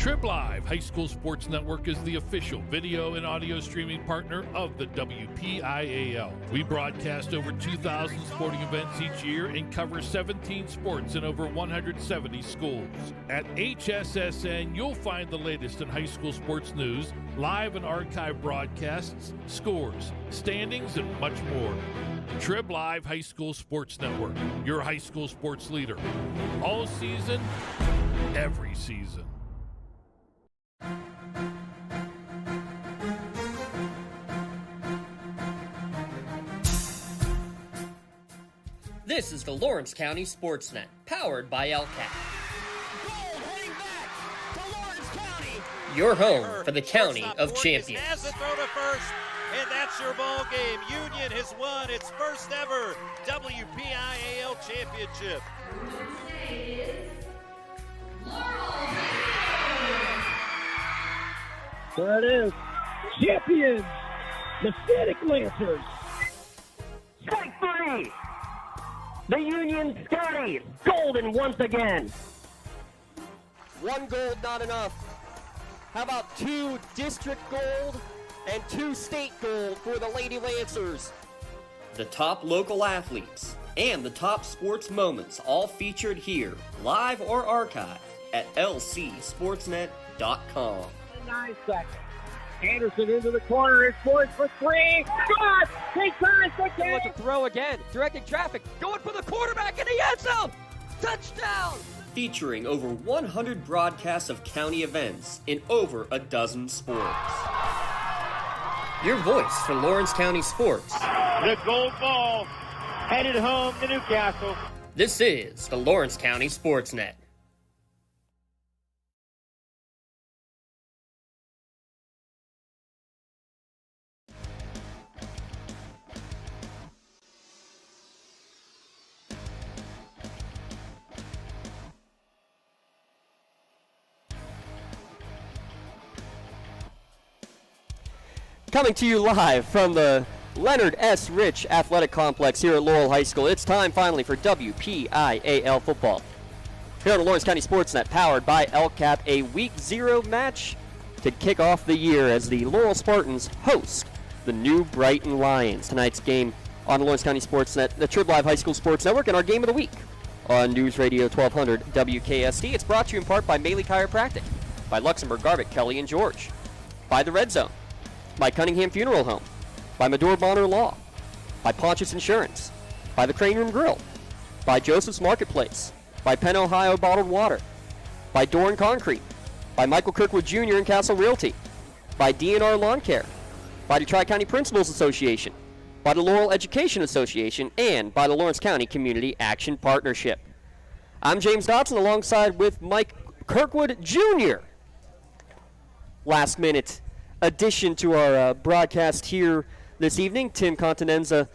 Trib Live High School Sports Network is the official video and audio streaming partner of the WPIAL. We broadcast over 2,000 sporting events each year and cover 17 sports in over 170 schools. At HSSN, you'll find the latest in high school sports news, live and archive broadcasts, scores, standings, and much more. Trib Live High School Sports Network, your high school sports leader. All season, every season. This is the Lawrence County SportsNet, powered by LCAP. Your home for the County of Champions. Has a throw to first, and that's your ball game. Union has won its first ever WPIAL championship. There it is. Champions, the Static Lancers. Strike three. The Union Scotty, golden once again. One gold, not enough. How about 2 district gold and 2 state gold for the Lady Lancers? The top local athletes and the top sports moments all featured here, live or archived at lcsportsnet.com. 9 seconds. Anderson into the corner. It's poised for 3. Shot! He turns the game. Look at throw again. Directing traffic. Going for the quarterback in the end zone. Touchdown! Featuring over 100 broadcasts of county events in over a dozen sports. Your voice for Lawrence County sports. The gold ball headed home to Newcastle. This is the Lawrence County SportsNet. Coming to you live from the Leonard S. Rich Athletic Complex here at Laurel High School. It's time finally for WPIAL football. Here on the Lawrence County SportsNet, powered by LCAP, a Week 0 match to kick off the year as the Laurel Spartans host the new Brighton Lions. Tonight's game on the Lawrence County SportsNet, the Trib Live High School Sports Network, and our game of the week on News Radio 1200 WKSD. It's brought to you in part by Maley Chiropractic, by Luxembourg, Garbutt, Kelly, and George, by The Red Zone, by Cunningham Funeral Home, by Medor Bonner Law, by Pontius Insurance, by the Crane Room Grill, by Joseph's Marketplace, by Penn Ohio Bottled Water, by Doran Concrete, by Michael Kirkwood Jr. and Castle Realty, by DNR Lawn Care, by the Tri-County Principals Association, by the Laurel Education Association, and by the Lawrence County Community Action Partnership. I'm James Dodson alongside with Mike Kirkwood Jr. Last minute addition to our broadcast here this evening. Tim Continenza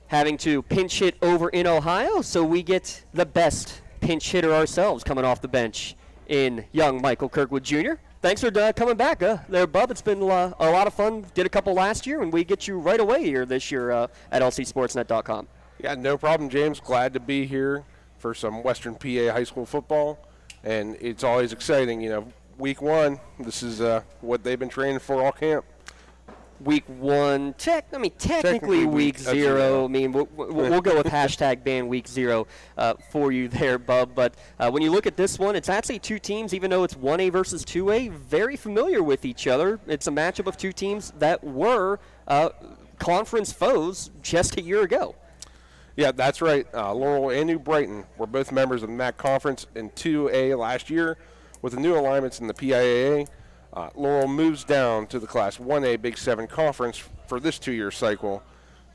having to pinch hit over in Ohio, so we get the best pinch hitter ourselves coming off the bench in young Michael Kirkwood Jr. Thanks for coming back there, Bub. It's been a lot of fun. Did a couple last year, and we get you right away here this year at lcsportsnet.com. Yeah, no problem, James. Glad to be here for some Western PA high school football, and it's always exciting, Week 1, this is what they've been training for all camp. Week 1, technically week 0. I mean, we'll go with hashtag ban week 0 for you there, Bub. But when you look at this one, it's actually 2 teams, even though it's 1A versus 2A, very familiar with each other. It's a matchup of 2 teams that were conference foes just a year ago. Yeah, that's right. Laurel and New Brighton were both members of the MAC Conference in 2A last year. With the new alignments in the PIAA, Laurel moves down to the Class 1A Big 7 Conference for this 2-year cycle.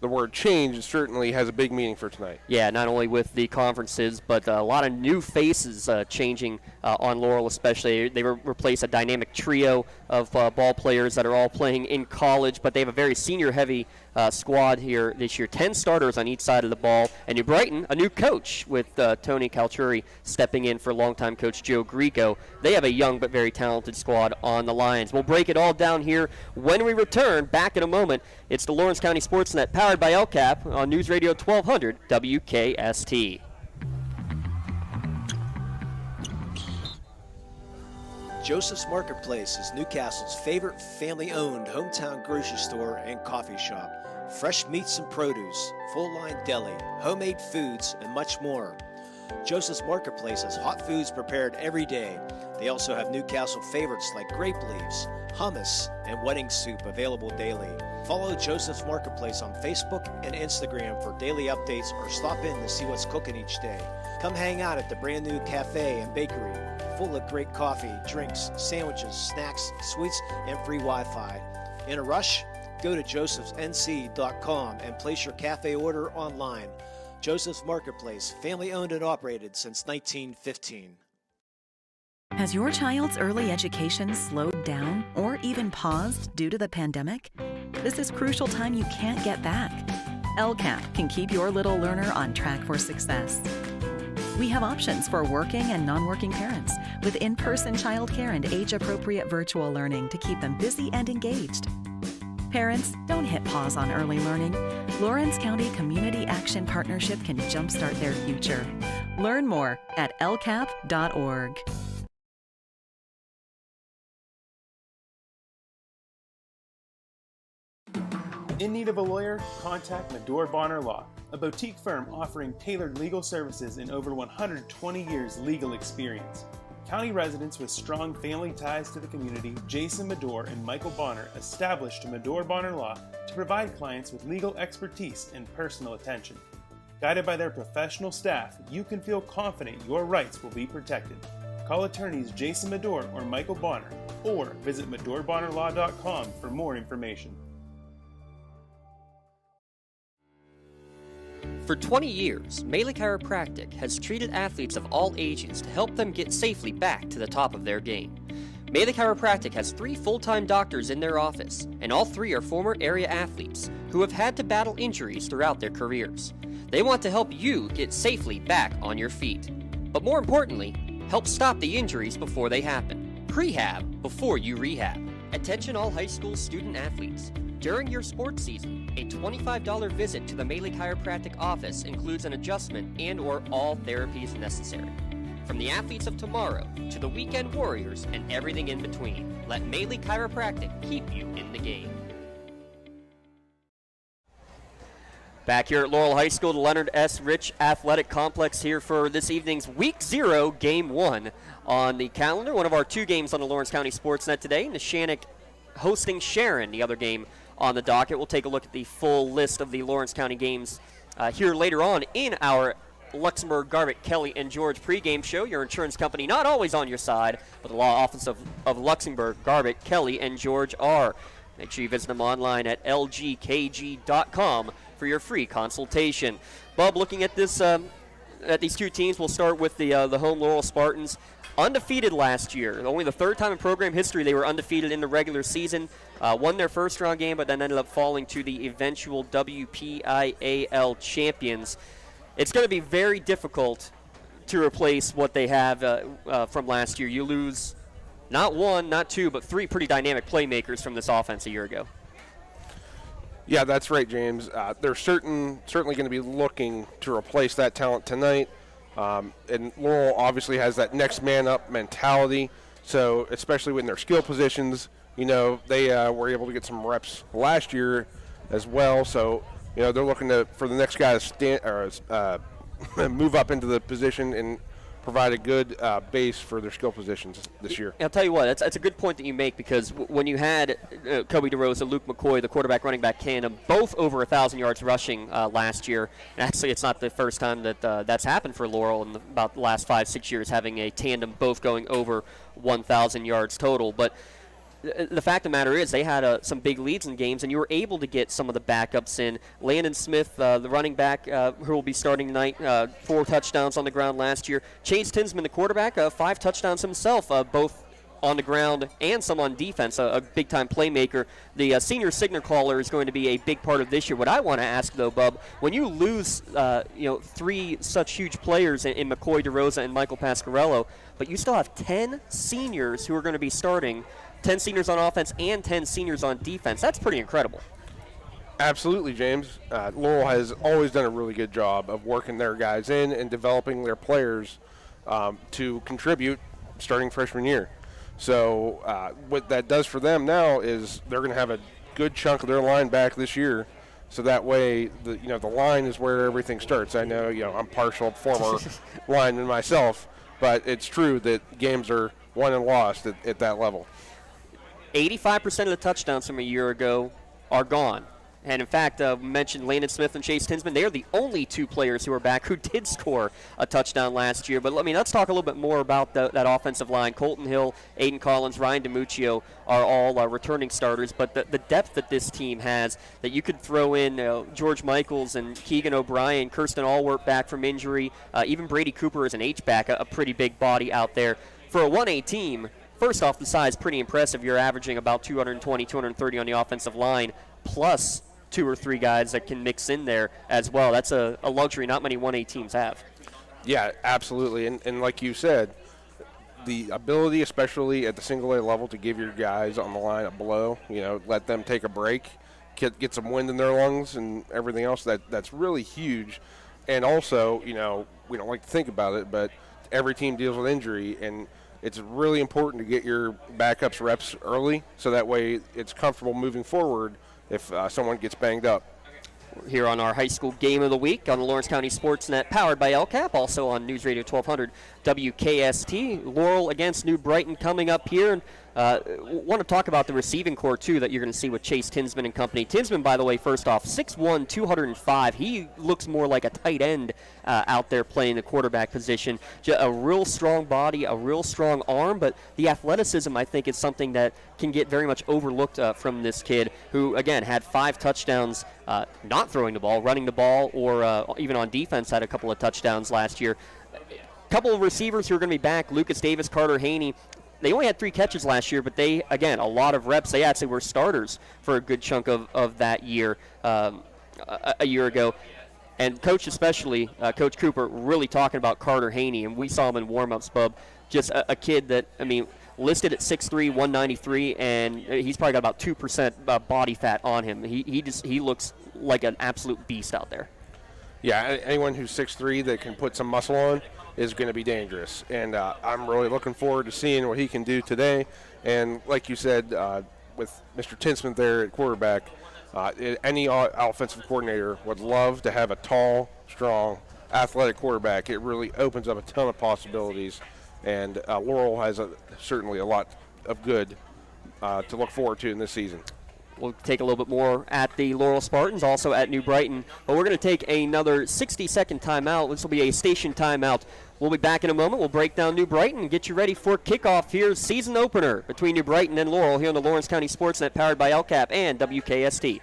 The word change certainly has a big meaning for tonight. Yeah, not only with the conferences, but a lot of new faces changing on Laurel especially. They replace a dynamic trio of ball players that are all playing in college, but they have a very senior-heavy squad here this year. 10 starters on each side of the ball. And New Brighton, a new coach with Tony Calciuri stepping in for longtime coach Joe Greco. They have a young but very talented squad on the Lions. We'll break it all down here when we return. Back in a moment. It's the Lawrence County SportsNet, powered by LCAP on News Radio 1200 WKST. Joseph's Marketplace is Newcastle's favorite family-owned hometown grocery store and coffee shop. Fresh meats and produce, full-line deli, homemade foods, and much more. Joseph's Marketplace has hot foods prepared every day. They also have Newcastle favorites like grape leaves, hummus, and wedding soup available daily. Follow Joseph's Marketplace on Facebook and Instagram for daily updates or stop in to see what's cooking each day. Come hang out at the brand new cafe and bakery, full of great coffee, drinks, sandwiches, snacks, sweets, and free Wi-Fi. In a rush? Go to josephsnc.com and place your cafe order online. Joseph's Marketplace, family owned and operated since 1915. Has your child's early education slowed down or even paused due to the pandemic? This is crucial time you can't get back. LCAP can keep your little learner on track for success. We have options for working and non-working parents with in-person childcare and age-appropriate virtual learning to keep them busy and engaged. Parents, don't hit pause on early learning. Lawrence County Community Action Partnership can jumpstart their future. Learn more at lcap.org. In need of a lawyer? Contact Medore Bonner Law, a boutique firm offering tailored legal services and over 120 years legal experience. County residents with strong family ties to the community, Jason Medore and Michael Bonner, established Medore Bonner Law to provide clients with legal expertise and personal attention. Guided by their professional staff, you can feel confident your rights will be protected. Call attorneys Jason Medore or Michael Bonner, or visit MedoreBonnerLaw.com for more information. For 20 years, Melee Chiropractic has treated athletes of all ages to help them get safely back to the top of their game. Melee Chiropractic has 3 full-time doctors in their office, and all 3 are former area athletes who have had to battle injuries throughout their careers. They want to help you get safely back on your feet. But more importantly, help stop the injuries before they happen. Prehab before you rehab. Attention all high school student athletes. During your sports season, a $25 visit to the Melee Chiropractic office includes an adjustment and or all therapies necessary. From the athletes of tomorrow to the weekend warriors and everything in between, let Melee Chiropractic keep you in the game. Back here at Laurel High School, the Leonard S. Rich Athletic Complex here for this evening's Week 0, Game 1 on the calendar. One of our 2 games on the Lawrence County SportsNet today. Neshannock hosting Sharon, the other game on the docket. We'll take a look at the full list of the Lawrence County games here later on in our Luxembourg, Garbutt, Kelly, and George pregame show. Your insurance company not always on your side, but the law office of Luxembourg, Garbutt, Kelly, and George are. Make sure you visit them online at lgkg.com for your free consultation. Bub, looking at this, at these 2 teams, we'll start with the home Laurel Spartans. Undefeated last year. Only the 3rd time in program history they were undefeated in the regular season. Won their first round game, but then ended up falling to the eventual WPIAL champions. It's going to be very difficult to replace what they have from last year. You lose not 1, not 2, but 3 pretty dynamic playmakers from this offense a year ago. Yeah, that's right, James. They're certainly going to be looking to replace that talent tonight. And Laurel obviously has that next man up mentality. So especially in their skill positions, you know, they were able to get some reps last year as well. So, you know, they're looking for the next guy to move up into the position and provide a good base for their skill positions this year. I'll tell you what, that's a good point that you make, because when you had Kobe DeRosa, Luke McCoy, the quarterback running back tandem, both over 1,000 yards rushing last year, and actually it's not the first time that that's happened for Laurel in about the last 5-6 years, having a tandem both going over 1,000 yards total. But the fact of the matter is they had some big leads in games, and you were able to get some of the backups in. Landon Smith, the running back who will be starting tonight, 4 touchdowns on the ground last year. Chase Tinsman, the quarterback, 5 touchdowns himself, both on the ground and some on defense, a big-time playmaker. The senior signal caller is going to be a big part of this year. What I want to ask, though, Bub, when you lose 3 such huge players in McCoy, DeRosa, and Michael Pasquarello, but you still have 10 seniors who are going to be starting, 10 seniors on offense and 10 seniors on defense. That's pretty incredible. Absolutely, James. Laurel has always done a really good job of working their guys in and developing their players to contribute starting freshman year. So what that does for them now is they're going to have a good chunk of their line back this year. So that way, the line is where everything starts. I know, I'm partial former lineman myself, but it's true that games are won and lost at that level. 85% of the touchdowns from a year ago are gone. And, in fact, we mentioned Landon Smith and Chase Tinsman. They are the only two players who are back who did score a touchdown last year. But, let's talk a little bit more about that offensive line. Colton Hill, Aiden Collins, Ryan DiMuccio are all returning starters. But the depth that this team has, that you could throw in George Michaels and Keegan O'Brien, Kirsten Allworth back from injury, even Brady Cooper is an H-back, a pretty big body out there. For a 1A team, first off, the size pretty impressive. You're averaging about 220, 230 on the offensive line, plus 2 or 3 guys that can mix in there as well. That's a luxury not many 1A teams have. Yeah, absolutely. And like you said, the ability, especially at the single A level, to give your guys on the line a blow, let them take a break, get some wind in their lungs and everything else, that's really huge. And also, we don't like to think about it, but every team deals with injury, and it's really important to get your backups reps early so that way it's comfortable moving forward if someone gets banged up. Here on our high school game of the week on the Lawrence County SportsNet, powered by LCAP, also on News Radio 1200 WKST. Laurel against New Brighton coming up here. And want to talk about the receiving core, too, that you're going to see with Chase Tinsman and company. Tinsman, by the way, first off, 6'1", 205. He looks more like a tight end out there playing the quarterback position. A real strong body, a real strong arm, but the athleticism, I think, is something that can get very much overlooked from this kid who, again, had 5 touchdowns not throwing the ball, running the ball, or even on defense had a couple of touchdowns last year. Couple of receivers who are going to be back, Lucas Davis, Carter Haney. They only had 3 catches last year, but they, again, a lot of reps. They actually were starters for a good chunk of that year, a year ago. And Coach especially, Coach Cooper, really talking about Carter Haney, and we saw him in warm-ups, Bub. Just a kid that, listed at 6'3", 193, and he's probably got about 2% body fat on him. He looks like an absolute beast out there. Yeah, anyone who's 6'3" that can put some muscle on is going to be dangerous. And I'm really looking forward to seeing what he can do today. And like you said, with Mr. Tinsman there at quarterback, any offensive coordinator would love to have a tall, strong, athletic quarterback. It really opens up a ton of possibilities. And Laurel has certainly a lot of good to look forward to in this season. We'll take a little bit more at the Laurel Spartans, also at New Brighton. But we're going to take another 60-second timeout. This will be a station timeout. We'll be back in a moment. We'll break down New Brighton and get you ready for kickoff here, season opener between New Brighton and Laurel here on the Lawrence County SportsNet, powered by LCAP and WKST.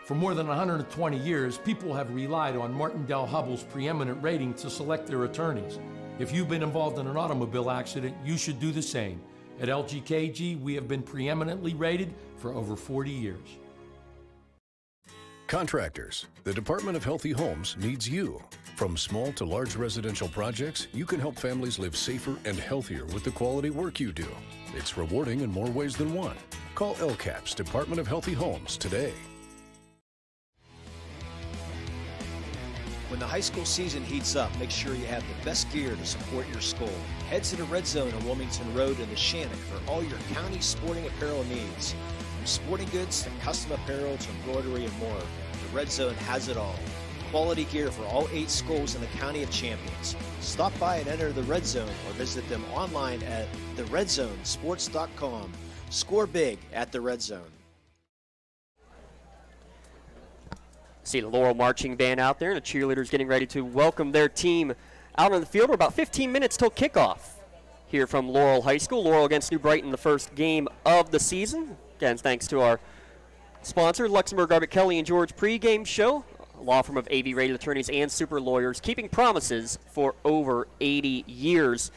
For more than 120 years, people have relied on Martindale Hubbell's preeminent rating to select their attorneys. If you've been involved in an automobile accident, you should do the same. At LGKG, we have been preeminently rated for over 40 years. Contractors, the Department of Healthy Homes needs you. From small to large residential projects, you can help families live safer and healthier with the quality work you do. It's rewarding in more ways than one. Call LCAP's Department of Healthy Homes today. When the high school season heats up, make sure you have the best gear to support your school. Head to the Red Zone on Wilmington Road in the Shannock for all your county sporting apparel needs. From sporting goods to custom apparel to embroidery and more, the Red Zone has it all. Quality gear for all 8 schools in the County of Champions. Stop by and enter the Red Zone or visit them online at theredzonesports.com. Score big at the Red Zone. See the Laurel marching band out there, and the cheerleaders getting ready to welcome their team out on the field. We're about 15 minutes till kickoff here from Laurel High School. Laurel against New Brighton, the first game of the season. Again, thanks to our sponsor, Luxembourg, Arbit, Kelly, and George pregame show, a law firm of AV rated attorneys and super lawyers, keeping promises for over 80 years.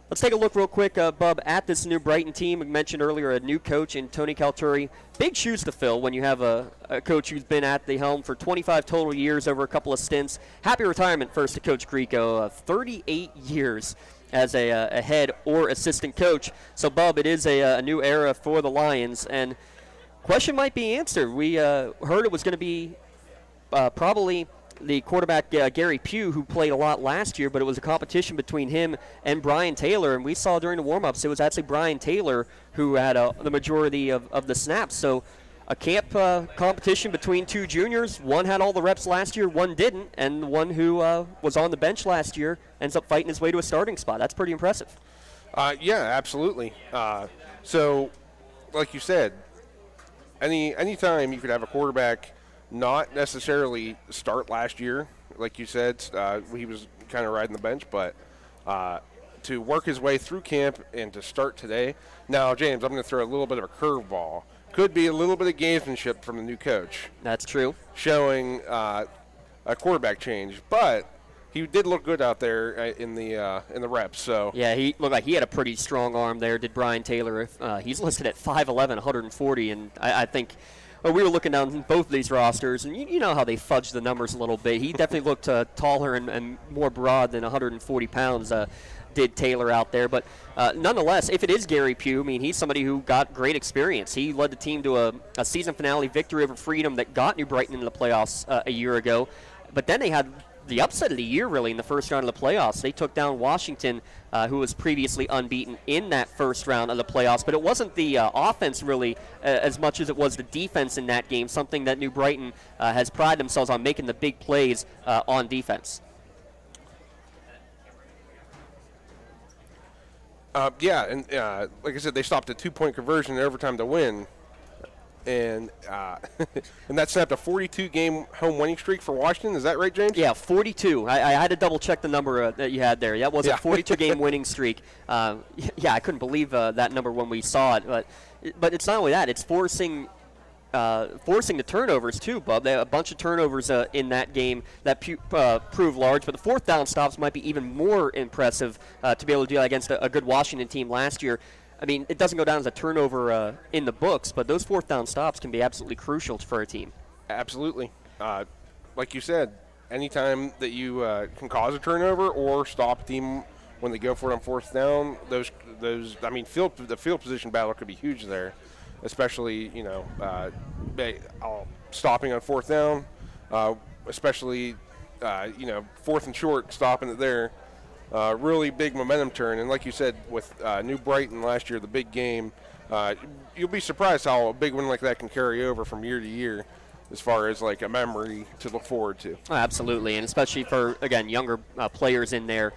Let's take a look real quick, Bub, at this New Brighton team. We mentioned earlier a new coach in Tony Calturi. Big shoes to fill when you have a coach who's been at the helm for 25 total years over a couple of stints. Happy retirement first to Coach Grieco, 38 years as a head or assistant coach. So, Bub, it is a new era for the Lions, and question might be answered. We heard it was going to be probably the quarterback Gary Pugh, who played a lot last year, but it was a competition between him and Brian Taylor, and we saw during the warm-ups it was actually Brian Taylor who had the majority of the snaps. So a camp competition between two juniors. One had all the reps last year, one didn't, and the one who was on the bench last year ends up fighting his way to a starting spot. That's pretty impressive. Yeah, absolutely. So, like you said, any time you could have a quarterback not necessarily start last year, like you said, he was kind of riding the bench, but to work his way through camp and to start today. Now, James, I'm going to throw a little bit of a curveball. Could be a little bit of gamesmanship from the new coach. That's true. Showing a quarterback change, but he did look good out there in the reps. So yeah, he looked like he had a pretty strong arm there. Did Brian Taylor? He's listed at 5'11", 140, and I think we were looking down both of these rosters, and you know how they fudge the numbers a little bit. He definitely looked taller and more broad than 140 pounds. Did Taylor out there, but nonetheless, if it is Gary Pugh, I mean, he's somebody who got great experience. He led the team to a season finale victory over Freedom that got New Brighton into the playoffs a year ago, but then they had the upset of the year, really, in the first round of the playoffs. They took down Washington, who was previously unbeaten in that first round of the playoffs, but it wasn't the offense, really, as much as it was the defense in that game, something that New Brighton has prided themselves on, making the big plays on defense. Yeah, and like I said, they stopped a 2-point conversion in overtime to win, and and that snapped a 42-game home winning streak for Washington. Is that right, James? Yeah, 42. I had to double-check the number that you had there. That was a 42-game winning streak. Yeah, I couldn't believe that number when we saw it. But it's not only that. It's forcing the turnovers too, Bub. They had a bunch of turnovers in that game that proved large, but the fourth down stops might be even more impressive to be able to do that against a good Washington team last year. I mean, it doesn't go down as a turnover in the books, but those fourth down stops can be absolutely crucial for a team. Absolutely. Like you said, anytime that you can cause a turnover or stop a team when they go for it on fourth down, those I mean, the field position battle could be huge there. Especially, stopping on fourth down, especially, fourth and short, stopping it there. Really big momentum turn. And like you said, with New Brighton last year, the big game, you'll be surprised how a big win like that can carry over from year to year as far as like a memory to look forward to. Oh, absolutely, and especially for, again, younger players in there.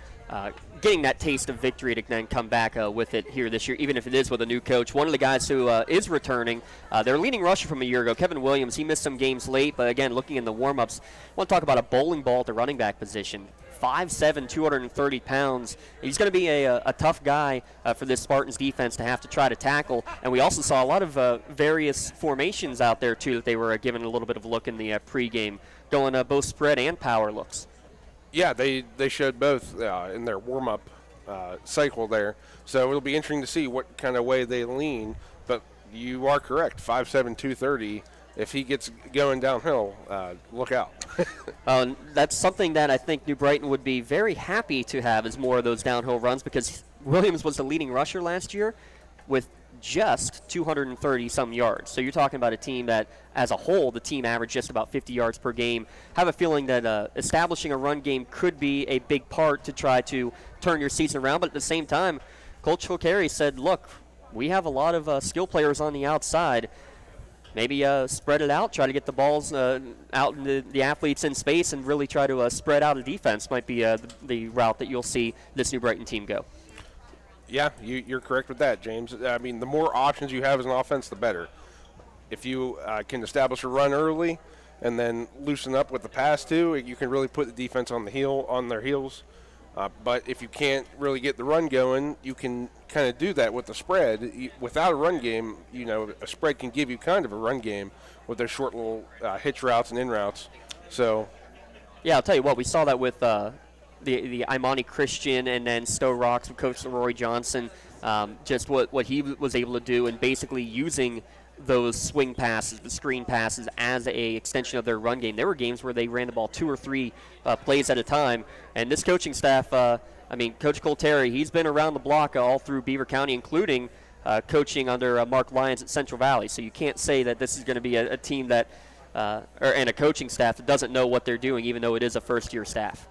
Getting that taste of victory to then come back with it here this year, even if it is with a new coach. One of the guys who is returning, their leading rusher from a year ago, Kevin Williams, he missed some games late, but again, looking in the warm-ups, I want to talk about a bowling ball at the running back position. 5'7", 230 pounds. He's going to be a tough guy for this Spartans defense to have to try to tackle. And we also saw a lot of various formations out there, too, that they were given a little bit of a look in the pregame, going both spread and power looks. Yeah, they showed both in their warm-up cycle there. So it'll be interesting to see what kind of way they lean. But you are correct, 5'7", 230. If he gets going downhill, look out. That's something that I think New Brighton would be very happy to have, is more of those downhill runs, because Williams was the leading rusher last year with just 230-some yards. So you're talking about a team that, as a whole, the team averaged just about 50 yards per game. I have a feeling that establishing a run game could be a big part to try to turn your season around. But at the same time, Coach Colcari said, look, we have a lot of skill players on the outside. Maybe spread it out, try to get the balls out in the athletes in space, and really try to spread out a defense might be the route that you'll see this New Brighton team go. Yeah, you're correct with that, James. I mean, the more options you have as an offense, the better. If you can establish a run early and then loosen up with the pass too, you can really put the defense on their heels. But if you can't really get the run going, you can kind of do that with the spread. Without a run game, a spread can give you kind of a run game with their short little hitch routes and in routes. So, yeah, I'll tell you what, we saw that with the Imani Christian and then Stowe Rocks with Coach Leroy Johnson, just what he was able to do, and basically using those swing passes, the screen passes, as a extension of their run game. There were games where they ran the ball 2 or 3 plays at a time, and this coaching staff, Coach Colteri, he's been around the block all through Beaver County, including coaching under Mark Lyons at Central Valley, so you can't say that this is going to be a team that and a coaching staff that doesn't know what they're doing, even though it is a first-year staff.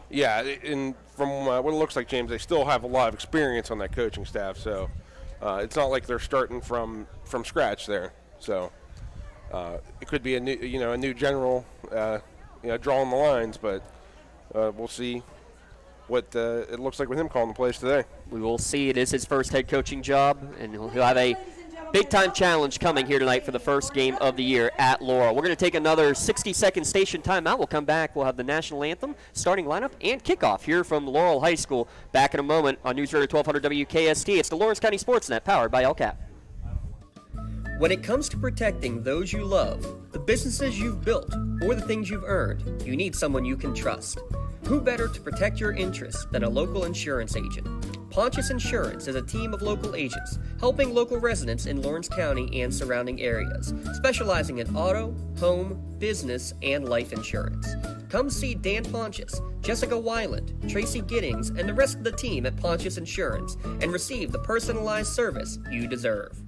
Yeah, and from what it looks like, James, they still have a lot of experience on that coaching staff, so it's not like they're starting from scratch there. So it could be a new general, drawing the lines, but we'll see what it looks like with him calling the plays today. We will see. It is his first head coaching job, and he'll have a big-time challenge coming here tonight for the first game of the year at Laurel. We're going to take another 60-second station timeout. We'll come back. We'll have the national anthem, starting lineup, and kickoff here from Laurel High School. Back in a moment on News Radio 1200 WKST. It's the Lawrence County SportsNet, powered by LCAP. When it comes to protecting those you love, the businesses you've built, or the things you've earned, you need someone you can trust. Who better to protect your interests than a local insurance agent? Pontius Insurance is a team of local agents helping local residents in Lawrence County and surrounding areas, specializing in auto, home, business, and life insurance. Come see Dan Pontius, Jessica Weiland, Tracy Giddings, and the rest of the team at Pontius Insurance and receive the personalized service you deserve.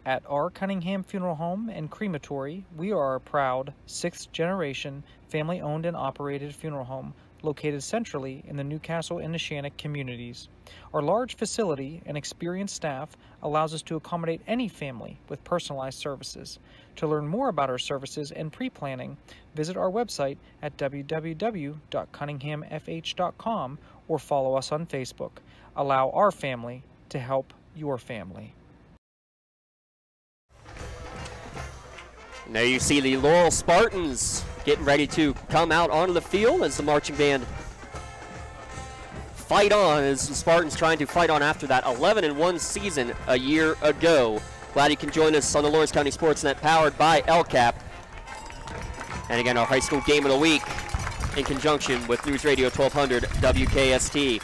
At our Cunningham Funeral Home and Crematory, we are a proud 6th-generation, family-owned and operated funeral home located centrally in the Newcastle and Neshannock communities. Our large facility and experienced staff allows us to accommodate any family with personalized services. To learn more about our services and pre-planning, visit our website at www.cunninghamfh.com or follow us on Facebook. Allow our family to help your family. Now you see the Laurel Spartans getting ready to come out onto the field as the marching band fight on, as the Spartans trying to fight on after that 11-1 season a year ago. Glad you can join us on the Lawrence County SportsNet, powered by LCAP. And again, our high school game of the week in conjunction with News Radio 1200 WKST.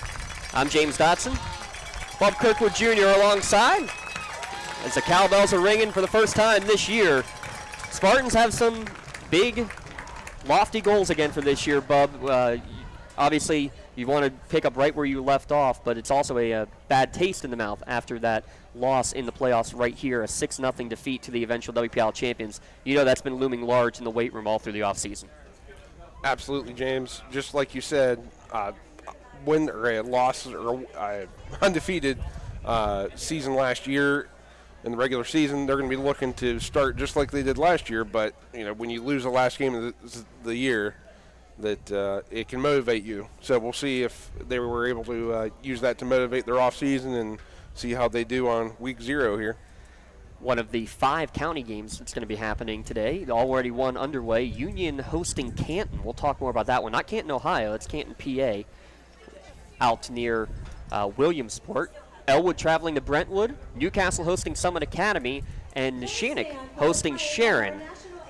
I'm James Dotson. Bob Kirkwood Jr. alongside as the cowbells are ringing for the first time this year. Spartans have some big, lofty goals again for this year, Bub. Obviously, you want to pick up right where you left off, but it's also a bad taste in the mouth after that loss in the playoffs right here, a 6-0 defeat to the eventual WPIAL champions. You know that's been looming large in the weight room all through the offseason. Absolutely, James. Just like you said, undefeated season last year. In the regular season, they're going to be looking to start just like they did last year, but when you lose the last game of the year, that it can motivate you. So we'll see if they were able to use that to motivate their off season and see how they do on week 0 here. One of the 5 county games that's going to be happening today, already one underway. Union hosting Canton. We'll talk more about that one. Not Canton, Ohio. It's Canton, PA, out near Williamsport. Elwood traveling to Brentwood, Newcastle hosting Summit Academy, and Neshannock hosting Sharon.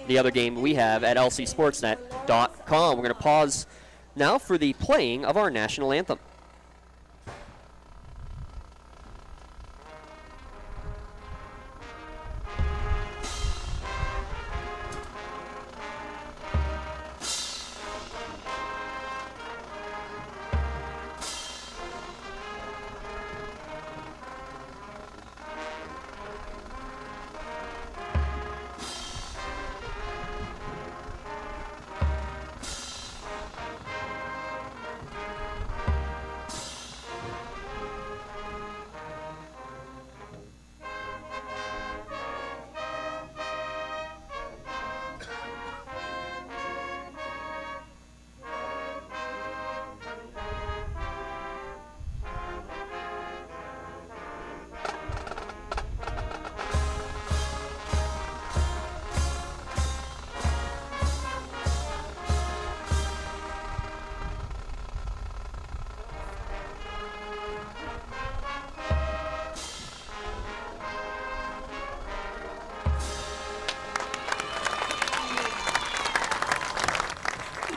The other game we have at lcsportsnet.com. We're going to pause now for the playing of our national anthem.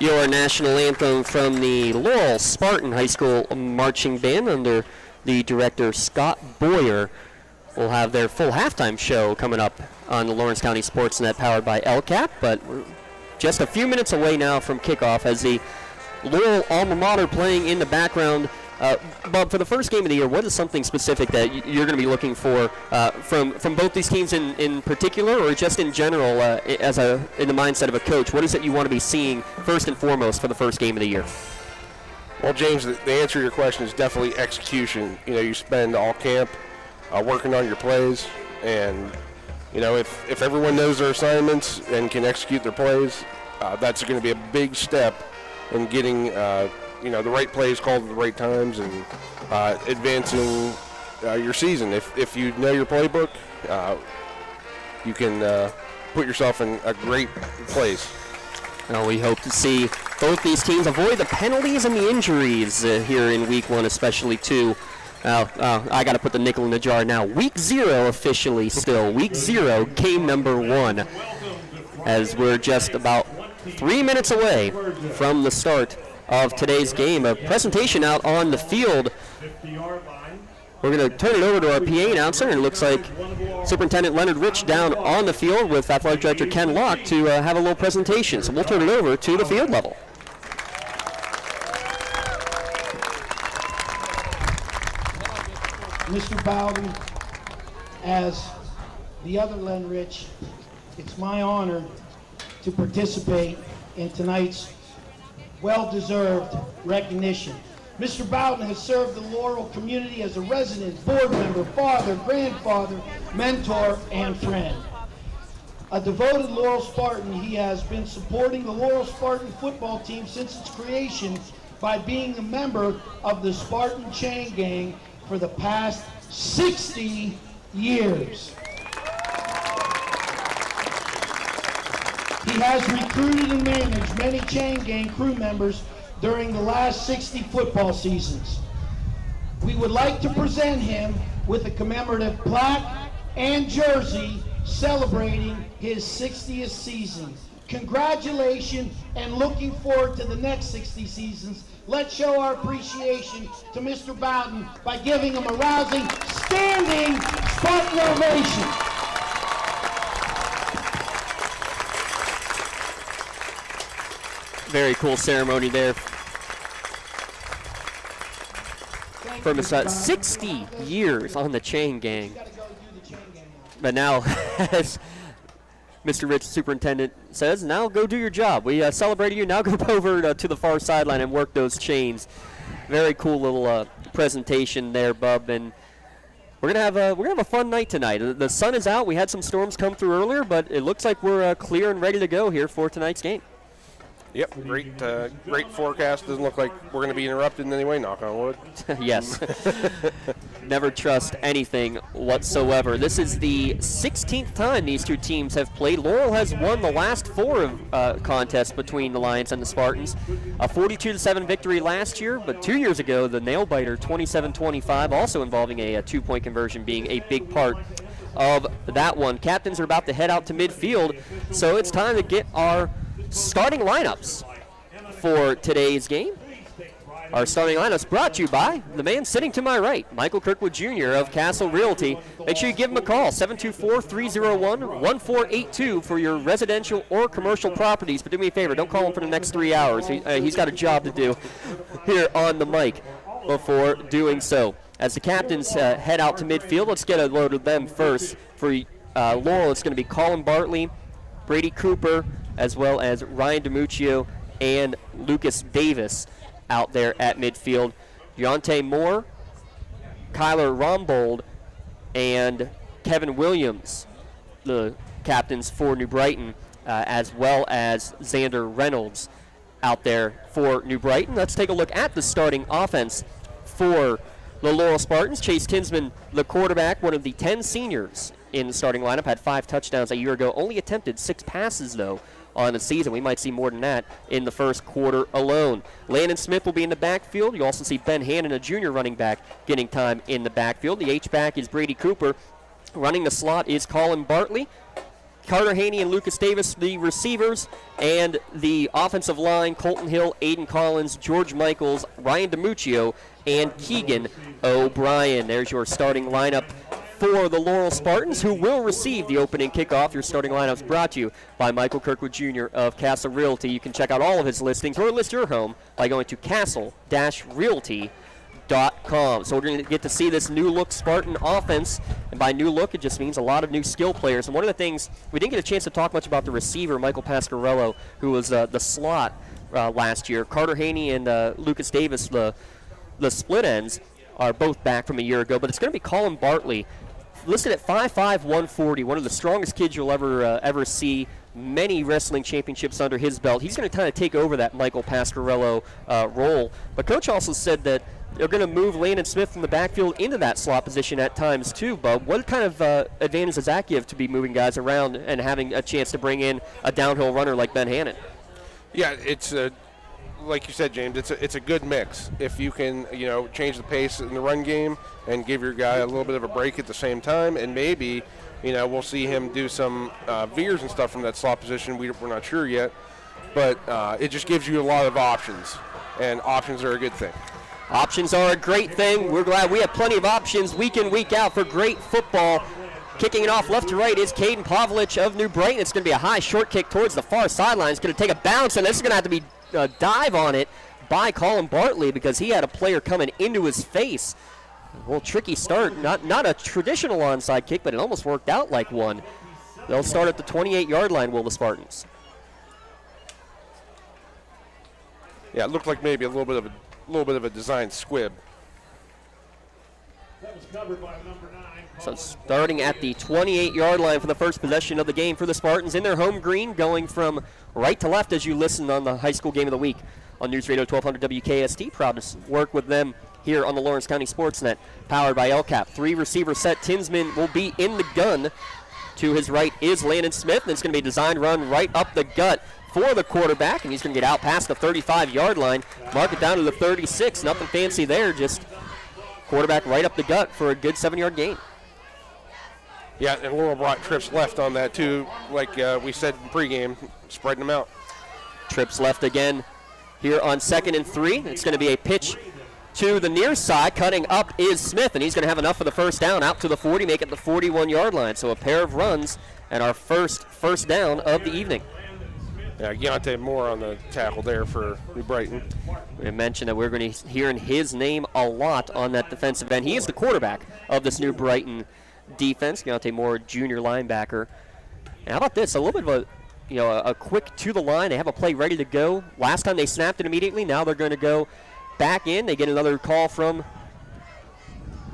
Your national anthem from the Laurel Spartan High School Marching Band under the director Scott Boyer. We'll have their full halftime show coming up on the Lawrence County SportsNet, powered by LCAP, but we're just a few minutes away now from kickoff as the Laurel alma mater playing in the background. Bob, for the first game of the year, what is something specific that you're going to be looking for from both these teams in particular, or just in general in the mindset of a coach? What is it you want to be seeing first and foremost for the first game of the year? Well, James, the answer to your question is definitely execution. You spend all camp working on your plays, and if everyone knows their assignments and can execute their plays, that's going to be a big step in getting the right plays called at the right times and advancing your season. If you know your playbook, you can put yourself in a great place. Well, we hope to see both these teams avoid the penalties and the injuries here in Week 1, especially too. I got to put the nickel in the jar now. Week 0 officially still. Week 0, game number 1, as we're just about 3 minutes away from the start of today's game. A presentation out on the field. We're going to turn it over to our PA announcer, and it looks like Superintendent Leonard Rich down on the field with Athletic Director Ken Locke to have a little presentation. So we'll turn it over to the field level. Mr. Bowden, as the other Len Rich, it's my honor to participate in tonight's well-deserved recognition. Mr. Bowden has served the Laurel community as a resident, board member, father, grandfather, mentor, and friend. A devoted Laurel Spartan, he has been supporting the Laurel Spartan football team since its creation by being a member of the Spartan Chain Gang for the past 60 years. He has recruited and managed many Chain Gang crew members during the last 60 football seasons. We would like to present him with a commemorative plaque and jersey celebrating his 60th season. Congratulations, and looking forward to the next 60 seasons. Let's show our appreciation to Mr. Bowden by giving him a rousing standing Spartan ovation. Very cool ceremony there. From his 60 years on the Chain Gang. But now, as Mr. Rich, Superintendent, says, now go do your job. We celebrated you. Now go over to the far sideline and work those chains. Very cool little presentation there, Bub. And we're gonna have a fun night tonight. The sun is out. We had some storms come through earlier, but it looks like we're clear and ready to go here for tonight's game. Yep, great forecast. Doesn't look like we're going to be interrupted in any way, knock on wood. Yes. Never trust anything whatsoever. This is the 16th time these two teams have played. Laurel has won the last 4 contests between the Lions and the Spartans. A 42-7 victory last year, but 2 years ago, the nail-biter 27-25, also involving a 2-point conversion being a big part of that one. Captains are about to head out to midfield, so it's time to get our starting lineups for today's game. Our starting lineups brought to you by the man sitting to my right, Michael Kirkwood Jr. of Castle Realty. Make sure you give him a call, 724-301-1482 for your residential or commercial properties. But do me a favor, don't call him for the next 3 hours. He's got a job to do here on the mic before doing so. As the captains head out to midfield, let's get a load of them first. For Laurel, it's going to be Colin Bartley, Brady Cooper, as well as Ryan DiMuccio and Lucas Davis out there at midfield. Deontay Moore, Kyler Rombold, and Kevin Williams, the captains for New Brighton, as well as Xander Reynolds out there for New Brighton. Let's take a look at the starting offense for the Laurel Spartans. Chase Kinsman, the quarterback, one of the 10 seniors in the starting lineup, had 5 touchdowns a year ago. Only attempted 6 passes, though, on the season. We might see more than that in the first quarter alone. Landon Smith will be in the backfield. You also see Ben Hannon, a junior running back, getting time in the backfield. The H-back is Brady Cooper. Running the slot is Colin Bartley. Carter Haney and Lucas Davis, the receivers, and the offensive line, Colton Hill, Aiden Collins, George Michaels, Ryan DiMuccio, and Keegan O'Brien. There's your starting lineup for the Laurel Spartans, who will receive the opening kickoff. Your starting lineups brought to you by Michael Kirkwood Jr. of Castle Realty. You can check out all of his listings or list your home by going to castle-realty.com. So we're going to get to see this new-look Spartan offense. And by new look, it just means a lot of new skill players. And one of the things, we didn't get a chance to talk much about the receiver, Michael Pasquarello, who was the slot last year. Carter Haney and Lucas Davis, the split ends, are both back from a year ago. But it's going to be Colin Bartley, listed at 5'5", 140, one of the strongest kids you'll ever see. Many wrestling championships under his belt. He's going to kind of take over that Michael Pasquarello role. But Coach also said that they're going to move Landon Smith from the backfield into that slot position at times too, Bub. What kind of advantage does that give to be moving guys around and having a chance to bring in a downhill runner like Ben Hannon? Yeah, it's like you said, James, it's a good mix. If you can, change the pace in the run game and give your guy a little bit of a break at the same time, and maybe, we'll see him do some veers and stuff from that slot position. We're not sure yet, but it just gives you a lot of options, and options are a good thing. Options are a great thing. We're glad we have plenty of options week in, week out for great football. Kicking it off left to right is Caden Pavlich of New Brighton. It's going to be a high short kick towards the far sideline. It's going to take a bounce, and this is going to have to be a dive on it by Colin Bartley because he had a player coming into his face. A little tricky start. Not a traditional onside kick, but it almost worked out like one. They'll start at the 28-yard line, will the Spartans. Yeah, it looked like maybe a little bit of a design squib. That was covered by number 9. So starting at the 28-yard line for the first possession of the game for the Spartans in their home green, going from right to left as you listen on the high school game of the week on News Radio 1200 WKST. Proud to work with them here on the Lawrence County SportsNet, powered by LCAP. 3-receiver set. Tinsman will be in the gun. To his right is Landon Smith, and it's going to be a designed run right up the gut for the quarterback, and he's going to get out past the 35-yard line, mark it down to the 36. Nothing fancy there, just quarterback right up the gut for a good 7-yard gain. Yeah, and Laurel brought trips left on that too, like we said in pregame, spreading them out. Trips left again here on 2nd and 3. It's going to be a pitch to the near side. Cutting up is Smith, and he's going to have enough for the first down out to the 40, make it the 41-yard line. So a pair of runs and our first down of the evening. Yeah, Deontay Moore on the tackle there for New Brighton. We mentioned that we're going to hear his name a lot on that defensive end. He is the quarterback of this New Brighton defense. Deontay Moore, junior linebacker. And how about this? A little bit of a quick to the line. They have a play ready to go. Last time they snapped it immediately. Now they're going to go back in. They get another call from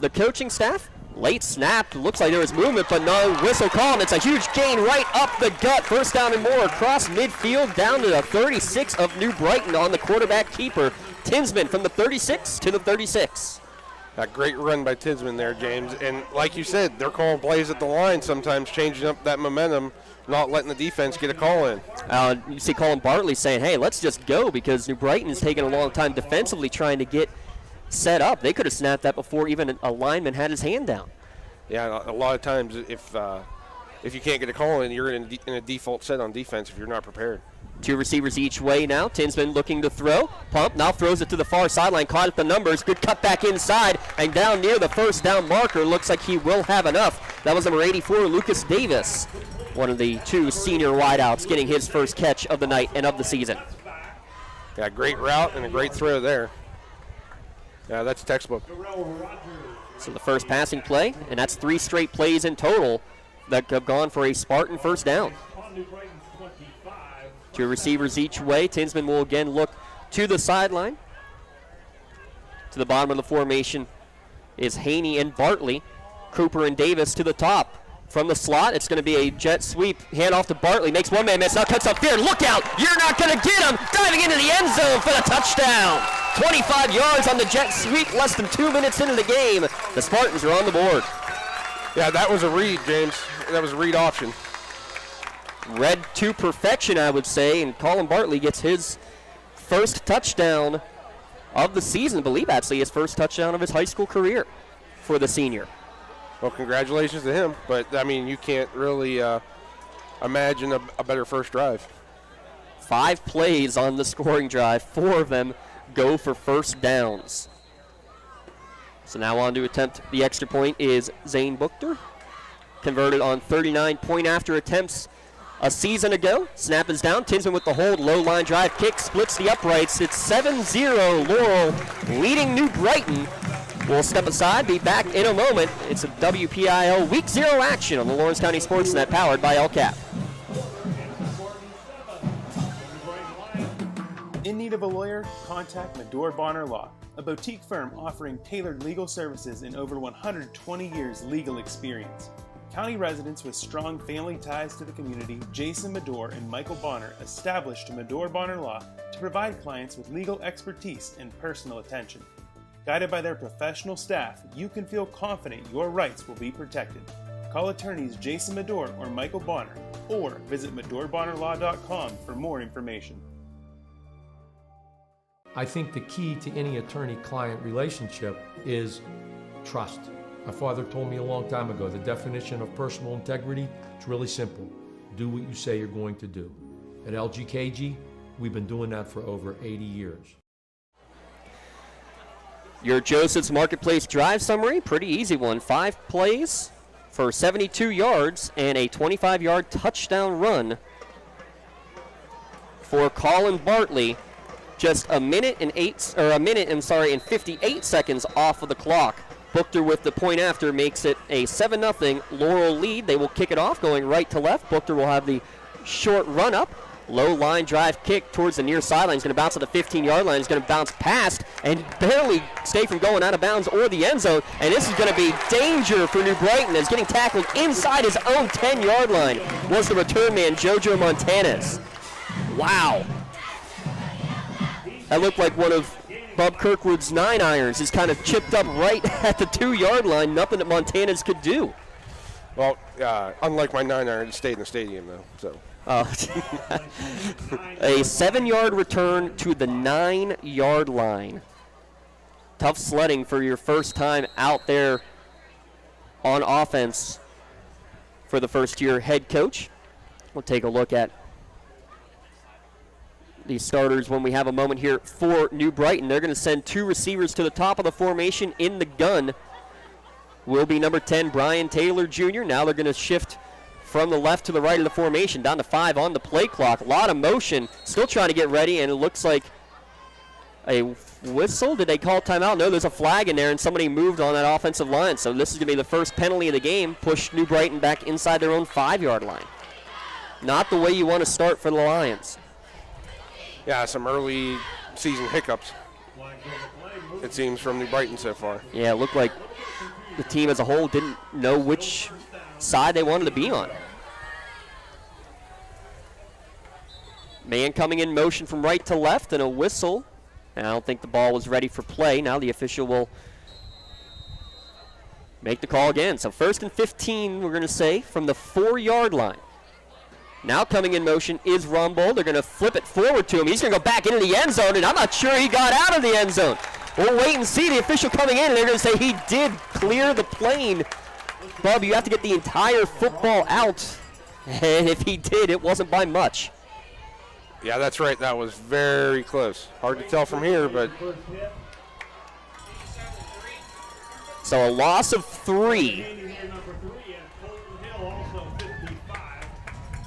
the coaching staff. Late snap. Looks like there was movement, but no whistle call. And it's a huge gain right up the gut. First down and more across midfield down to the 36 of New Brighton on the quarterback keeper. Tinsman from the 36 to the 36. A great run by Tinsman there, James. And like you said, they're calling plays at the line sometimes, changing up that momentum, not letting the defense get a call in. You see Colin Bartley saying, hey, let's just go, because New Brighton is taking a long time defensively trying to get set up. They could have snapped that before even a lineman had his hand down. Yeah, a lot of times if you can't get a call in, you're in a default set on defense if you're not prepared. 2 receivers each way now. Tinsman looking to throw. Pump now throws it to the far sideline. Caught at the numbers. Good cut back inside. And down near the first down marker. Looks like he will have enough. That was number 84, Lucas Davis. One of the 2 senior wideouts getting his first catch of the night and of the season. Yeah, great route and a great throw there. Yeah, that's textbook. So the first passing play, and that's 3 straight plays in total that have gone for a Spartan first down. 2 receivers each way. Tinsman will again look to the sideline. To the bottom of the formation is Haney and Bartley. Cooper and Davis to the top. From the slot, it's going to be a jet sweep. Hand off to Bartley. Makes one man miss. Now cuts up there. Look out. You're not going to get him. Diving into the end zone for the touchdown. 25 yards on the jet sweep. Less than 2 minutes into the game. The Spartans are on the board. Yeah, that was a read, James. That was a read option. Read to perfection, I would say, and Colin Bartley gets his first touchdown of the season. I believe actually his first touchdown of his high school career for the senior. Well, congratulations to him, but I mean, you can't really imagine a better first drive. 5 plays on the scoring drive. 4 of them go for first downs. So now on to attempt the extra point is Zane Buchter. Converted on 39 point-after attempts a season ago. Snap is down. Tinsman with the hold. Low line drive kick. Splits the uprights. It's 7-0. Laurel leading New Brighton. We'll step aside. Be back in a moment. It's a WPIAL Week 0 action on the Lawrence County SportsNet, powered by LCAP. In need of a lawyer? Contact Medore Bonner Law, a boutique firm offering tailored legal services and over 120 years legal experience. County residents with strong family ties to the community, Jason Medore and Michael Bonner, established Medore Bonner Law to provide clients with legal expertise and personal attention. Guided by their professional staff, you can feel confident your rights will be protected. Call attorneys Jason Medore or Michael Bonner, or visit MedoreBonnerLaw.com for more information. I think the key to any attorney-client relationship is trust. My father told me a long time ago, the definition of personal integrity, it's really simple. Do what you say you're going to do. At LGKG, we've been doing that for over 80 years. Your Joseph's Marketplace drive summary, pretty easy one. 5 plays for 72 yards and a 25-yard touchdown run for Colin Bartley. Just a minute and 58 seconds off of the clock. Buchter with the point after makes it a 7-0 Laurel lead. They will kick it off going right to left. Buchter will have the short run up. Low line drive kick towards the near sideline. He's going to bounce at the 15-yard line. He's going to bounce past and barely stay from going out of bounds or the end zone. And this is going to be danger for New Brighton, as getting tackled inside his own 10-yard line was the return man, Jojo Montanez. Wow. That looked like one of Bob Kirkwood's 9-irons. Is kind of chipped up right at the 2-yard line. Nothing that Montanez could do. Well, unlike my 9-iron, it stayed in the stadium, though. So. A 7-yard return to the 9-yard line. Tough sledding for your first time out there on offense for the first-year head coach. We'll take a look at the starters when we have a moment here for New Brighton. They're going to send 2 receivers to the top of the formation. In the gun will be number 10, Brian Taylor Jr. Now they're going to shift from the left to the right of the formation, down to 5 on the play clock. A lot of motion, still trying to get ready, and it looks like a whistle. Did they call timeout? No, there's a flag in there, and somebody moved on that offensive line. So this is going to be the first penalty of the game, push New Brighton back inside their own 5-yard line. Not the way you want to start for the Lions. Yeah, some early season hiccups, it seems, from New Brighton so far. Yeah, it looked like the team as a whole didn't know which side they wanted to be on. Man coming in motion from right to left, and a whistle. And I don't think the ball was ready for play. Now the official will make the call again. So 1st and 15, we're going to say, from the 4-yard line. Now coming in motion is Rumble. They're going to flip it forward to him. He's going to go back into the end zone, and I'm not sure he got out of the end zone. We'll wait and see. The official coming in, and they're going to say he did clear the plane. Bub, you have to get the entire football out, and if he did, it wasn't by much. Yeah, that's right. That was very close. Hard to tell from here, but. So a loss of 3.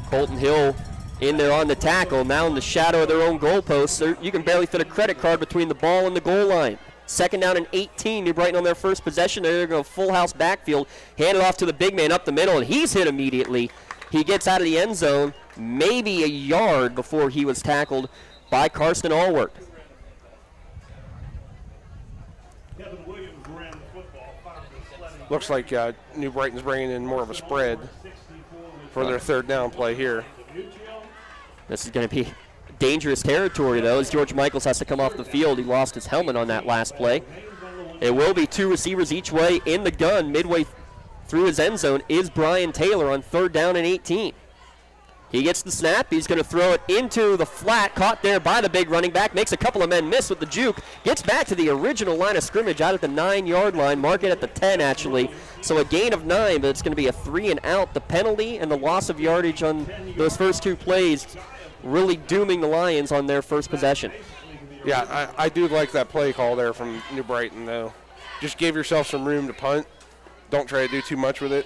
Colton Hill in there on the tackle, now in the shadow of their own goalposts. You can barely fit a credit card between the ball and the goal line. 2nd down and 18, New Brighton on their first possession. They're going to full house backfield, hand it off to the big man up the middle, and he's hit immediately. He gets out of the end zone, maybe a yard before he was tackled by Karsten Allward. Looks like New Brighton's bringing in more of a spread for their 3rd down play here. This is going to be dangerous territory, though, as George Michaels has to come off the field. He lost his helmet on that last play. It will be 2 receivers each way in the gun. Midway through his end zone is Brian Taylor on 3rd down and 18. He gets the snap. He's going to throw it into the flat, caught there by the big running back. Makes a couple of men miss with the juke. Gets back to the original line of scrimmage out at the 9-yard line. Mark it at the 10, actually. So a gain of 9, but it's going to be a 3 and out. The penalty and the loss of yardage on those first 2 plays really dooming the Lions on their first possession. Yeah, I do like that play call there from New Brighton, though. just give yourself some room to punt. Don't try to do too much with it.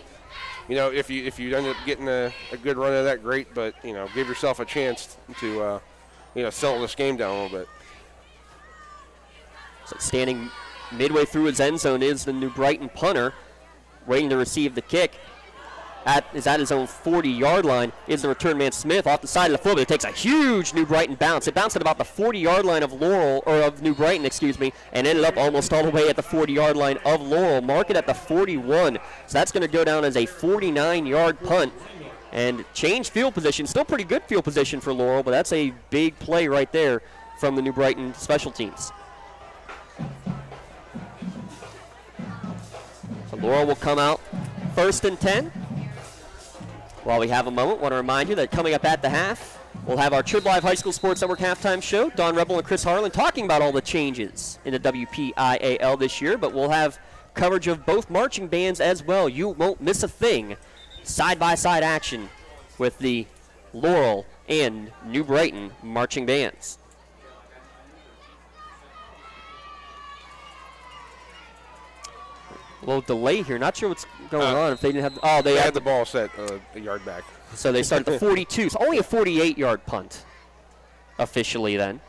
You know, if you end up getting a good run of that, great. But, you know, give yourself a chance to, settle this game down a little bit. So standing midway through his end zone is the New Brighton punter, waiting to receive the kick. Is at his own 40-yard line is the return man Smith off the side of the foot, but it takes a huge New Brighton bounce. It bounced at about the 40-yard line of New Brighton, and ended up almost all the way at the 40-yard line of Laurel. Mark it at the 41. So that's going to go down as a 49-yard punt and change field position. Still pretty good field position for Laurel, but that's a big play right there from the New Brighton special teams. So Laurel will come out 1st and 10. While we have a moment, I want to remind you that coming up at the half, we'll have our Trib Live High School Sports Network halftime show. Don Rebel and Chris Harlan talking about all the changes in the WPIAL this year, but we'll have coverage of both marching bands as well. You won't miss a thing. Side-by-side action with the Laurel and New Brighton marching bands. A little delay here. Not sure what's going on. If they didn't have, they had the ball set a yard back. So they start at the 42. So only a 48-yard punt officially then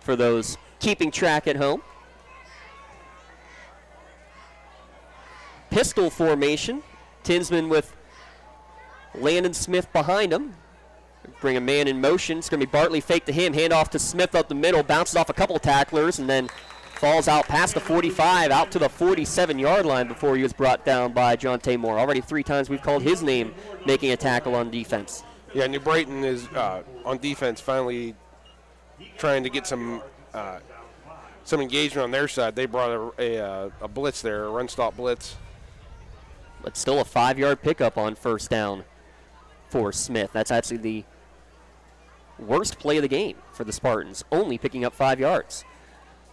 for those keeping track at home. Pistol formation. Tinsman with Landon Smith behind him. Bring a man in motion. It's going to be Bartley fake to him. Hand off to Smith up the middle. Bounces off a couple of tacklers and then falls out past the 45, out to the 47-yard line before he was brought down by John Taymor. Already 3 times we've called his name making a tackle on defense. Yeah, New Brighton is on defense finally trying to get some engagement on their side. They brought a blitz there, a run-stop blitz. But still a 5-yard pickup on 1st down for Smith. That's actually the worst play of the game for the Spartans, only picking up 5 yards.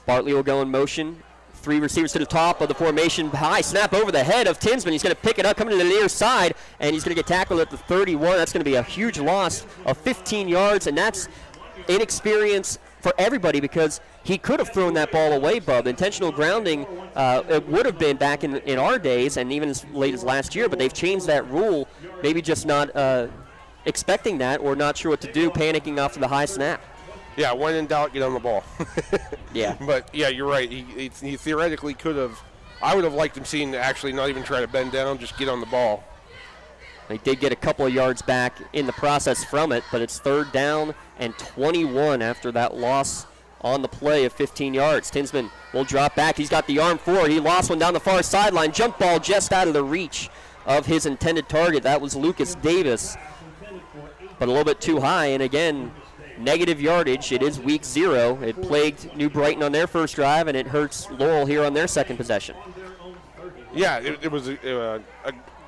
Bartley will go in motion. 3 receivers to the top of the formation. High snap over the head of Tinsman. He's going to pick it up, coming to the near side, and he's going to get tackled at the 31. That's going to be a huge loss of 15 yards, and that's inexperience for everybody because he could have thrown that ball away, Bub. Intentional grounding, it would have been back in our days and even as late as last year, but they've changed that rule, maybe just not expecting that or not sure what to do, panicking after the high snap. Yeah, when in doubt, get on the ball. Yeah. But, yeah, you're right. He theoretically could have – I would have liked him seeing actually not even try to bend down, just get on the ball. They did get a couple of yards back in the process from it, but it's 3rd down and 21 after that loss on the play of 15 yards. Tinsman will drop back. He's got the arm forward. He lost one down the far sideline. Jump ball just out of the reach of his intended target. That was Lucas Davis, but a little bit too high. And, again, negative yardage. It is week 0. It plagued New Brighton on their first drive, and it hurts Laurel here on their second possession. Yeah, it was a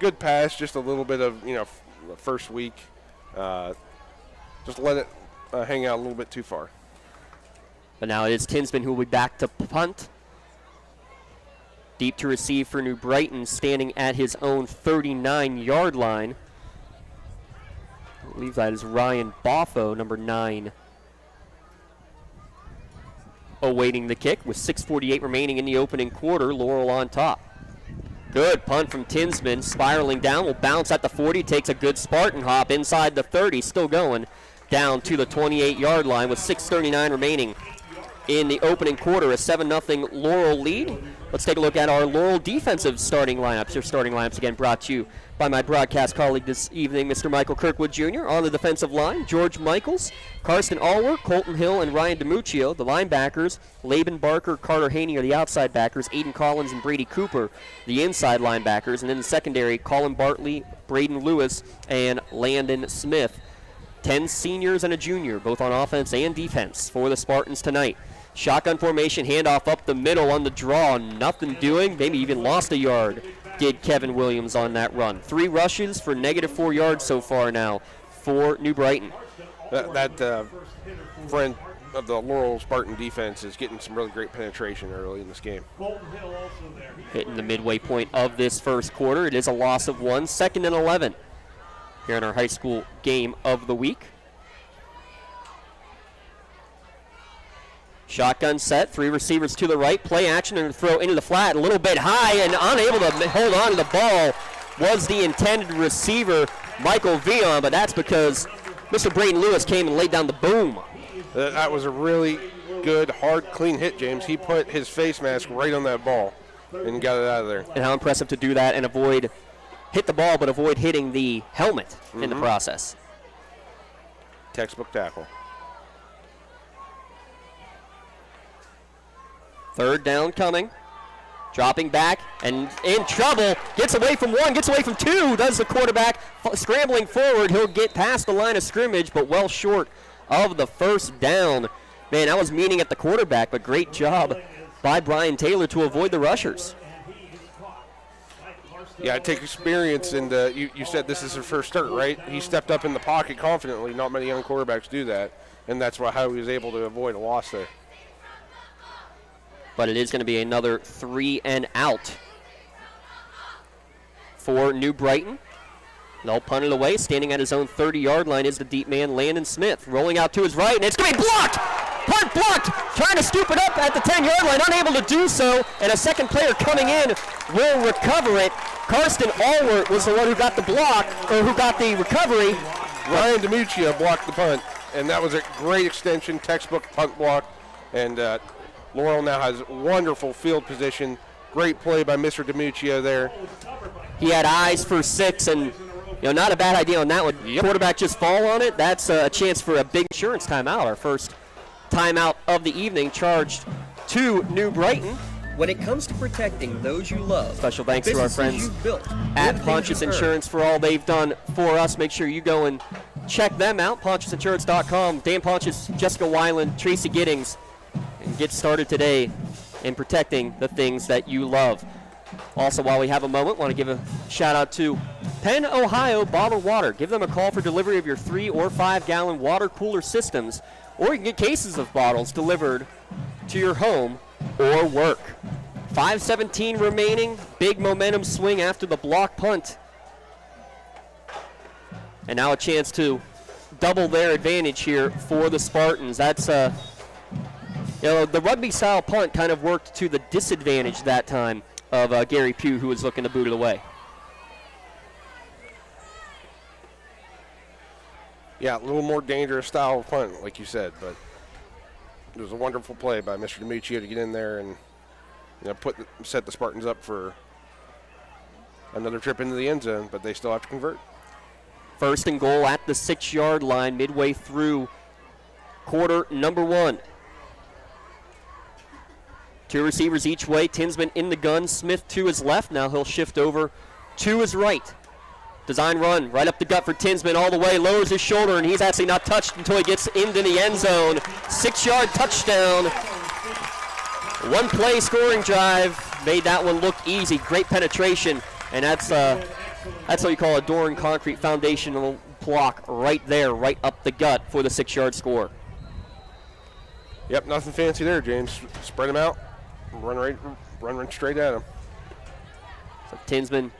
good pass, just a little bit of, first week. Just let it hang out a little bit too far. But now it is Tinsman who will be back to punt. Deep to receive for New Brighton, standing at his own 39-yard line. I believe that is Ryan Boffo, number 9, awaiting the kick with 6:48 remaining in the opening quarter. Laurel on top. Good punt from Tinsman, spiraling down, will bounce at the 40, takes a good Spartan hop inside the 30, still going down to the 28-yard line with 6:39 remaining in the opening quarter. A 7-0 Laurel lead. Let's take a look at our Laurel defensive starting lineups. Your starting lineups, again, brought to you by my broadcast colleague this evening, Mr. Michael Kirkwood Jr. On the defensive line, George Michaels, Karsten Allworth, Colton Hill, and Ryan DiMuccio. The linebackers, Laban Barker, Carter Haney are the outside backers, Aiden Collins and Brady Cooper, the inside linebackers. And in the secondary, Colin Bartley, Braden Lewis, and Landon Smith. 10 seniors and a junior, both on offense and defense for the Spartans tonight. Shotgun formation, handoff up the middle on the draw. Nothing doing, maybe even lost a yard, did Kevin Williams on that run. 3 rushes for -4 yards so far now for New Brighton. That friend of the Laurel Spartan defense is getting some really great penetration early in this game. Hitting the midway point of this first quarter. It is a loss of 1, 2nd and 11 here in our high school game of the week. Shotgun set, 3 receivers to the right, play action and throw into the flat, a little bit high, and unable to hold on to the ball was the intended receiver, Michael Vion, but that's because Mr. Braden Lewis came and laid down the boom. That was a really good, hard, clean hit, James. He put his face mask right on that ball and got it out of there. And how impressive to do that and hit the ball, but avoid hitting the helmet in the process. Textbook tackle. 3rd down coming. Dropping back and in trouble. Gets away from 1, gets away from 2. Does the quarterback. Scrambling forward. He'll get past the line of scrimmage, but well short of the 1st down. Man, that was meaning at the quarterback, but great job by Brian Taylor to avoid the rushers. Yeah, it takes experience, and you said this is his first start, right? He stepped up in the pocket confidently. Not many young quarterbacks do that, and that's how he was able to avoid a loss there. But it is going to be another 3 and out for New Brighton. They'll punt it away. Standing at his own 30-yard line is the deep man, Landon Smith. Rolling out to his right, and it's going to be blocked! Punt blocked! Trying to scoop it up at the 10-yard line, unable to do so, and a second player coming in will recover it. Karsten Allwort was the one who got the block, or who got the recovery. Ryan DiMuccia blocked the punt, and that was a great extension, textbook punt block, and Laurel now has wonderful field position. Great play by Mr. DiMuccia there. He had eyes for 6, and not a bad idea on that one. Quarterback just fall on it. That's a chance for a big insurance timeout. Our first timeout of the evening charged to New Brighton. When it comes to protecting those you love, special thanks to our friends built, at Pontius Insurance for all they've done for us. Make sure you go and check them out, PontiusInsurance.com. Dan Pontius, Jessica Weiland, Tracy Giddings, and get started today in protecting the things that you love. Also, while we have a moment, want to give a shout out to Penn Ohio Bottled Water. Give them a call for delivery of your 3 or 5 gallon water cooler systems, or you can get cases of bottles delivered to your home or work. 5:17 remaining. Big momentum swing after the block punt. And now a chance to double their advantage here for the Spartans. That's the rugby-style punt kind of worked to the disadvantage that time of Gary Pugh, who was looking to boot it away. Yeah, a little more dangerous style of punt, like you said, but it was a wonderful play by Mr. DiMuccia to get in there and set the Spartans up for another trip into the end zone, but they still have to convert. 1st and goal at the 6-yard line midway through quarter number 1. 2 receivers each way. Tinsman in the gun. Smith to his left. Now he'll shift over to his right. Design run right up the gut for Tinsman all the way. Lowers his shoulder, and he's actually not touched until he gets into the end zone. 6-yard touchdown. 1 play scoring drive. Made that one look easy. Great penetration, and that's what you call a Doran concrete foundational block right there, right up the gut for the 6-yard score. Yep, nothing fancy there, James. Spread him out. Run straight at him. So Tinsman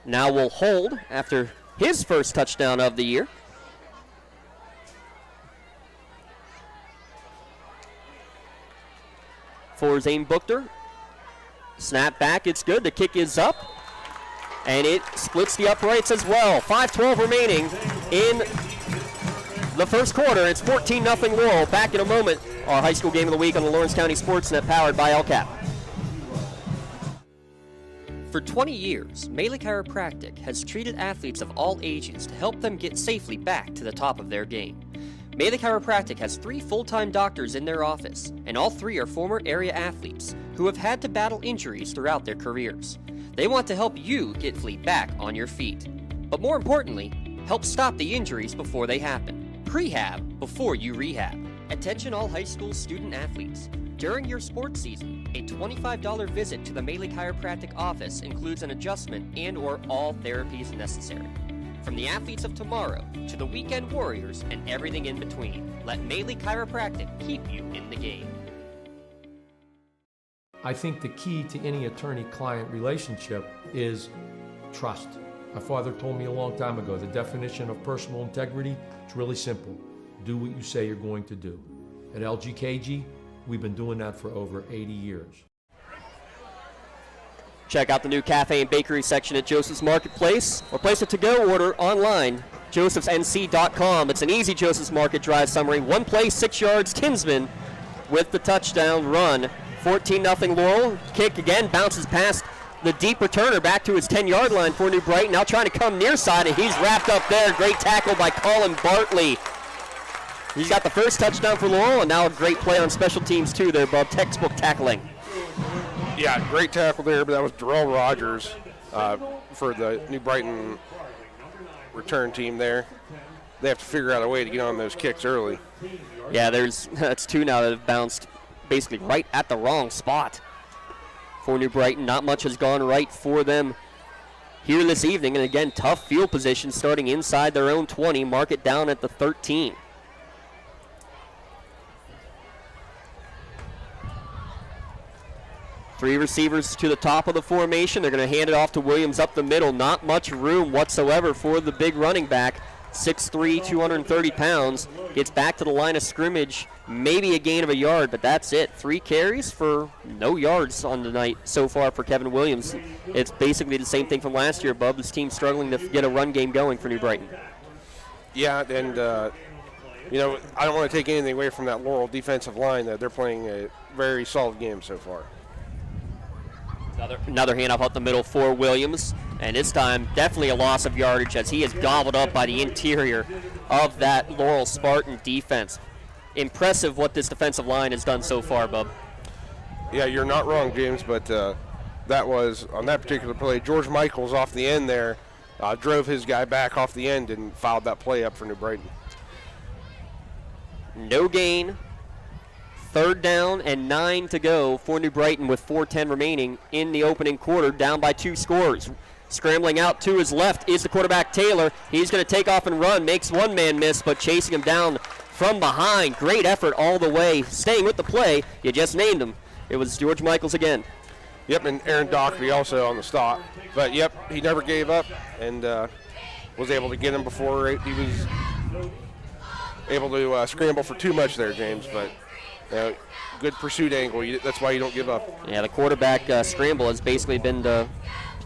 now will hold after his first touchdown of the year. For Zane Buchter. Snap back, it's good. The kick is up. And it splits the uprights as well. 5:12 remaining in the first quarter. It's 14-0 Laurel. Back in a moment. Our high school game of the week on the Lawrence County SportsNet, powered by LCAP. For 20 years, Melee Chiropractic has treated athletes of all ages to help them get safely back to the top of their game. Melee Chiropractic has 3 full-time doctors in their office, and all 3 are former area athletes who have had to battle injuries throughout their careers. They want to help you get fleet back on your feet, but more importantly, help stop the injuries before they happen. Prehab before you rehab. Attention all high school student athletes. During your sports season, a $25 visit to the Melee Chiropractic office includes an adjustment and/or all therapies necessary. From the athletes of tomorrow to the weekend warriors and everything in between, let Melee Chiropractic keep you in the game. I think the key to any attorney-client relationship is trust. My father told me a long time ago, the definition of personal integrity is really simple. Do what you say you're going to do. At LGKG, We've been doing that for over 80 years. Check out the new cafe and bakery section at Joseph's Marketplace, or place a to-go order online, josephsnc.com. It's an easy Joseph's Market drive summary. One play, 6 yards, Tinsman with the touchdown run. 14-0 Laurel. Kick again, bounces past the deep returner back to his 10-yard line for New Brighton. Now trying to come near side, and he's wrapped up there. Great tackle by Colin Bartley. He's got the first touchdown for Laurel, and now a great play on special teams too there, Bob. Textbook tackling. Yeah, great tackle there, but that was Darrell Rogers for the New Brighton return team there. They have to figure out a way to get on those kicks early. Yeah, that's 2 now that have bounced basically right at the wrong spot for New Brighton. Not much has gone right for them here this evening. And again, tough field position starting inside their own 20. Mark it down at the 13. Three receivers to the top of the formation. They're going to hand it off to Williams up the middle. Not much room whatsoever for the big running back. 6'3", 230 pounds. Gets back to the line of scrimmage. Maybe a gain of a yard, but that's it. 3 carries for no yards on the night so far for Kevin Williams. It's basically the same thing from last year, Bub. This team's struggling to get a run game going for New Brighton. Yeah, and, I don't want to take anything away from that Laurel defensive line. They're playing a very solid game so far. Another handoff up the middle for Williams, and this time definitely a loss of yardage as he is gobbled up by the interior of that Laurel Spartan defense. Impressive what this defensive line has done so far, Bub. Yeah, you're not wrong, James, but that was, on that particular play, George Michaels off the end there drove his guy back off the end and fouled that play up for New Brighton. No gain. 3rd down and 9 to go for New Brighton with 4:10 remaining in the opening quarter, down by 2 scores. Scrambling out to his left is the quarterback Taylor. He's going to take off and run, makes one man miss, but chasing him down from behind. Great effort all the way, staying with the play. You just named him. It was George Michaels again. Yep, and Aaron Dockery also on the stop. But, yep, he never gave up and was able to get him before he was able to scramble for too much there, James, but good pursuit angle. That's why you don't give up. Yeah, the quarterback scramble has basically been the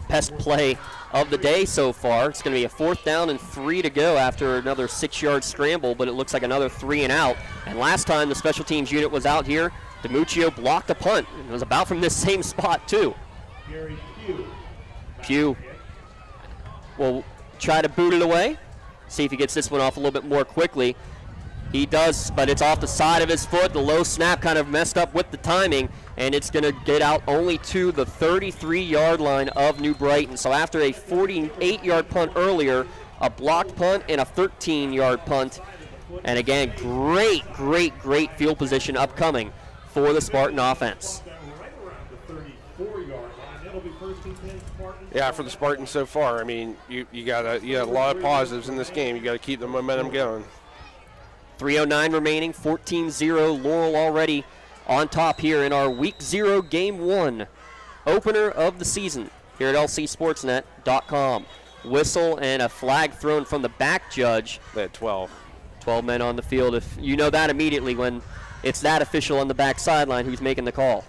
best play of the day so far. It's going to be a 4th down and 3 to go after another 6-yard scramble, but it looks like another 3 and out. And last time the special teams unit was out here, DiMuccio blocked a punt. It was about from this same spot, too. Pugh will try to boot it away. See if he gets this one off a little bit more quickly. He does, but it's off the side of his foot. The low snap kind of messed up with the timing, and it's going to get out only to the 33-yard line of New Brighton. So after a 48-yard punt earlier, a blocked punt and a 13-yard punt. And again, great field position upcoming for the Spartan offense. Yeah, for the Spartans so far, I mean, you got a lot of positives in this game. You got to keep the momentum going. 3:09 remaining, 14-0. Laurel already on top here in our Week 0 Game 1 opener of the season here at lcsportsnet.com. Whistle and a flag thrown from the back judge. They had 12 men on the field. If you know that immediately when it's that official on the back sideline who's making the call.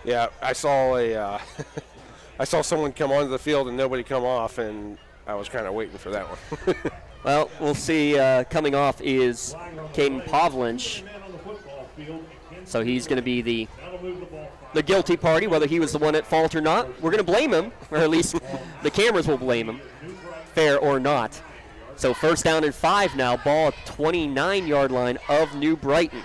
Yeah, I saw I saw someone come onto the field and nobody come off, and I was kind of waiting for that one. Well, we'll see. Coming off is Caden Pavlinch. So he's going to be the guilty party, whether he was the one at fault or not. We're going to blame him, or at least the cameras will blame him, fair or not. So 1st down and 5 now, ball at 29-yard line of New Brighton.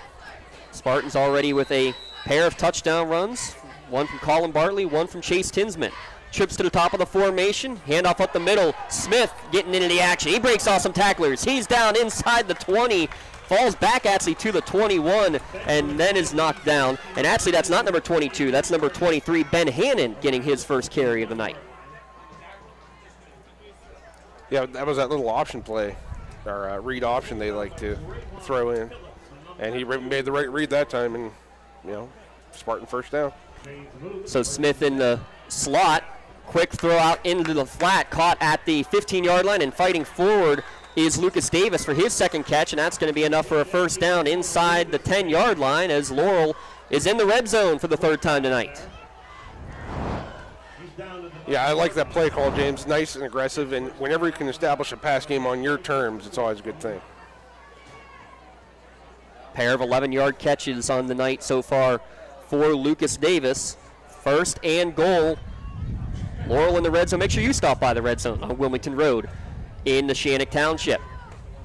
Spartans already with a pair of touchdown runs, one from Colin Bartley, one from Chase Tinsman. Trips to the top of the formation, handoff up the middle. Smith getting into the action. He breaks off some tacklers. He's down inside the 20, falls back actually to the 21, and then is knocked down. And actually that's not number 22, that's number 23, Ben Hannon, getting his first carry of the night. Yeah, that was that little option play, or read option they like to throw in. And he made the right read that time, and, Spartan 1st down. So Smith in the slot. Quick throw out into the flat, caught at the 15-yard line, and fighting forward is Lucas Davis for his second catch, and that's going to be enough for a first down inside the 10-yard line as Laurel is in the red zone for the third time tonight. Yeah, I like that play call, James. Nice and aggressive, and whenever you can establish a pass game on your terms, it's always a good thing. Pair of 11-yard catches on the night so far for Lucas Davis. First and goal. Laurel in the red zone. Make sure you stop by the red zone on Wilmington Road in the Shannock Township.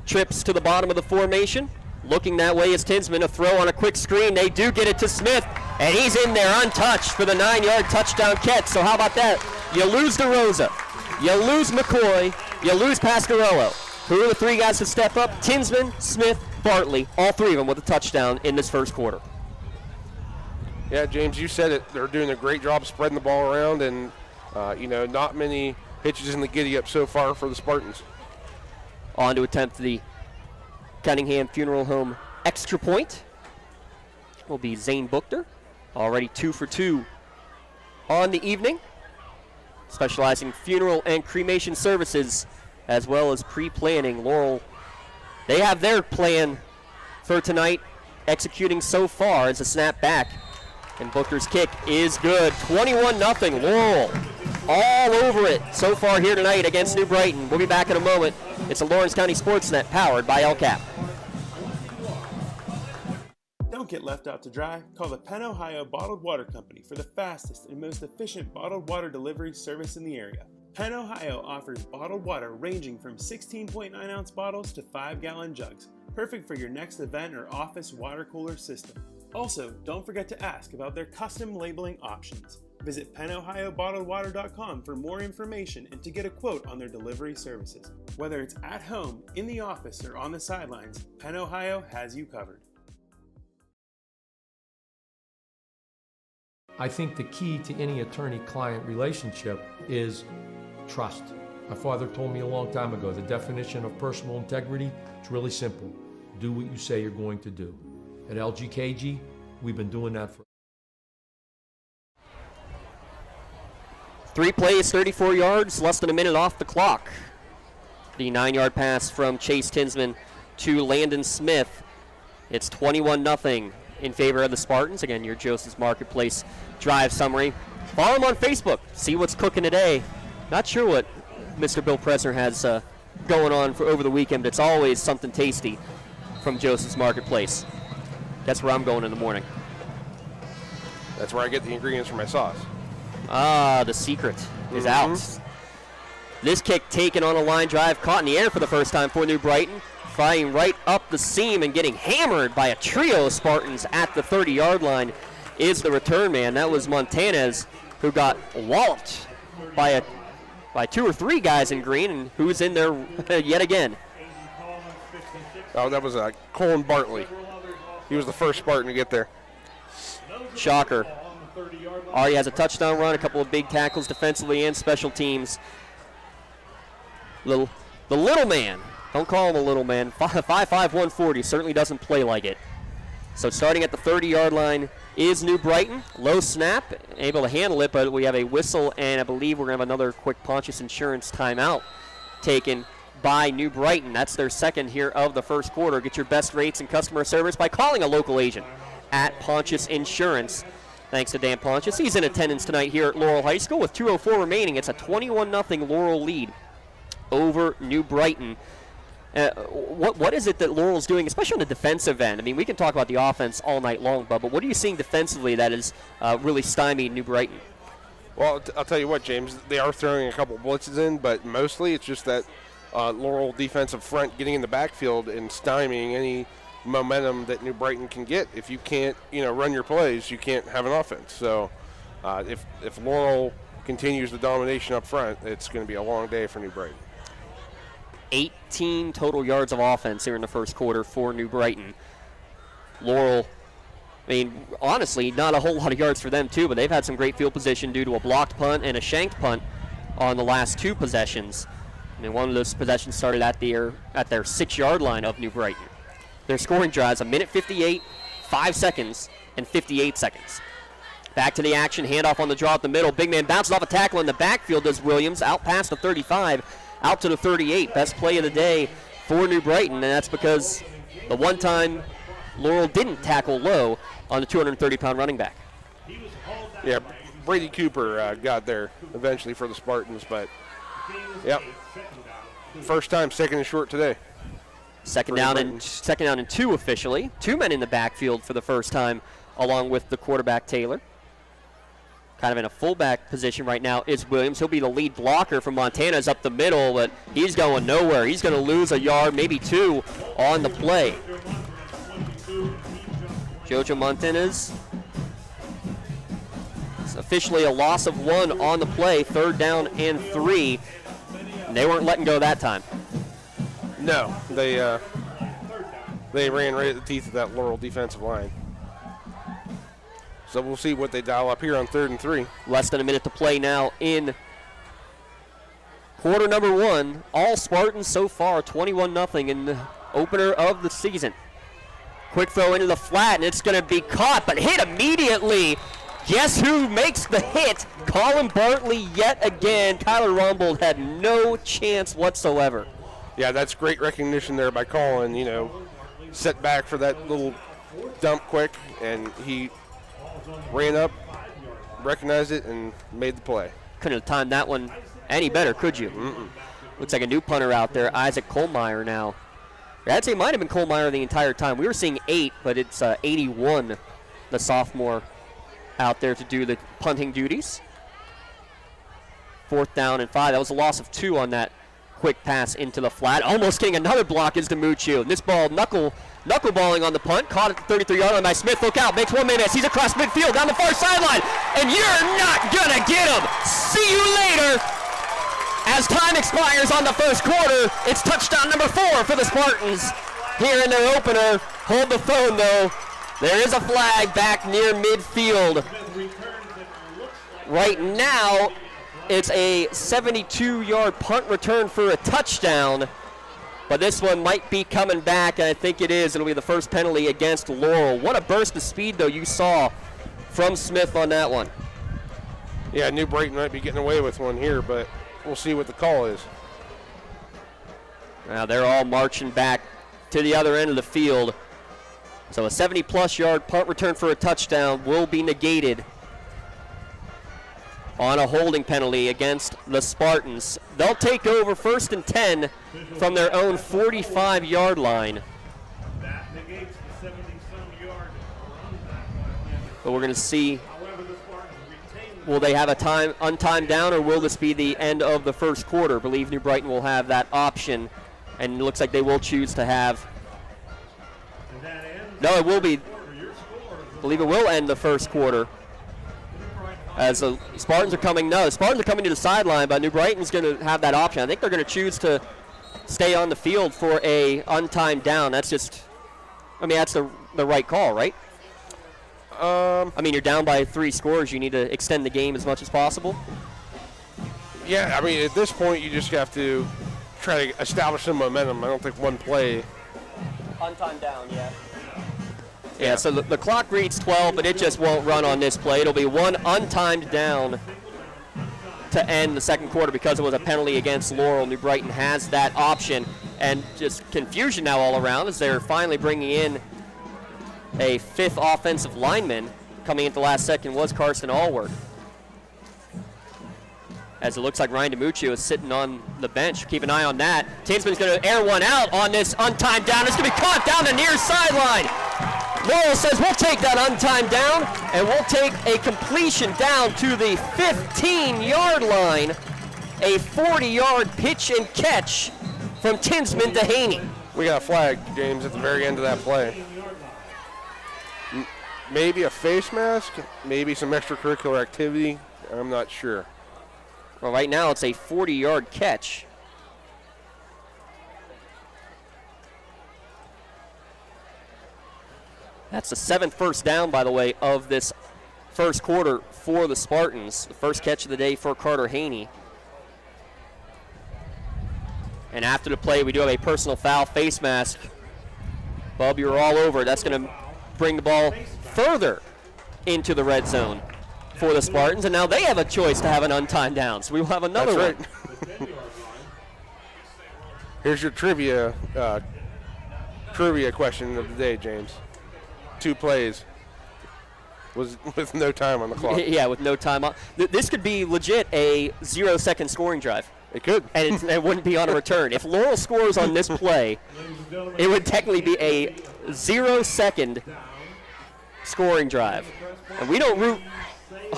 Trips to the bottom of the formation. Looking that way is Tinsman. A throw on a quick screen. They do get it to Smith, and he's in there untouched for the 9-yard touchdown catch. So how about that? You lose DeRosa, you lose McCoy, you lose Pasquarello. Who are the three guys to step up? Tinsman, Smith, Bartley, all three of them with a touchdown in this first quarter. Yeah, James, you said it. They're doing a great job spreading the ball around, and not many hitches in the giddy-up so far for the Spartans. On to attempt the Cunningham Funeral Home extra point will be Zane Buchter, already 2 for 2 on the evening, specializing in funeral and cremation services as well as pre-planning. Laurel, they have their plan for tonight executing so far as a snap back, and Buchter's kick is good. 21-0 Laurel, all over it so far here tonight against New Brighton. We'll be back in a moment. It's a Lawrence County SportsNet powered by LCAP. Don't get left out to dry. Call the Penn Ohio Bottled Water Company for the fastest and most efficient bottled water delivery service in the area. Penn Ohio offers bottled water ranging from 16.9-ounce bottles to 5-gallon jugs, perfect for your next event or office water cooler system. Also, don't forget to ask about their custom labeling options. Visit PennOhioBottledWater.com for more information and to get a quote on their delivery services. Whether it's at home, in the office, or on the sidelines, Penn Ohio has you covered. I think the key to any attorney-client relationship is trust. My father told me a long time ago, the definition of personal integrity is really simple. Do what you say you're going to do. At LGKG, we've been doing that for 3 plays, 34 yards, less than a minute off the clock. The 9-yard pass from Chase Tinsman to Landon Smith. It's 21-0 in favor of the Spartans. Again, your Joseph's Marketplace drive summary. Follow him on Facebook. See what's cooking today. Not sure what Mr. Bill Presner has going on for over the weekend, but it's always something tasty from Joseph's Marketplace. That's where I'm going in the morning. That's where I get the ingredients for my sauce. Ah, the secret is out. This kick taken on a line drive, caught in the air for the first time for New Brighton. Flying right up the seam and getting hammered by a trio of Spartans at the 30-yard line is the return man. That was Montanez, who got walloped by 2 or 3 guys in green, and who's in there yet again. Oh, that was Colin Bartley. He was the first Spartan to get there. Shocker. Already has a touchdown run, a couple of big tackles defensively and special teams. The little man. Don't call him a little man. 5'5", 140. Certainly doesn't play like it. So starting at the 30-yard line is New Brighton. Low snap, able to handle it, but we have a whistle, and I believe we're going to have another quick Pontius Insurance timeout taken by New Brighton. That's their second here of the first quarter. Get your best rates and customer service by calling a local agent at Pontius Insurance. Thanks to Dan Pontius. He's in attendance tonight here at Laurel High School with 2:04 remaining. It's a 21-0 Laurel lead over New Brighton. What is it that Laurel's doing, especially on the defensive end? I mean, we can talk about the offense all night long, but what are you seeing defensively that is really stymied New Brighton? Well, I'll tell you what, James, they are throwing a couple blitzes in, but mostly it's just that Laurel defensive front getting in the backfield and stymieing any momentum that New Brighton can get. If you can't, run your plays, you can't have an offense. So if Laurel continues the domination up front, it's going to be a long day for New Brighton. 18 total yards of offense here in the first quarter for New Brighton. Laurel, I mean, honestly, not a whole lot of yards for them too, but they've had some great field position due to a blocked punt and a shanked punt on the last 2 possessions. I mean, one of those possessions started at their 6-yard line of New Brighton. Their scoring drives, 1:58, 5 seconds, and 58 seconds. Back to the action, handoff on the draw at the middle. Big man bounces off a tackle in the backfield, does Williams, out past the 35, out to the 38. Best play of the day for New Brighton, and that's because the one time Laurel didn't tackle low on the 230-pound running back. Yeah, Brady Cooper got there eventually for the Spartans, but, yep, first time, second and short today. Second down and 2 officially. 2 men in the backfield for the first time, along with the quarterback Taylor. Kind of in a fullback position right now is Williams. He'll be the lead blocker from Montana's up the middle, but he's going nowhere. He's going to lose a yard, maybe 2 on the play. Jojo Montana's. It's officially a loss of 1 on the play, 3rd down and 3. And they weren't letting go that time. No, they ran right at the teeth of that Laurel defensive line. So we'll see what they dial up here on 3rd and 3. Less than a minute to play now in quarter number 1. All Spartans so far, 21-0 in the opener of the season. Quick throw into the flat, and it's going to be caught, but hit immediately. Guess who makes the hit? Colin Bartley yet again. Kyler Rumbold had no chance whatsoever. Yeah, that's great recognition there by Colin. Set back for that little dump quick, and he ran up, recognized it, and made the play. Couldn't have timed that one any better, could you? Looks like a new punter out there, Isaac Kohlmeyer now. I'd say it might have been Kohlmeyer the entire time. We were seeing 8, but it's 81, the sophomore, out there to do the punting duties. 4th down and 5. That was a loss of 2 on that quick pass into the flat. Almost getting another block is Demuccio. This ball knuckleballing on the punt. Caught at the 33-yard line by Smith. Look out. Makes 1 man miss. He's across midfield down the far sideline. And you're not going to get him. See you later. As time expires on the first quarter, it's touchdown number 4 for the Spartans here in their opener. Hold the phone, though. There is a flag back near midfield. Right now, it's a 72-yard punt return for a touchdown, but this one might be coming back, and I think it is. It'll be the first penalty against Laurel. What a burst of speed, though, you saw from Smith on that one. Yeah, New Brighton might be getting away with one here, but we'll see what the call is. Now they're all marching back to the other end of the field. So a 70-plus yard punt return for a touchdown will be negated on a holding penalty against the Spartans. They'll take over 1st and 10 from their own 45-yard line. But we're going to see, will they have a untimed down, or will this be the end of the first quarter? I believe New Brighton will have that option, and it looks like they will choose to have. No, it will be. I believe it will end the first quarter. As the Spartans are coming, the Spartans are coming to the sideline, but New Brighton's going to have that option. I think they're going to choose to stay on the field for a untimed down. That's just, that's the right call, right? You're down by 3 scores. You need to extend the game as much as possible. Yeah, at this point, you just have to try to establish some momentum. I don't think one play. Untimed down, yeah. Yeah, so the clock reads 12, but it just won't run on this play. It'll be one untimed down to end the second quarter because it was a penalty against Laurel. New Brighton has that option, and just confusion now all around as they're finally bringing in a 5th offensive lineman. Coming into the last second was Carson Allward. As it looks like Ryan Demuccio is sitting on the bench. Keep an eye on that. Tinsman's going to air one out on this untimed down. It's going to be caught down the near sideline. Laurel says we'll take that untimed down, and we'll take a completion down to the 15-yard line. A 40-yard pitch and catch from Tinsman to Haney. We got a flag, James, at the very end of that play. Maybe a face mask, maybe some extracurricular activity. I'm not sure. Well, right now it's a 40-yard catch. That's the 7th first down, by the way, of this first quarter for the Spartans. The first catch of the day for Carter Haney. And after the play, we do have a personal foul, face mask. Bub, you're all over it. That's going to bring the ball further into the red zone for the Spartans. And now they have a choice to have an untimed down. So we will have another one. Here's your trivia question of the day, James. 2 plays with no time on the clock. Yeah, with no time on. This could be legit a 0-second scoring drive. It could. And it wouldn't be on a return. If Laurel scores on this play, it would technically be a 0-second scoring drive. And we don't root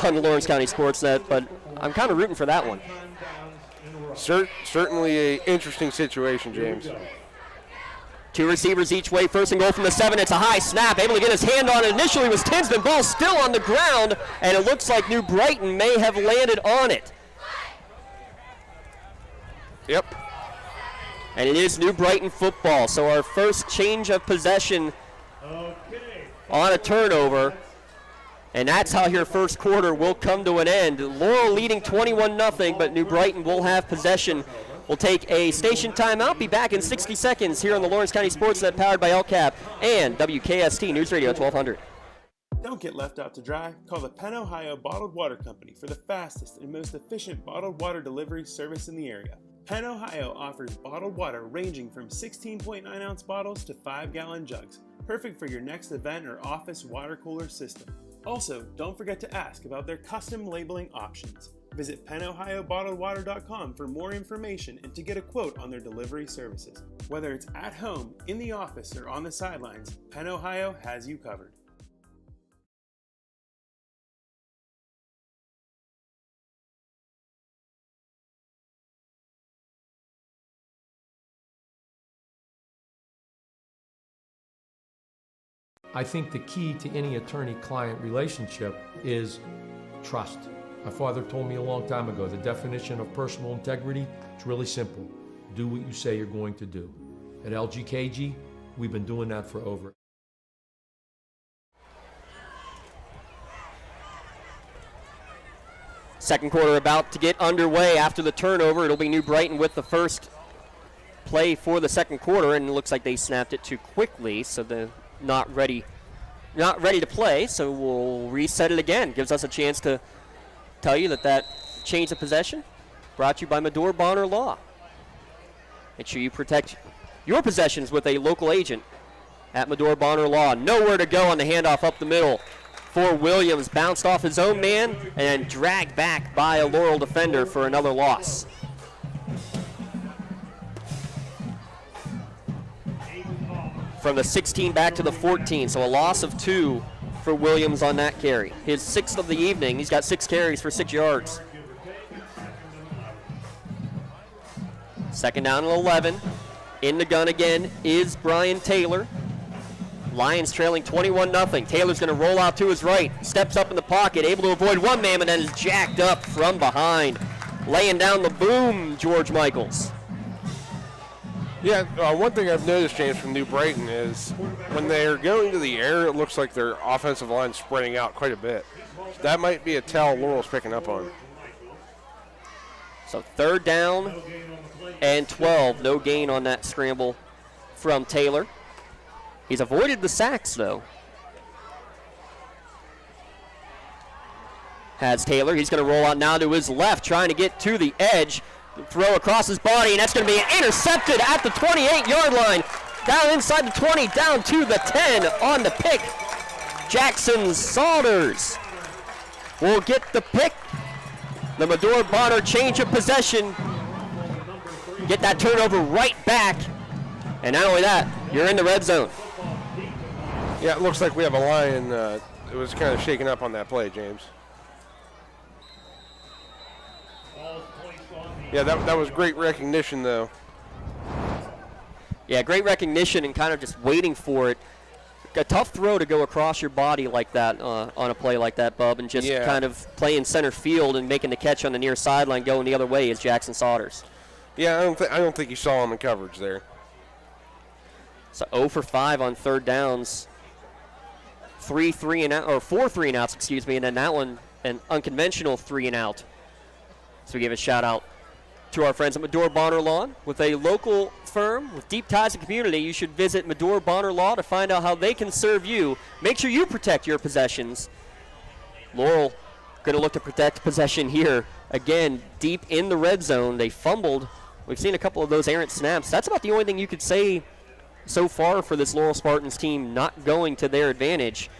on the Lawrence County SportsNet, but I'm kind of rooting for that one. Certainly an interesting situation, James. 2 receivers each way, first and goal from the 7. It's a high snap, able to get his hand on it. Initially was Tinsman, ball still on the ground, and it looks like New Brighton may have landed on it. Yep. And it is New Brighton football, so our first change of possession on a turnover, and that's how your first quarter will come to an end. Laurel leading 21-0, but New Brighton will have possession. We'll take a station timeout, be back in 60 seconds here on the Lawrence County SportsNet, powered by LCAP and WKST News Radio 1200. Don't get left out to dry. Call the Penn Ohio Bottled Water Company for the fastest and most efficient bottled water delivery service in the area. Penn Ohio offers bottled water ranging from 16.9-ounce bottles to 5-gallon jugs, perfect for your next event or office water cooler system. Also, don't forget to ask about their custom labeling options. Visit PennOhioBottledWater.com for more information and to get a quote on their delivery services. Whether it's at home, in the office, or on the sidelines, Penn Ohio has you covered. I think the key to any attorney-client relationship is trust. My father told me a long time ago, the definition of personal integrity is really simple. Do what you say you're going to do. At LGKG, we've been doing that for over. Second quarter about to get underway after the turnover. It'll be New Brighton with the first play for the second quarter, and it looks like they snapped it too quickly, so they're not ready to play, so we'll reset it again. Gives us a chance to tell you that change of possession brought to you by Medore Bonner Law. Make sure you protect your possessions with a local agent at Medore Bonner Law. Nowhere to go on the handoff up the middle for Williams. Bounced off his own man and dragged back by a Laurel defender for another loss. From the 16 back to the 14, so a loss of 2 for Williams on that carry. His 6th of the evening. He's got 6 carries for 6 yards. Second down and 11. In the gun again is Brian Taylor. Lions trailing 21-0. Taylor's going to roll out to his right. Steps up in the pocket, able to avoid one man, and then is jacked up from behind. Laying down the boom, George Michaels. Yeah, one thing I've noticed, James, from New Brighton is when they're going to the air, it looks like their offensive line spreading out quite a bit. So that might be a tell Laurel's picking up on. So third down and 12. No gain on that scramble from Taylor. He's avoided the sacks, though. Has Taylor. He's going to roll out now to his left, trying to get to the edge. Throw across his body, and that's going to be intercepted at the 28-yard line. Down inside the 20, down to the 10 on the pick. Jackson Saunders will get the pick. The Medore Bonner change of possession. Get that turnover right back. And not only that, you're in the red zone. Yeah, it looks like we have a Lion. It was kind of shaken up on that play, James. Yeah, that was great recognition, though. Yeah, great recognition and kind of just waiting for it. A tough throw to go across your body like that on a play like that, Bub, and just kind of playing center field and making the catch on the near sideline going the other way is Jackson Saunders. Yeah, I don't think you saw him in coverage there. So 0 for 5 on third downs. 4 3 and outs, excuse me, and then that one an unconventional 3 and out. So we give a shout out to our friends at Medore Bonner Law. With a local firm with deep ties in the community, you should visit Medore Bonner Law to find out how they can serve you. Make sure you protect your possessions. Laurel going to look to protect possession here. Again, deep in the red zone. They fumbled We've seen a couple of those errant snaps. That's about the only thing you could say so far for this Laurel Spartans team not going to their advantage.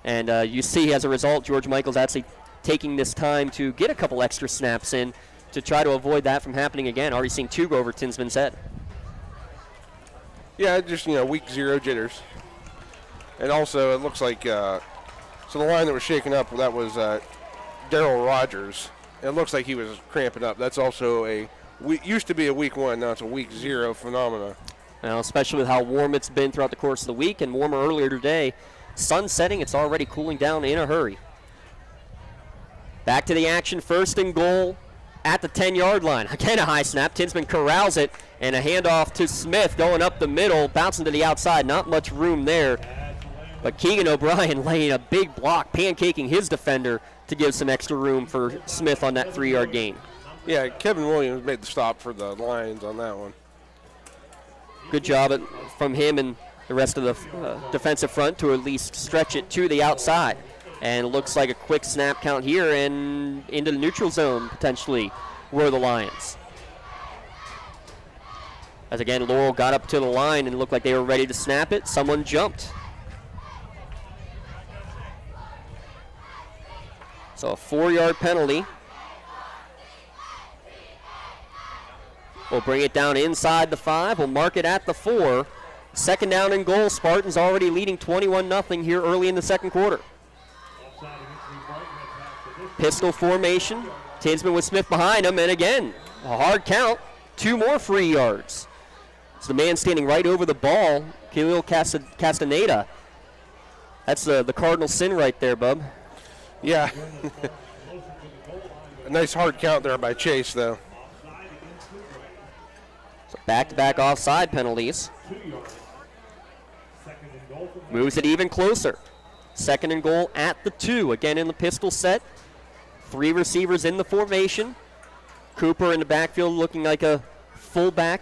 And you see, as a result, George Michaels actually taking this time to get a couple extra snaps in to try to avoid that from happening again. Already seen 2 go over Tinsman's head. Yeah, just, week 0 jitters. And also, it looks like, so the line that was shaken up, that was Darryl Rogers. It looks like he was cramping up. That's also used to be a week 1, now it's a week 0 phenomena. Well, especially with how warm it's been throughout the course of the week and warmer earlier today. Sun setting, it's already cooling down in a hurry. Back to the action, 1st and goal at the 10-yard line. Again, a high snap. Tinsman corrals it, and a handoff to Smith going up the middle, bouncing to the outside. Not much room there. But Keegan O'Brien laying a big block, pancaking his defender to give some extra room for Smith on that 3-yard gain. Yeah, Kevin Williams made the stop for the Lions on that one. Good job from him and the rest of the defensive front to at least stretch it to the outside. And it looks like a quick snap count here and into the neutral zone, potentially, were the Lions. As again, Laurel got up to the line and looked like they were ready to snap it. Someone jumped. So a 4-yard penalty. We'll bring it down inside the 5. We'll mark it at the 4. 2nd down and goal. Spartans already leading 21-0 here early in the 2nd quarter. Pistol formation. Tinsman with Smith behind him, and again, a hard count. 2 more free yards. It's the man standing right over the ball, Khalil Castaneda. That's the cardinal sin right there, bub. Yeah. A nice hard count there by Chase, though. So back-to-back offside penalties. Moves it even closer. 2nd and goal at the 2. Again in the pistol set. 3 receivers in the formation. Cooper in the backfield looking like a fullback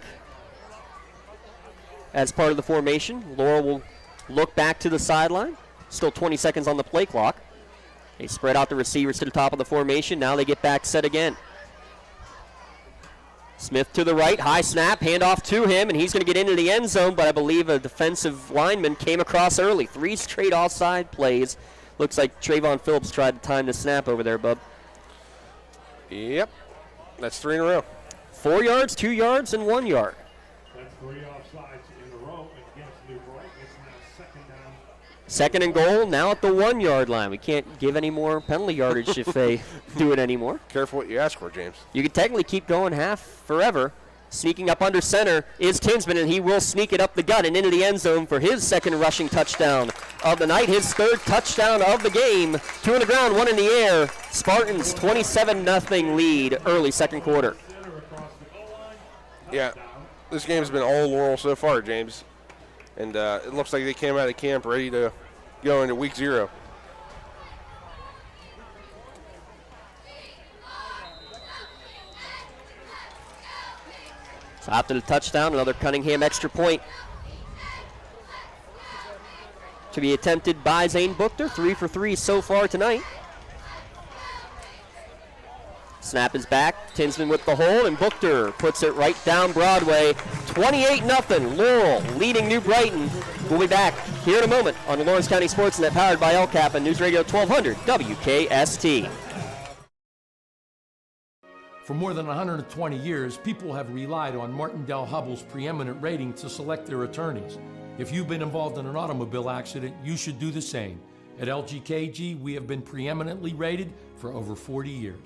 as part of the formation. Laurel will look back to the sideline. Still 20 seconds on the play clock. They spread out the receivers to the top of the formation. Now they get back set again. Smith to the right, high snap, handoff to him, and he's going to get into the end zone, but I believe a defensive lineman came across early. 3 straight offside plays. Looks like Trayvon Phillips tried to time the snap over there, bub. Yep, that's 3 in a row. 4 yards, 2 yards, and 1 yard. That's 3 offsides in a row, and against New Brighton, it's now 2nd down. 2nd and goal, now at the 1 yard line. We can't give any more penalty yardage if they do it anymore. Careful what you ask for, James. You could technically keep going half forever. Sneaking up under center is Tinsman, and he will sneak it up the gut and into the end zone for his 2nd rushing touchdown of the night, his 3rd touchdown of the game. 2 on the ground, 1 in the air. Spartans 27-0 lead early 2nd quarter. Yeah, this game's been all Laurel so far, James. And it looks like they came out of camp ready to go into week 0. So after the touchdown, another Cunningham extra point to be attempted by Zane Buchter. 3 for 3 so far tonight. Snap is back. Tinsman with the hold, and Buchter puts it right down Broadway. 28-0. Laurel leading New Brighton. We'll be back here in a moment on the Lawrence County SportsNet, powered by LCAP and News Radio 1200 WKST. For more than 120 years, people have relied on Martindale Hubbell's preeminent rating to select their attorneys. If you've been involved in an automobile accident, you should do the same. At LGKG, we have been preeminently rated for over 40 years.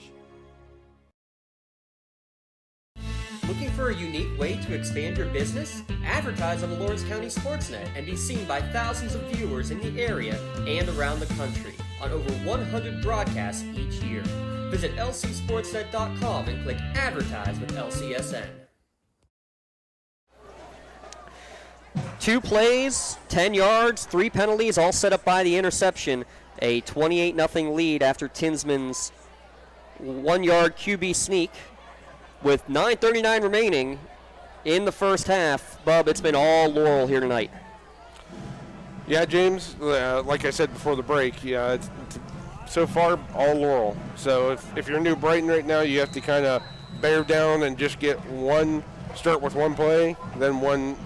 Looking for a unique way to expand your business? Advertise on the Lawrence County SportsNet and be seen by thousands of viewers in the area and around the country on over 100 broadcasts each year. Visit lcsportsnet.com and click Advertise with LCSN. 2 plays, 10 yards, 3 penalties, all set up by the interception. A 28-0 lead after Tinsman's 1-yard QB sneak. With 9:39 remaining in the first half, Bub, it's been all Laurel here tonight. Yeah, James, like I said before the break, yeah, it's so far all Laurel. So if you're New Brighton right now, you have to kind of bear down and just get one start with one play, then one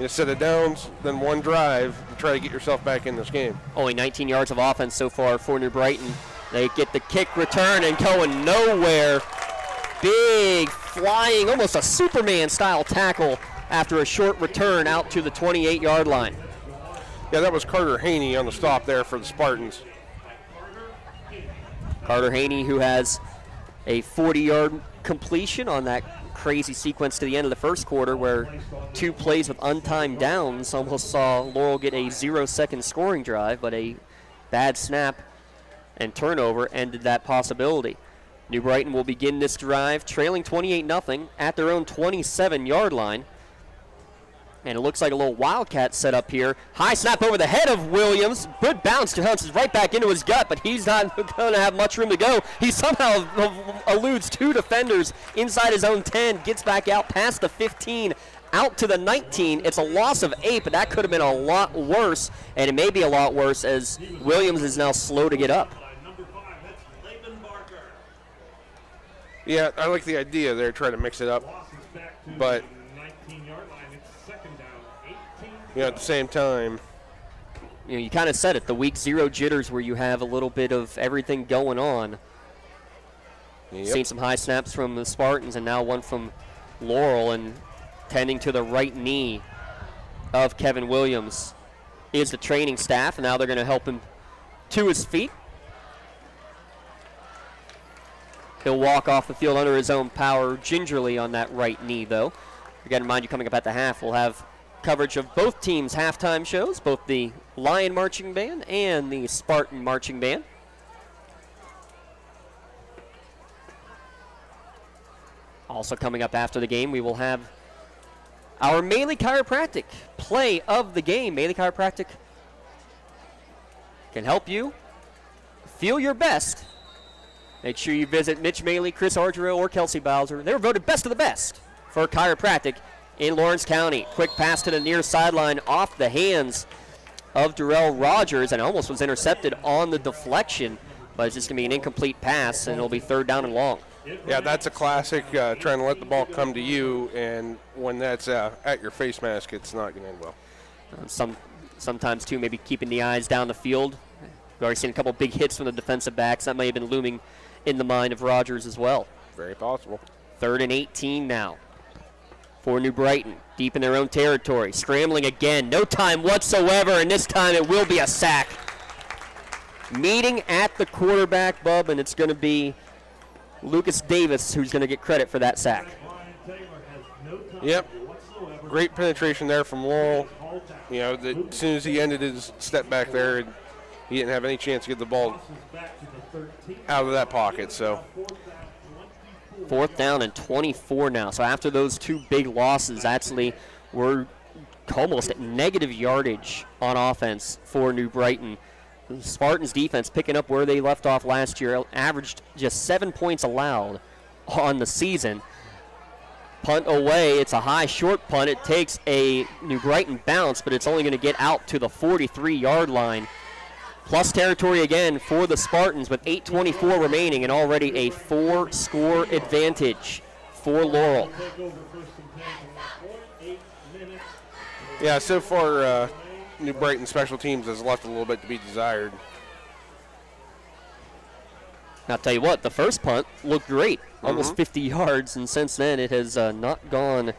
set of downs, then one drive to try to get yourself back in this game. Only 19 yards of offense so far for New Brighton. They get the kick return and going nowhere. Big flying, almost a Superman-style tackle after a short return out to the 28-yard line. Yeah, that was Carter Haney on the stop there for the Spartans. Carter Haney, who has a 40-yard completion on that crazy sequence to the end of the first quarter where 2 plays with untimed downs almost saw Laurel get a 0-second scoring drive, but a bad snap and turnover ended that possibility. New Brighton will begin this drive trailing 28-0 at their own 27-yard line. And it looks like a little wildcat set up here. High snap over the head of Williams. Good bounce to bounces right back into his gut, but he's not going to have much room to go. He somehow eludes 2 defenders inside his own 10, gets back out past the 15, out to the 19. It's a loss of 8, but that could have been a lot worse, and it may be a lot worse as Williams is now slow to get up. Yeah, I like the idea there, trying to mix it up, but at the same time, you kind of said it, the week 0 jitters where you have a little bit of everything going on. Yep. Seen some high snaps from the Spartans and now one from Laurel, and tending to the right knee of Kevin Williams is the training staff, and now they're going to help him to his feet. He'll walk off the field under his own power gingerly on that right knee, though. Again, remind you, coming up at the half, we'll have coverage of both teams' halftime shows, both the Lion Marching Band and the Spartan Marching Band. Also coming up after the game, we will have our Maley Chiropractic play of the game. Maley Chiropractic can help you feel your best. Make sure you visit Mitch Maley, Chris Argero, or Kelsey Bowser. They were voted best of the best for chiropractic in Lawrence County. Quick pass to the near sideline off the hands of Darrell Rogers, and almost was intercepted on the deflection, but it's just going to be an incomplete pass, and it'll be 3rd down and long. Yeah, that's a classic, trying to let the ball come to you, and when that's at your face mask, it's not going to end well. Sometimes, too, maybe keeping the eyes down the field. We've already seen a couple big hits from the defensive backs. That may have been looming in the mind of Rogers as well. Very possible. 3rd and 18 now for New Brighton, deep in their own territory. Scrambling again, no time whatsoever, and this time it will be a sack. Meeting at the quarterback, Bub, and it's going to be Lucas Davis who's going to get credit for that sack. Yep. Great penetration there from Laurel. As soon as he ended his step back there, he didn't have any chance to get the ball out of that pocket. So 4th down and 24 now. So after those 2 big losses, actually, we're almost at negative yardage on offense for New Brighton. The Spartans defense picking up where they left off last year, averaged just 7 points allowed on the season. Punt away, it's a high short punt. It takes a New Brighton bounce, but it's only going to get out to the 43-yard line. Plus territory again for the Spartans with 8:24 remaining and already a 4-score advantage for Laurel. Yeah, so far New Brighton special teams has left a little bit to be desired. I'll tell you what, the first punt looked great, almost 50 yards, and since then it has not gone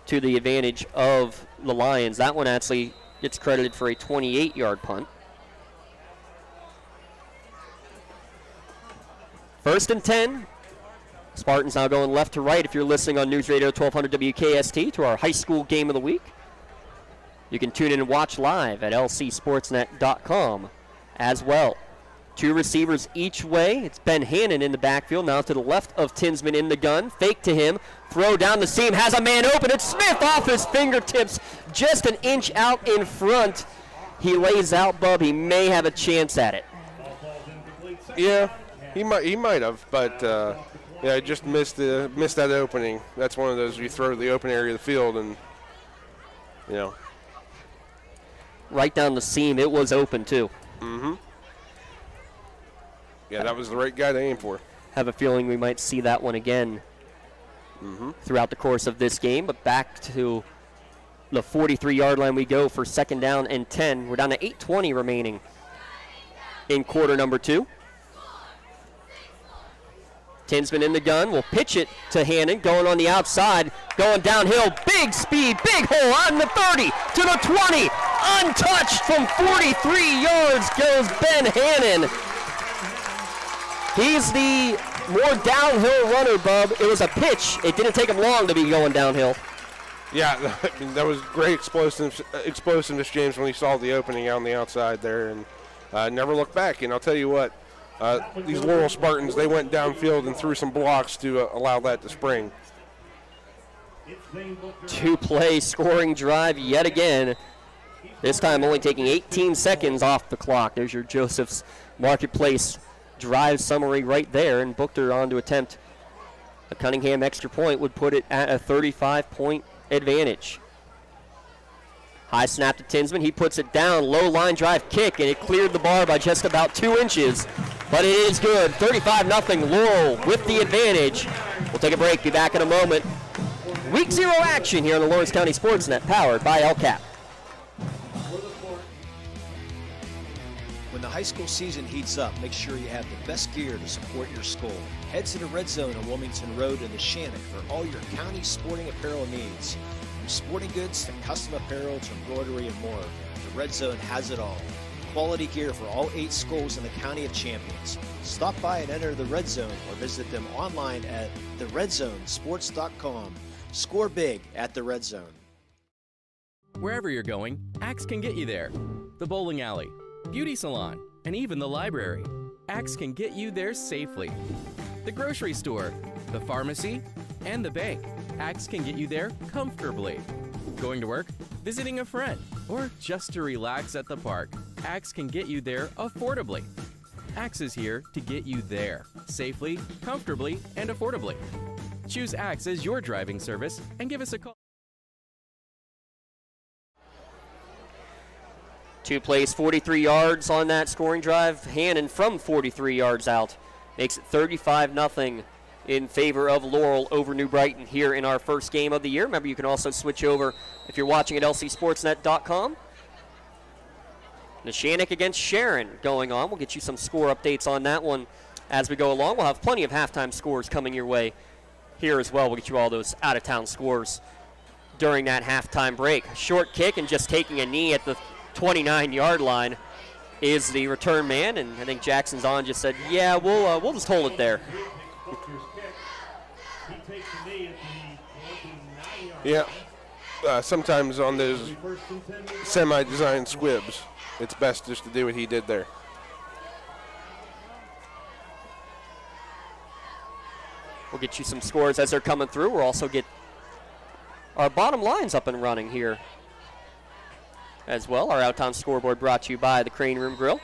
to the advantage of the Lions. That one actually gets credited for a 28-yard punt. 1st and 10. Spartans now going left to right if you're listening on News Radio 1200 WKST to our high school game of the week. You can tune in and watch live at lcsportsnet.com as well. 2 receivers each way. It's Ben Hannon in the backfield, now to the left of Tinsman in the gun. Fake to him, throw down the seam, has a man open. It's Smith off his fingertips, just an inch out in front. He lays out, Bub. He may have a chance at it. Yeah. He might have, but just missed that opening. That's one of those you throw to the open area of the field, and right down the seam. It was open too. Yeah, that was the right guy to aim for. Have a feeling we might see that one again throughout the course of this game. But back to the 43-yard line we go for 2nd down and 10. We're down to 8:20 remaining in quarter number 2. Tinsman in the gun, will pitch it to Hannon, going on the outside, going downhill, big speed, big hole on the 30, to the 20, untouched from 43 yards goes Ben Hannon. He's the more downhill runner, Bub. It was a pitch. It didn't take him long to be going downhill. Yeah, I mean, that was great explosiveness, James, when he saw the opening on the outside there, and never looked back. And I'll tell you what, these Laurel Spartans, they went downfield and threw some blocks to allow that to spring. 2-play scoring drive yet again. This time only taking 18 seconds off the clock. There's your Joseph's Marketplace drive summary right there, and Buchter on to attempt a Cunningham extra point would put it at a 35-point advantage. High snap to Tinsman. He puts it down. Low line drive kick, and it cleared the bar by just about 2 inches. But it is good. 35-0 Laurel with the advantage. We'll take a break. Be back in a moment. Week 0 action here on the Lawrence County SportsNet, powered by LCAP. When the high school season heats up, make sure you have the best gear to support your school. Head to the Red Zone on Wilmington Road in the Shannock for all your county sporting apparel needs. From sporting goods to custom apparel to embroidery and more, the Red Zone has it all. Quality gear for all 8 schools in the County of Champions. Stop by and enter the Red Zone or visit them online at theredzonesports.com. Score big at the Red Zone. Wherever you're going, Axe can get you there. The bowling alley, beauty salon, and even the library. Axe can get you there safely. The grocery store, the pharmacy, and the bank. Axe can get you there comfortably. Going to work, visiting a friend, or just to relax at the park. Axe can get you there affordably. Axe is here to get you there safely, comfortably, and affordably. Choose Axe as your driving service and give us a call. 2 plays, 43 yards on that scoring drive. Hannon from 43 yards out makes it 35-0 in favor of Laurel over New Brighton here in our first game of the year. Remember, you can also switch over if you're watching at lcsportsnet.com. Neshannock against Sharon going on. We'll get you some score updates on that one as we go along. We'll have plenty of halftime scores coming your way here as well. We'll get you all those out-of-town scores during that halftime break. Short kick and just taking a knee at the 29-yard line is the return man, and I think Jackson Zahn just said, yeah, we'll just hold it there. Yeah, sometimes on those semi-designed squibs, it's best just to do what he did there. We'll get you some scores as they're coming through. We'll also get our bottom lines up and running here as well. Our out-of-town scoreboard brought to you by the Crane Room Grill.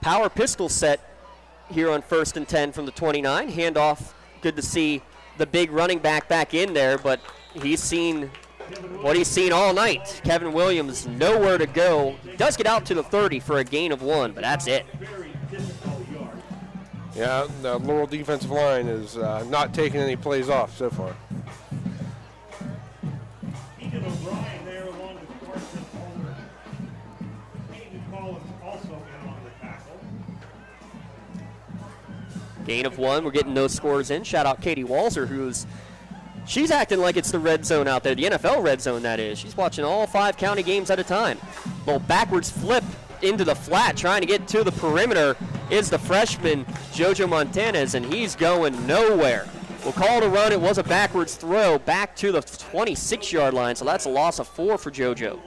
Power pistol set here on 1st and 10 from the 29. Handoff, good to see the big running back in there, but he's seen what he's seen all night. Kevin Williams, nowhere to go. Does get out to the 30 for a gain of 1, but that's it. Yeah, the Laurel defensive line is not taking any plays off so far. Gain of 1. We're getting those scores in. Shout out Katie Walzer, she's acting like it's the red zone out there, the NFL red zone, that is. She's watching all 5 county games at a time. Little backwards flip into the flat, trying to get to the perimeter is the freshman Jojo Montanez, and he's going nowhere. We'll call it a run. It was a backwards throw back to the 26-yard line, so that's a loss of 4 for Jojo.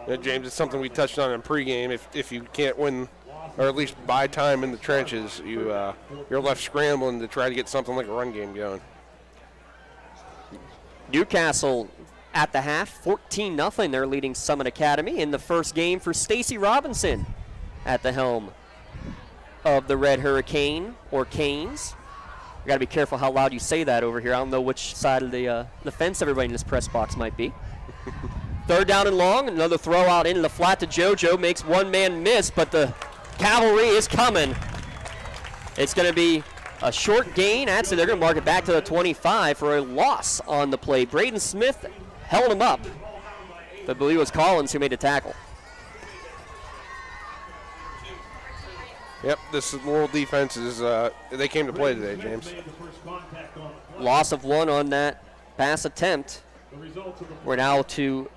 Yeah, James, it's something we touched on in pregame. If you can't win, or at least buy time in the trenches, you're left scrambling to try to get something like a run game going. Newcastle at the half, 14-0. They're leading Summit Academy in the first game for Stacy Robinson at the helm of the Red Hurricane, or Canes. You got to be careful how loud you say that over here. I don't know which side of the fence everybody in this press box might be. 3rd down and long, another throw out into the flat to JoJo, makes one man miss, but the Cavalry is coming. It's going to be a short gain. Actually, they're going to mark it back to the 25 for a loss on the play. Braden Smith held him up. I believe it was Collins who made the tackle. Yep, this Laurel defense is, they came to play today, James. Loss of 1 on that pass attempt. We're now to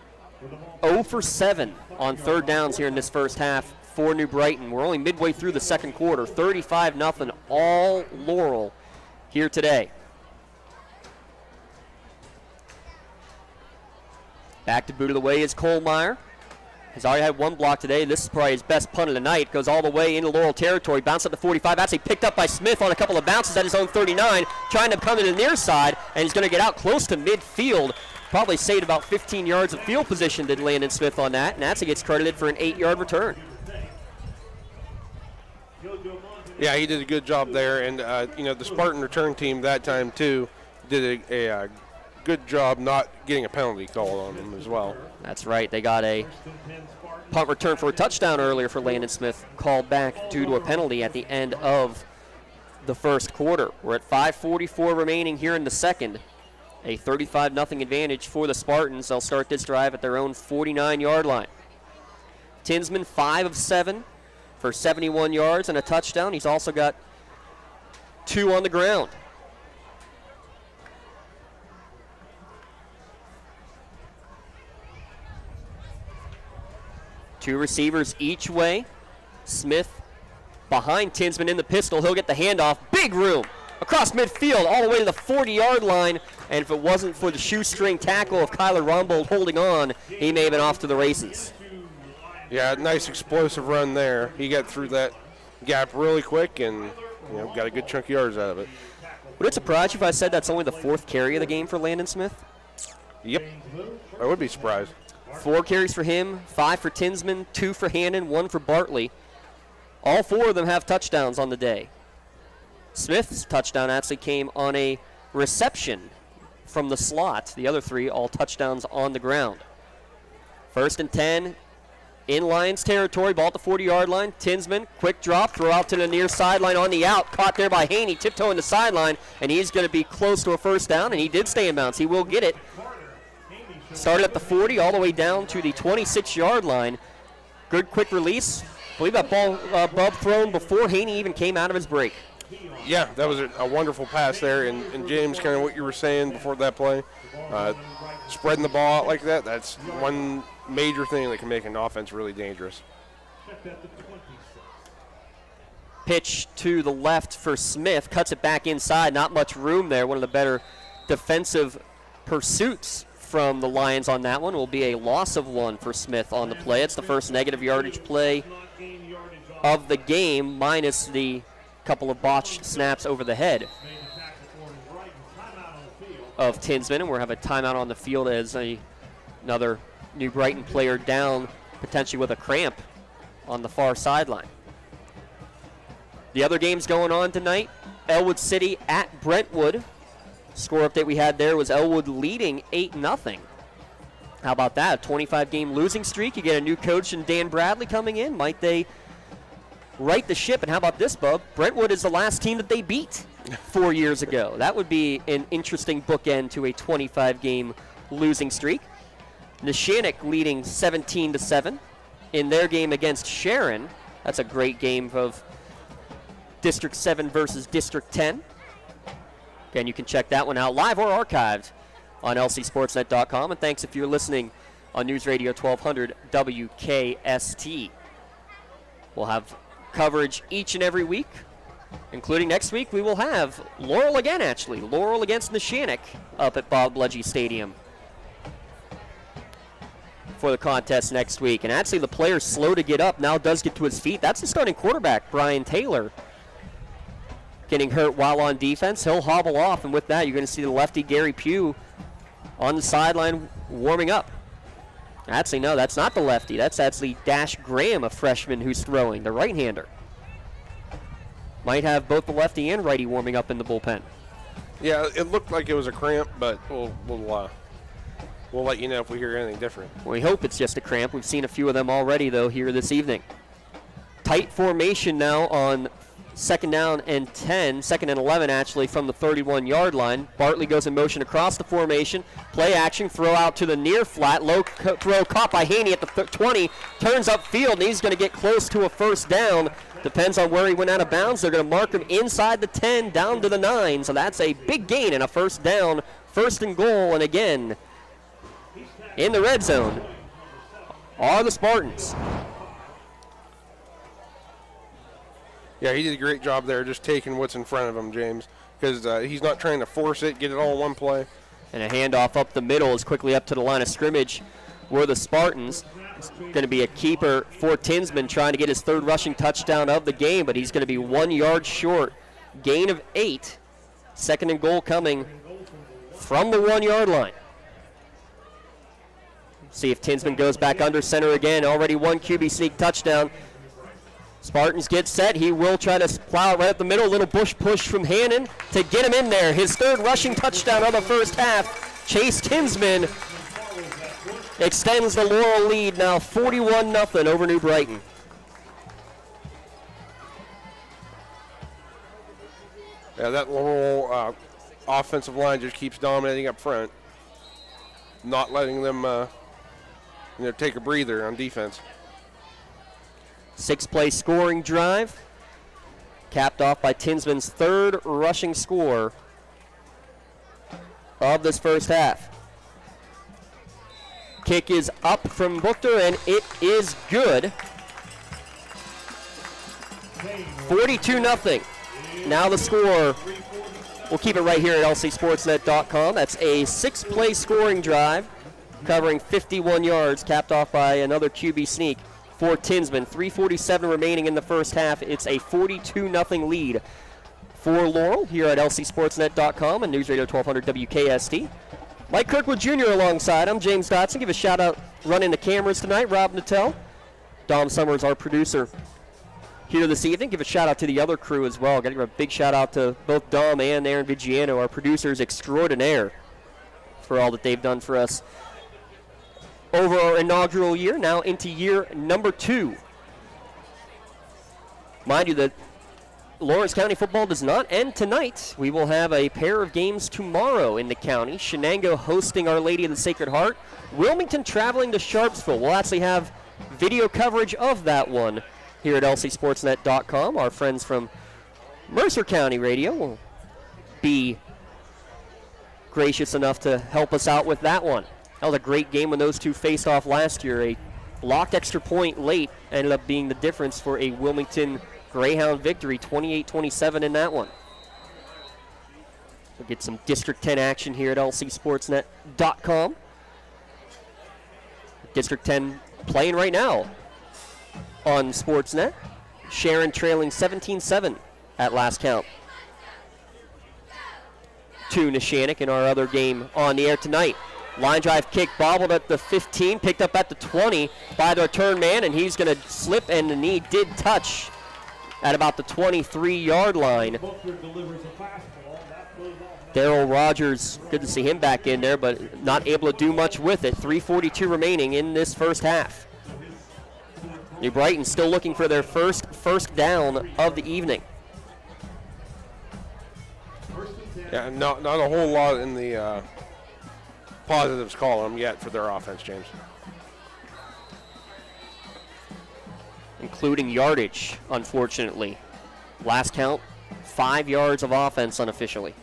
0 for 7 on third downs here in this first half for New Brighton. We're only midway through the second quarter. 35-0 all Laurel here today. Back to boot of the way is Kohlmeyer. He's already had 1 block today. This is probably his best punt of the night. Goes all the way into Laurel territory. Bounce up to 45. Actually picked up by Smith on a couple of bounces at his own 39. Trying to come to the near side. And he's going to get out close to midfield. Probably saved about 15 yards of field position did Landon Smith on that. And that's gets credited for an 8-yard return. Yeah, he did a good job there. And, the Spartan return team that time, too, did a good job not getting a penalty called on them as well. That's right. They got a punt return for a touchdown earlier for Landon Smith, called back due to a penalty at the end of the first quarter. We're at 5:44 remaining here in the second. A 35-0 advantage for the Spartans. They'll start this drive at their own 49-yard line. Tinsman 5 of 7 for 71 yards and a touchdown. He's also got 2 on the ground. Two receivers each way. Smith behind Tinsman in the pistol. He'll get the handoff. Big room across midfield all the way to the 40-yard line. And if it wasn't for the shoestring tackle of Kyler Rombold holding on, he may have been off to the races. Yeah, nice explosive run there. He got through that gap really quick and got a good chunk of yards out of it. Would it surprise you if I said that's only the 4th carry of the game for Landon Smith? Yep, I would be surprised. 4 carries for him, 5 for Tinsman, 2 for Hannon, 1 for Bartley. All 4 of them have touchdowns on the day. Smith's touchdown actually came on a reception from the slot. The other 3 all touchdowns on the ground. 1st and 10 in Lions territory, ball at the 40-yard line. Tinsman, quick drop, throw out to the near sideline on the out. Caught there by Haney, tiptoeing the sideline, and he's going to be close to a first down, and he did stay in bounds. He will get it. Started at the 40 all the way down to the 26-yard line. Good quick release. I believe that ball, Bub, thrown before Haney even came out of his break. Yeah, that was a wonderful pass there. And James, kind of what you were saying before that play, spreading the ball out like that, that's one major thing that can make an offense really dangerous. Pitch to the left for Smith. Cuts it back inside. Not much room there. One of the better defensive pursuits from the Lions on that one. Will be a loss of 1 for Smith on the play. It's the first negative yardage play of the game, minus the couple of botched snaps over the head of Tinsman. And we'll have a timeout on the field as another New Brighton player down, potentially with a cramp on the far sideline. The other games going on tonight, Elwood City at Brentwood. Score update we had there was Elwood leading 8-0. How about that? A 25-game losing streak. You get a new coach in Dan Bradley coming in. Might they right the ship? And how about this, Bub? Brentwood is the last team that they beat 4 years ago. That would be an interesting bookend to a 25-game losing streak. Neshannock leading 17-7 in their game against Sharon. That's a great game of District 7 versus District 10. Again, you can check that one out live or archived on lcsportsnet.com. And thanks if you're listening on News Radio 1200 WKST. We'll have coverage each and every week, including next week. We will have Laurel again, actually. Laurel against Neshannock up at Bob Ledgy Stadium for the contest next week. And actually, the player slow to get up now does get to his feet. That's the starting quarterback, Brian Taylor, getting hurt while on defense. He'll hobble off, and with that, you're going to see the lefty Gary Pugh on the sideline warming up. Actually, no, that's not the lefty. That's actually Dash Graham, a freshman who's throwing, the right-hander. Might have both the lefty and righty warming up in the bullpen. Yeah, it looked like it was a cramp, but we'll let you know if we hear anything different. We hope it's just a cramp. We've seen a few of them already, though, here this evening. Tight formation now on second down and 10, second and 11 actually from the 31-yard line. Bartley goes in motion across the formation. Play action, throw out to the near flat. Low throw caught by Haney at the 20. Turns upfield, and he's going to get close to a first down. Depends on where he went out of bounds. They're going to mark him inside the 10, down to the 9. So that's a big gain and a first down, first and goal. And again, in the red zone are the Spartans. Yeah, he did a great job there just taking what's in front of him, James, because he's not trying to force it, get it all in one play. And a handoff up the middle is quickly up to the line of scrimmage where the Spartans. It's going to be a keeper for Tinsman trying to get his third rushing touchdown of the game, but he's going to be 1 yard short. Gain of 8. Second and goal coming from the 1 yard line. See if Tinsman goes back under center again. Already one QB sneak touchdown. Spartans get set. He will try to plow it right up the middle. A little bush push from Hannon to get him in there. His third rushing touchdown of the first half. Chase Tinsman extends the Laurel lead now 41-0 over New Brighton. Yeah, that Laurel offensive line just keeps dominating up front, not letting them take a breather on defense. 6-play scoring drive, capped off by Tinsman's third rushing score of this first half. Kick is up from Buchter, and it is good. 42-0. Now the score, we'll keep it right here at lcsportsnet.com. That's a 6-play scoring drive covering 51 yards, capped off by another QB sneak for Tinsman. 3:47 remaining in the first half. It's a 42-0 lead for Laurel here at lcsportsnet.com and News Radio 1200 WKST. Mike Kirkwood Jr. alongside. I'm James Dotson. Give a shout out running the cameras tonight, Rob Nattel. Dom Summers, our producer, here this evening. Give a shout out to the other crew as well. Got to give a big shout out to both Dom and Aaron Vigiano, our producers extraordinaire, for all that they've done for us over our inaugural year, now into year number 2. Mind you that Lawrence County football does not end tonight. We will have a pair of games tomorrow in the county. Shenango hosting Our Lady of the Sacred Heart. Wilmington traveling to Sharpsville. We'll actually have video coverage of that one here at lcsportsnet.com. Our friends from Mercer County Radio will be gracious enough to help us out with that one. That was a great game when those two faced off last year. A blocked extra point late ended up being the difference for a Wilmington Greyhound victory, 28-27 in that one. We'll get some District 10 action here at lcsportsnet.com. District 10 playing right now on Sportsnet. Sharon trailing 17-7 at last count to Neshannock in our other game on the air tonight. Line drive kick bobbled at the 15, picked up at the 20 by the return man, and he's going to slip, and the knee did touch at about the 23-yard line. Darrell Rogers, good to see him back in there, but not able to do much with it. 3:42 remaining in this first half. New Brighton still looking for their first down of the evening. Yeah, not a whole lot in the positives column yet for their offense, James. Including yardage, unfortunately. Last count, 5 yards of offense unofficially.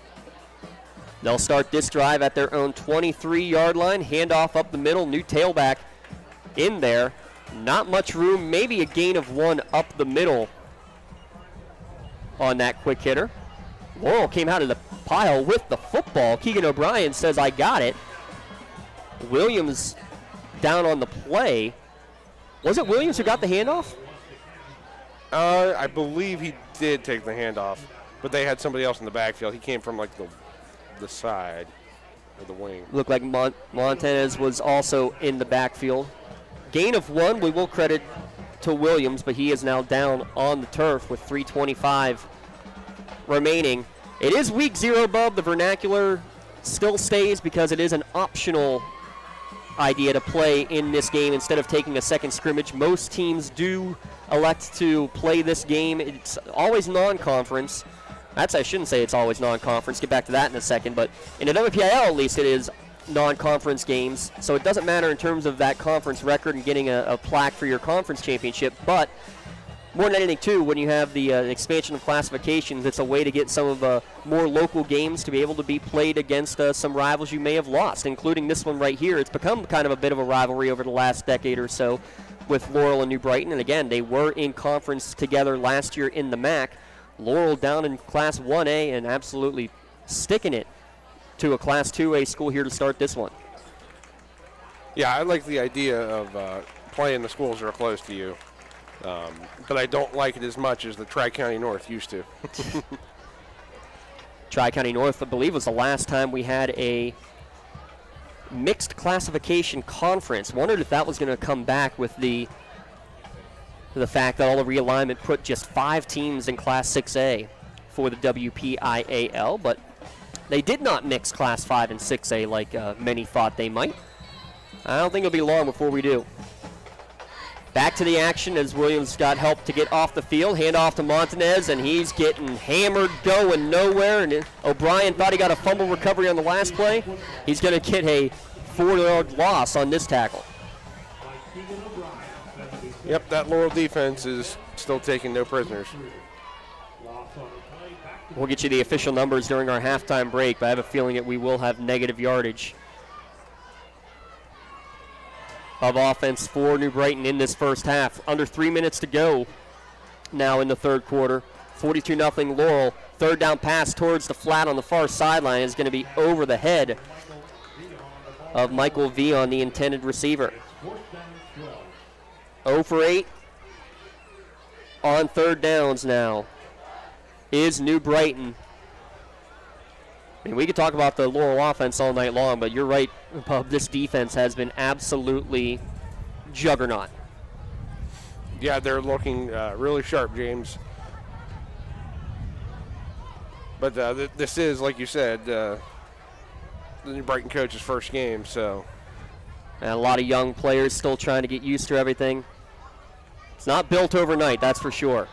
They'll start this drive at their own 23-yard line. Handoff up the middle, new tailback in there. Not much room, maybe a gain of 1 up the middle on that quick hitter. Laurel came out of the pile with the football. Keegan O'Brien says, I got it. Williams down on the play. Was it Williams who got the handoff? I believe he did take the handoff, but they had somebody else in the backfield. He came from like the side or the wing. Looked like Montez was also in the backfield. Gain of 1, we will credit to Williams, but he is now down on the turf with 3:25 remaining. It is week 0, Bub. The vernacular still stays because it is an optional idea to play in this game instead of taking a second scrimmage. Most teams do elect to play this game. It's always non-conference. I shouldn't say it's always non-conference. Get back to that in a second. But in the WPIAL, at least, it is non-conference games. So it doesn't matter in terms of that conference record and getting a plaque for your conference championship. But more than anything, too, when you have the expansion of classifications, it's a way to get some of the more local games to be able to be played against some rivals you may have lost, including this one right here. It's become kind of a bit of a rivalry over the last decade or so with Laurel and New Brighton. And, again, they were in conference together last year in the MAC. Laurel down in Class 1A and absolutely sticking it to a Class 2A school here to start this one. Yeah, I like the idea of playing the schools that are close to you. But I don't like it as much as the Tri-County North used to. Tri-County North, I believe, was the last time we had a mixed classification conference. Wondered if that was going to come back with the fact that all the realignment put just 5 teams in Class 6A for the WPIAL, but they did not mix Class 5 and 6A like many thought they might. I don't think it'll be long before we do. Back to the action as Williams got help to get off the field. Hand off to Montanez, and he's getting hammered, going nowhere. And O'Brien thought he got a fumble recovery on the last play. He's going to get a 4-yard loss on this tackle. Yep, that Laurel defense is still taking no prisoners. We'll get you the official numbers during our halftime break, but I have a feeling that we will have negative yardage of offense for New Brighton in this first half. Under 3 minutes to go now in the third quarter. 42-0 Laurel. Third down pass towards the flat on the far sideline is going to be over the head of Michael V on the intended receiver. 0 for 8 on third downs now is New Brighton. I mean, we could talk about the Laurel offense all night long, but you're right, Pub. This defense has been absolutely juggernaut. Yeah, they're looking really sharp, James. But this is, like you said, the New Brighton coach's first game, so. And a lot of young players still trying to get used to everything. It's not built overnight, that's for sure.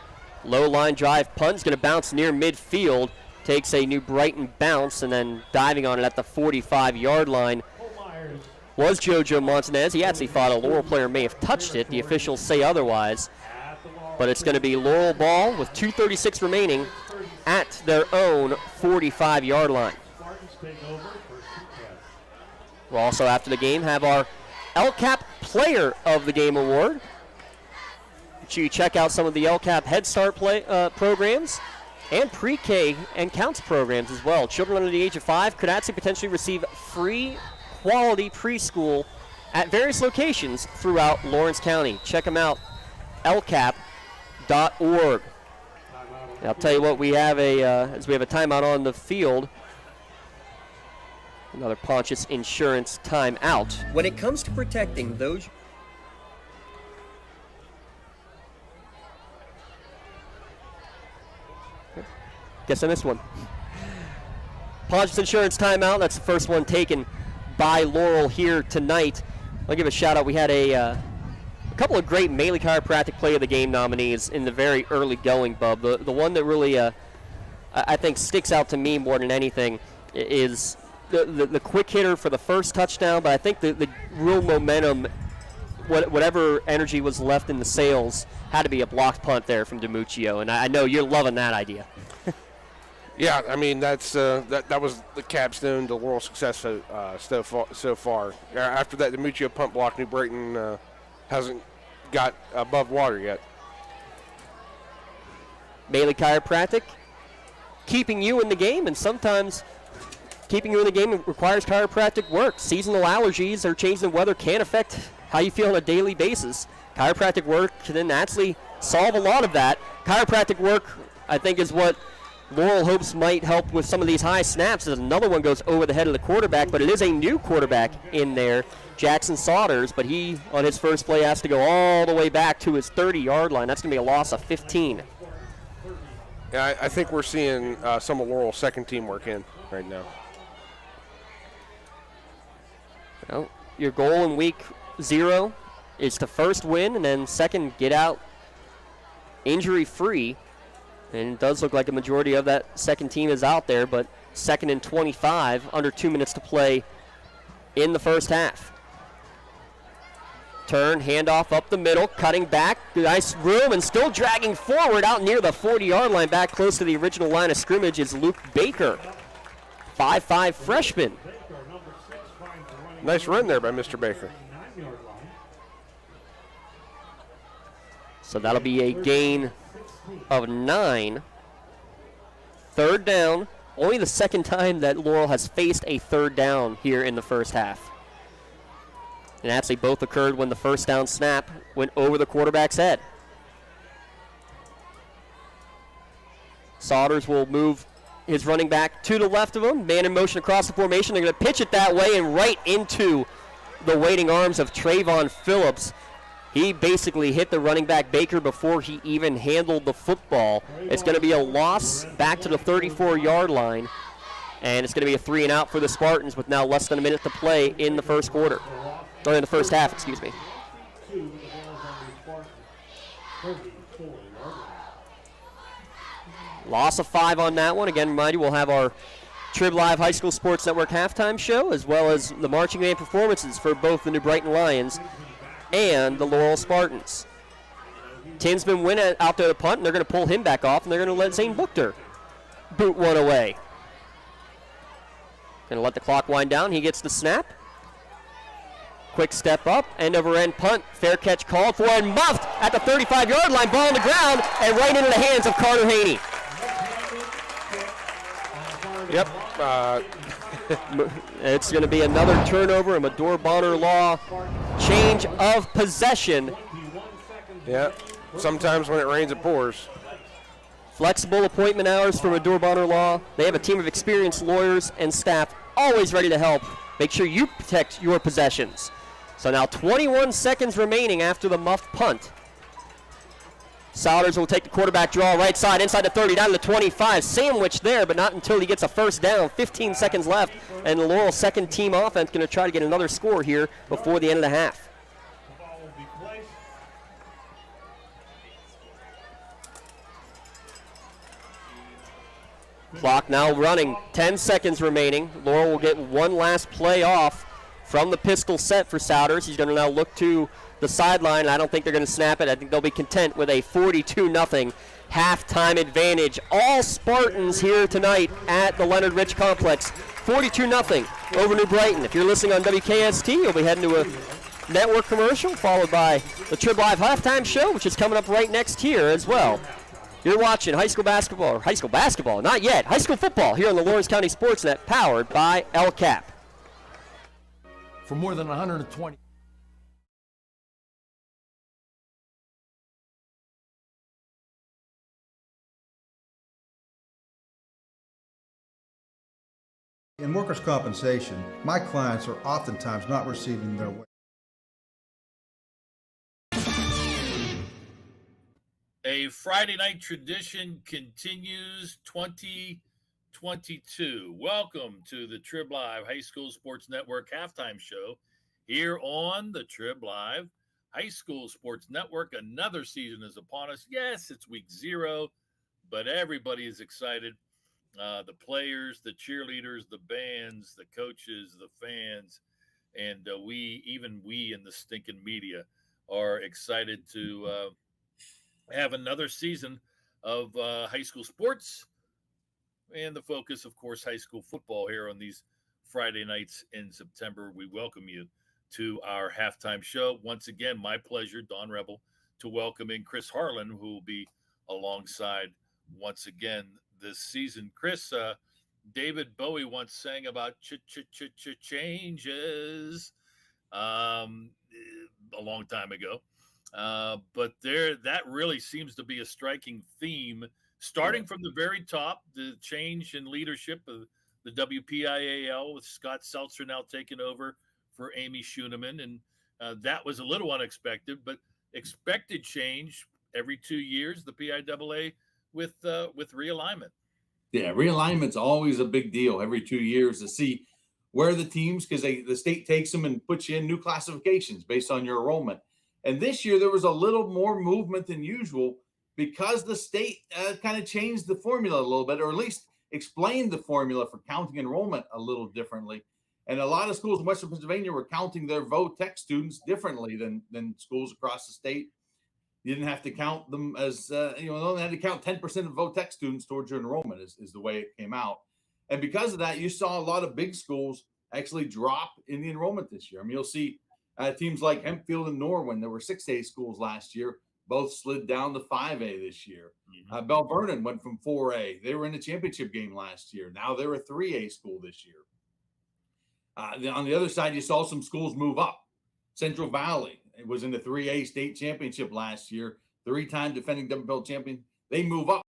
Low line drive punt's going to bounce near midfield. Takes a New Brighton bounce and then diving on it at the 45-yard line was JoJo Montanez. He actually thought a Laurel player may have touched it. The officials say otherwise. But it's going to be Laurel ball with 2:36 remaining at their own 45-yard line. We'll also, after the game, have our LCAP Player of the Game Award. You check out some of the LCAP Head Start programs and pre-K and counts programs as well. Children under the age of 5 could actually potentially receive free quality preschool at various locations throughout Lawrence County. Check them out, lcap.org. I'll tell you what, we have as we have a timeout on the field. Another Pontius Insurance timeout. When it comes to protecting those... Guess I missed one. Pontius Insurance timeout. That's the first one taken by Laurel here tonight. I'll give a shout out. We had a couple of great Maley Chiropractic Play of the Game nominees in the very early going, Bub. The one that really I think sticks out to me more than anything is the quick hitter for the first touchdown, but I think the real momentum, whatever energy was left in the sails, had to be a blocked punt there from DiMuccio, and I know you're loving that idea. Yeah, I mean, that's that was the capstone to Laurel's success so far. After that DiMuccio punt block, New Brighton hasn't got above water yet. Maley Chiropractic, keeping you in the game, and sometimes keeping you in the game requires chiropractic work. Seasonal allergies or changing the weather can affect how you feel on a daily basis. Chiropractic work can then actually solve a lot of that. Chiropractic work, I think, is what Laurel hopes might help with some of these high snaps, as another one goes over the head of the quarterback, but it is a new quarterback in there, Jackson Saunders, but he, on his first play, has to go all the way back to his 30-yard line. That's going to be a loss of 15. Yeah, I think we're seeing some of Laurel's second team work in right now. Well, your goal in week 0 is to first win, and then second, get out injury-free. And it does look like a majority of that second team is out there, but second and 25, under 2 minutes to play in the first half. Turn, handoff up the middle, cutting back, nice room, and still dragging forward out near the 40-yard line, back close to the original line of scrimmage is Luke Baker, 5'5" freshman. Nice run there by Mr. Baker. So that'll be a gain of 9. Third down. Only the second time that Laurel has faced a third down here in the first half. And actually both occurred when the first down snap went over the quarterback's head. Saunders will move his running back to the left of him. Man in motion across the formation. They're going to pitch it that way and right into the waiting arms of Trayvon Phillips. He basically hit the running back Baker before he even handled the football. It's going to be a loss back to the 34-yard line, and it's going to be a 3-and-out for the Spartans with now less than a minute to play in the first quarter, or in the first half, excuse me. Loss of 5 on that one. Again, remind you, we'll have our Trib Live High School Sports Network halftime show, as well as the marching band performances for both the New Brighton Lions and the Laurel Spartans. Tinsman went out there to punt, and they're going to pull him back off, and they're going to let Zane Buchter boot one away. Going to let the clock wind down. He gets the snap. Quick step up, end over end punt. Fair catch called for and muffed at the 35-yard line. Ball on the ground and right into the hands of Carter Haney. Yep. It's going to be another turnover, and Medore Bonner Law change of possession. Yeah, sometimes when it rains, it pours. Flexible appointment hours for Medore Bonner Law. They have a team of experienced lawyers and staff always ready to help. Make sure you protect your possessions. So now 21 seconds remaining after the muffed punt. Saunders will take the quarterback draw right side, inside the 30, down to the 25. Sandwich there, but not until he gets a first down. 15 seconds left, and the Laurel second team offense going to try to get another score here before the end of the half. Clock now running, 10 seconds remaining. Laurel will get one last play off from the pistol set for Saunders. He's going to now look to the sideline. I don't think they're going to snap it. I think they'll be content with a 42-0 halftime advantage. All Spartans here tonight at the Leonard Rich Complex. 42-0 over New Brighton. If you're listening on WKST, you'll be heading to a network commercial, followed by the Trib Live halftime show, which is coming up right next here as well. You're watching high school basketball, not yet, high school football here on the Lawrence County SportsNet, powered by LCAP. For more than 120. In workers' compensation, my clients are oftentimes not receiving their wages. A Friday night tradition continues 2022. Welcome to the Trib Live High School Sports Network halftime show here on the Trib Live High School Sports Network. Another season is upon us. Yes, it's week 0, but everybody is excited. The players, the cheerleaders, the bands, the coaches, the fans, and we in the stinking media are excited to have another season of high school sports, and the focus, of course, high school football here on these Friday nights in September. We welcome you to our halftime show. Once again, my pleasure, Don Rebel, to welcome in Chris Harlan, who will be alongside once again this season. Chris, David Bowie once sang about changes a long time ago. But that really seems to be a striking theme, starting from the very top, the change in leadership of the WPIAL with Scott Seltzer now taking over for Amy Schuneman. And that was a little unexpected, but expected change every 2 years, the PIAA with realignment. Yeah, realignment's always a big deal every 2 years to see where are the teams, because the state takes them and puts you in new classifications based on your enrollment. And this year there was a little more movement than usual because the state kind of changed the formula a little bit, or at least explained the formula for counting enrollment a little differently. And a lot of schools in Western Pennsylvania were counting their vo-tech students differently than schools across the state. You didn't have to count them as, you only had to count 10% of vo-tech students towards your enrollment is the way it came out. And because of that, you saw a lot of big schools actually drop in the enrollment this year. I mean, you'll see teams like Hempfield and Norwin, there were 6A schools last year, both slid down to 5A this year. Bell Vernon went from 4A. They were in the championship game last year. Now they're a 3A school this year. On the other side, you saw some schools move up. Central Valley, it was in the 3A state championship last year, 3-time defending WPIAL champion. They move up.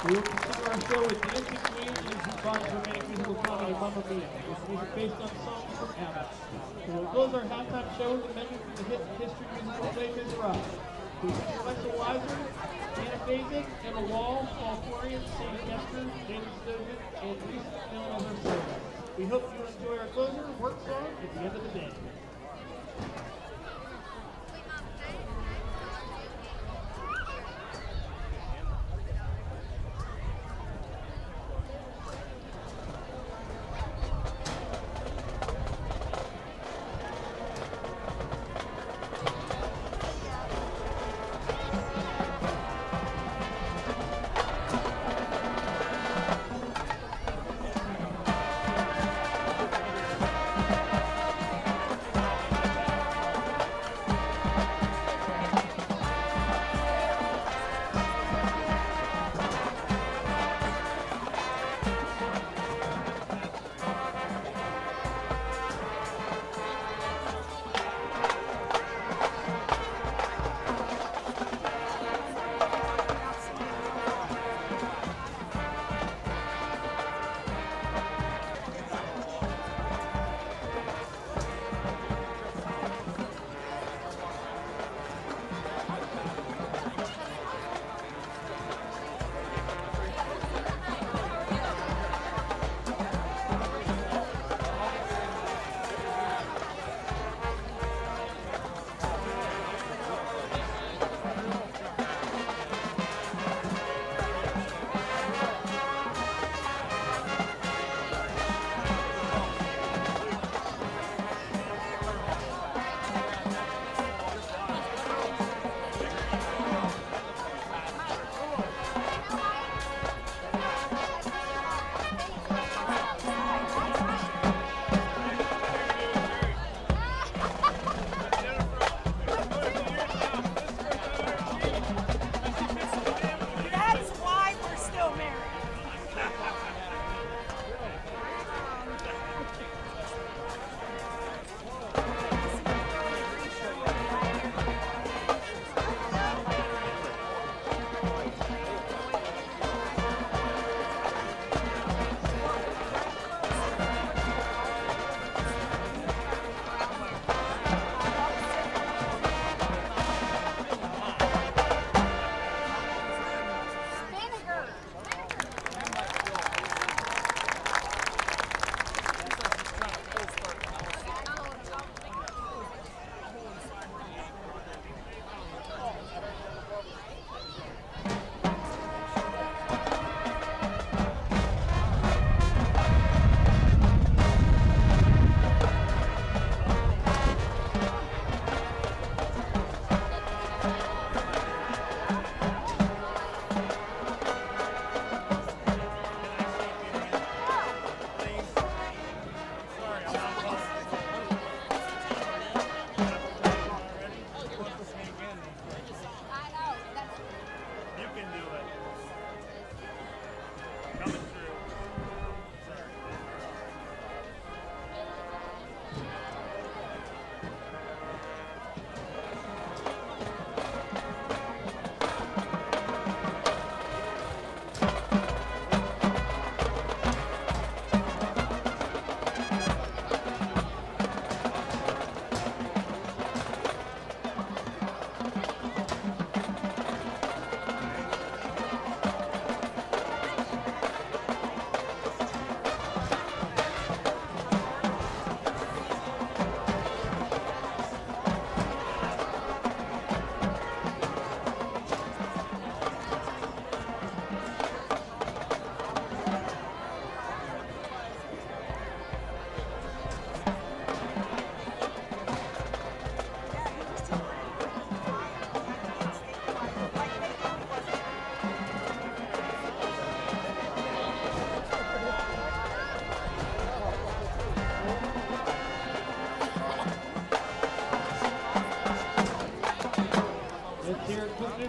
We will continue our show with dancing queens and some songs from Anchors who will comedy Mamma Mia. This music based on songs from ABBA. We will close our halftime show with a menu from the hit history musical Play Biz Rock. We feature Alexa Weiser, Anna Faison, Emma Wall, Paul Florian, Sandy Kester, David Stojan, and Lisa McMillan as our solo. We hope you enjoy our closer, work song, at the end of the day.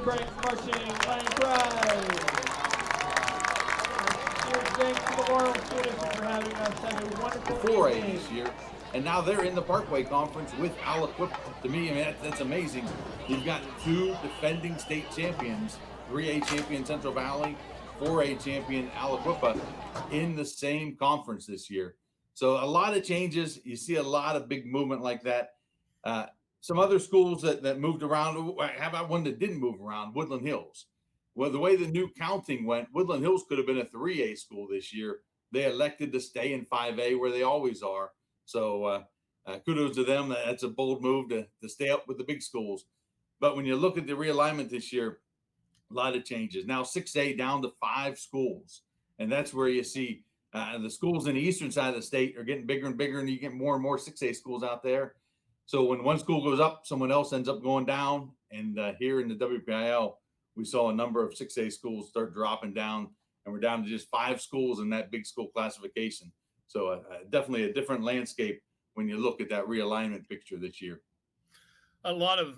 Brighton marching line pride. Thanks to the Laurel Spartans for having us. Have a wonderful 4A this year, and now they're in the Parkway Conference with Aliquip. To me, I mean, that's amazing. You've got two defending state champions, 3A champion Central Valley, 4A champion Aliquippa in the same conference this year. So a lot of changes. You see a lot of big movement like that. Some other schools that moved around. How about one that didn't move around? Woodland Hills. Well, the way the new counting went, Woodland Hills could have been a 3A school this year. They elected to stay in 5A where they always are. So kudos to them. That's a bold move to stay up with the big schools. But when you look at the realignment this year, a lot of changes. Now 6A down to 5 schools. And that's where you see the schools in the eastern side of the state are getting bigger and bigger, and you get more and more 6A schools out there. So when one school goes up, someone else ends up going down. And here in the WPIAL, we saw a number of 6A schools start dropping down, and we're down to just 5 schools in that big school classification. So definitely a different landscape when you look at that realignment picture this year. A lot of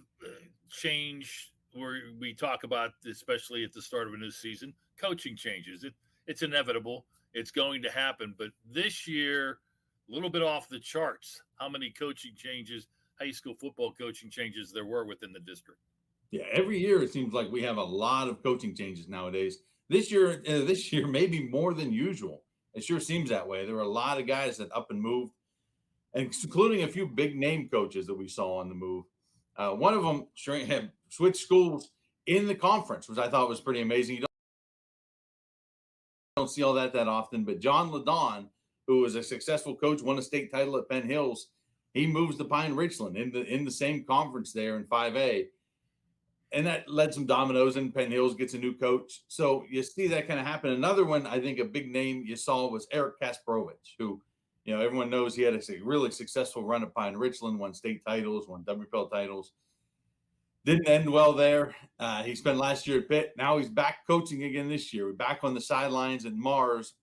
change where we talk about, especially at the start of a new season, coaching changes. It's inevitable. It's going to happen. But this year, a little bit off the charts, how many coaching changes, high school football coaching changes there were within the district. Yeah, every year it seems like we have a lot of coaching changes nowadays. This year maybe more than usual. It sure seems that way. There were a lot of guys that up and moved, and including a few big name coaches that we saw on the move. One of them had switched schools in the conference, which I thought was pretty amazing. You don't see all that often, but John Ladon, who was a successful coach, won a state title at Penn Hills, he moves to Pine Richland in the same conference there in 5A. And that led some dominoes, and Penn Hills gets a new coach. So you see that kind of happen. Another one, I think a big name you saw was Eric Kasparovich, who, everyone knows he had a really successful run at Pine Richland, won state titles, won WPIAL titles. Didn't end well there. He spent last year at Pitt. Now he's back coaching again this year. We're back on the sidelines at Mars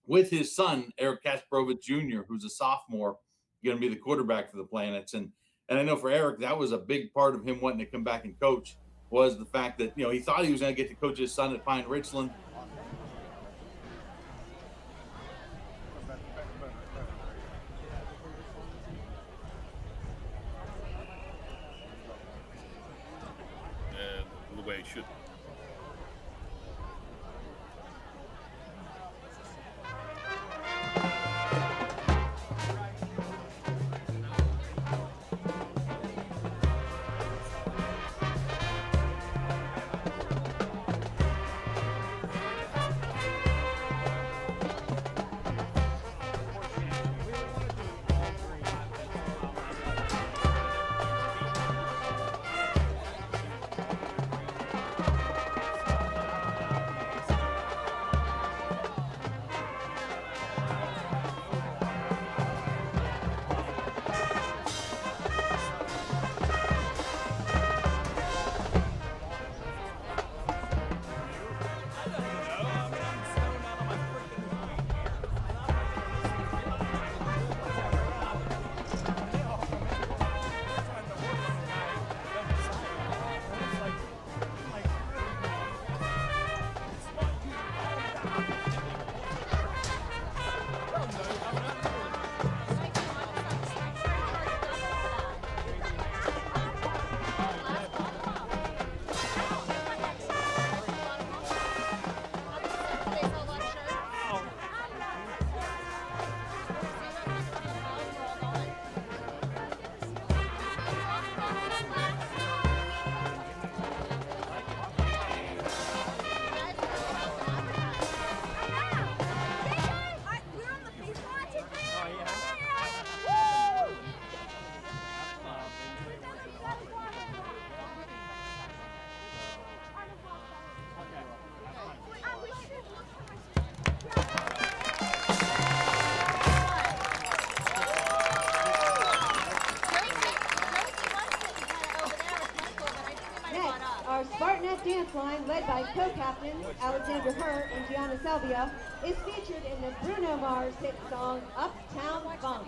with his son, Eric Kasparovich Jr., who's a sophomore, going to be the quarterback for the Planets. And I know for Eric, that was a big part of him wanting to come back and coach, was the fact that, he thought he was going to get to coach his son at Pine Richland. The way it should. Our SpartanNet dance line, led by co-captains Alexander Hurt and Gianna Salvia, is featured in the Bruno Mars hit song Uptown Funk.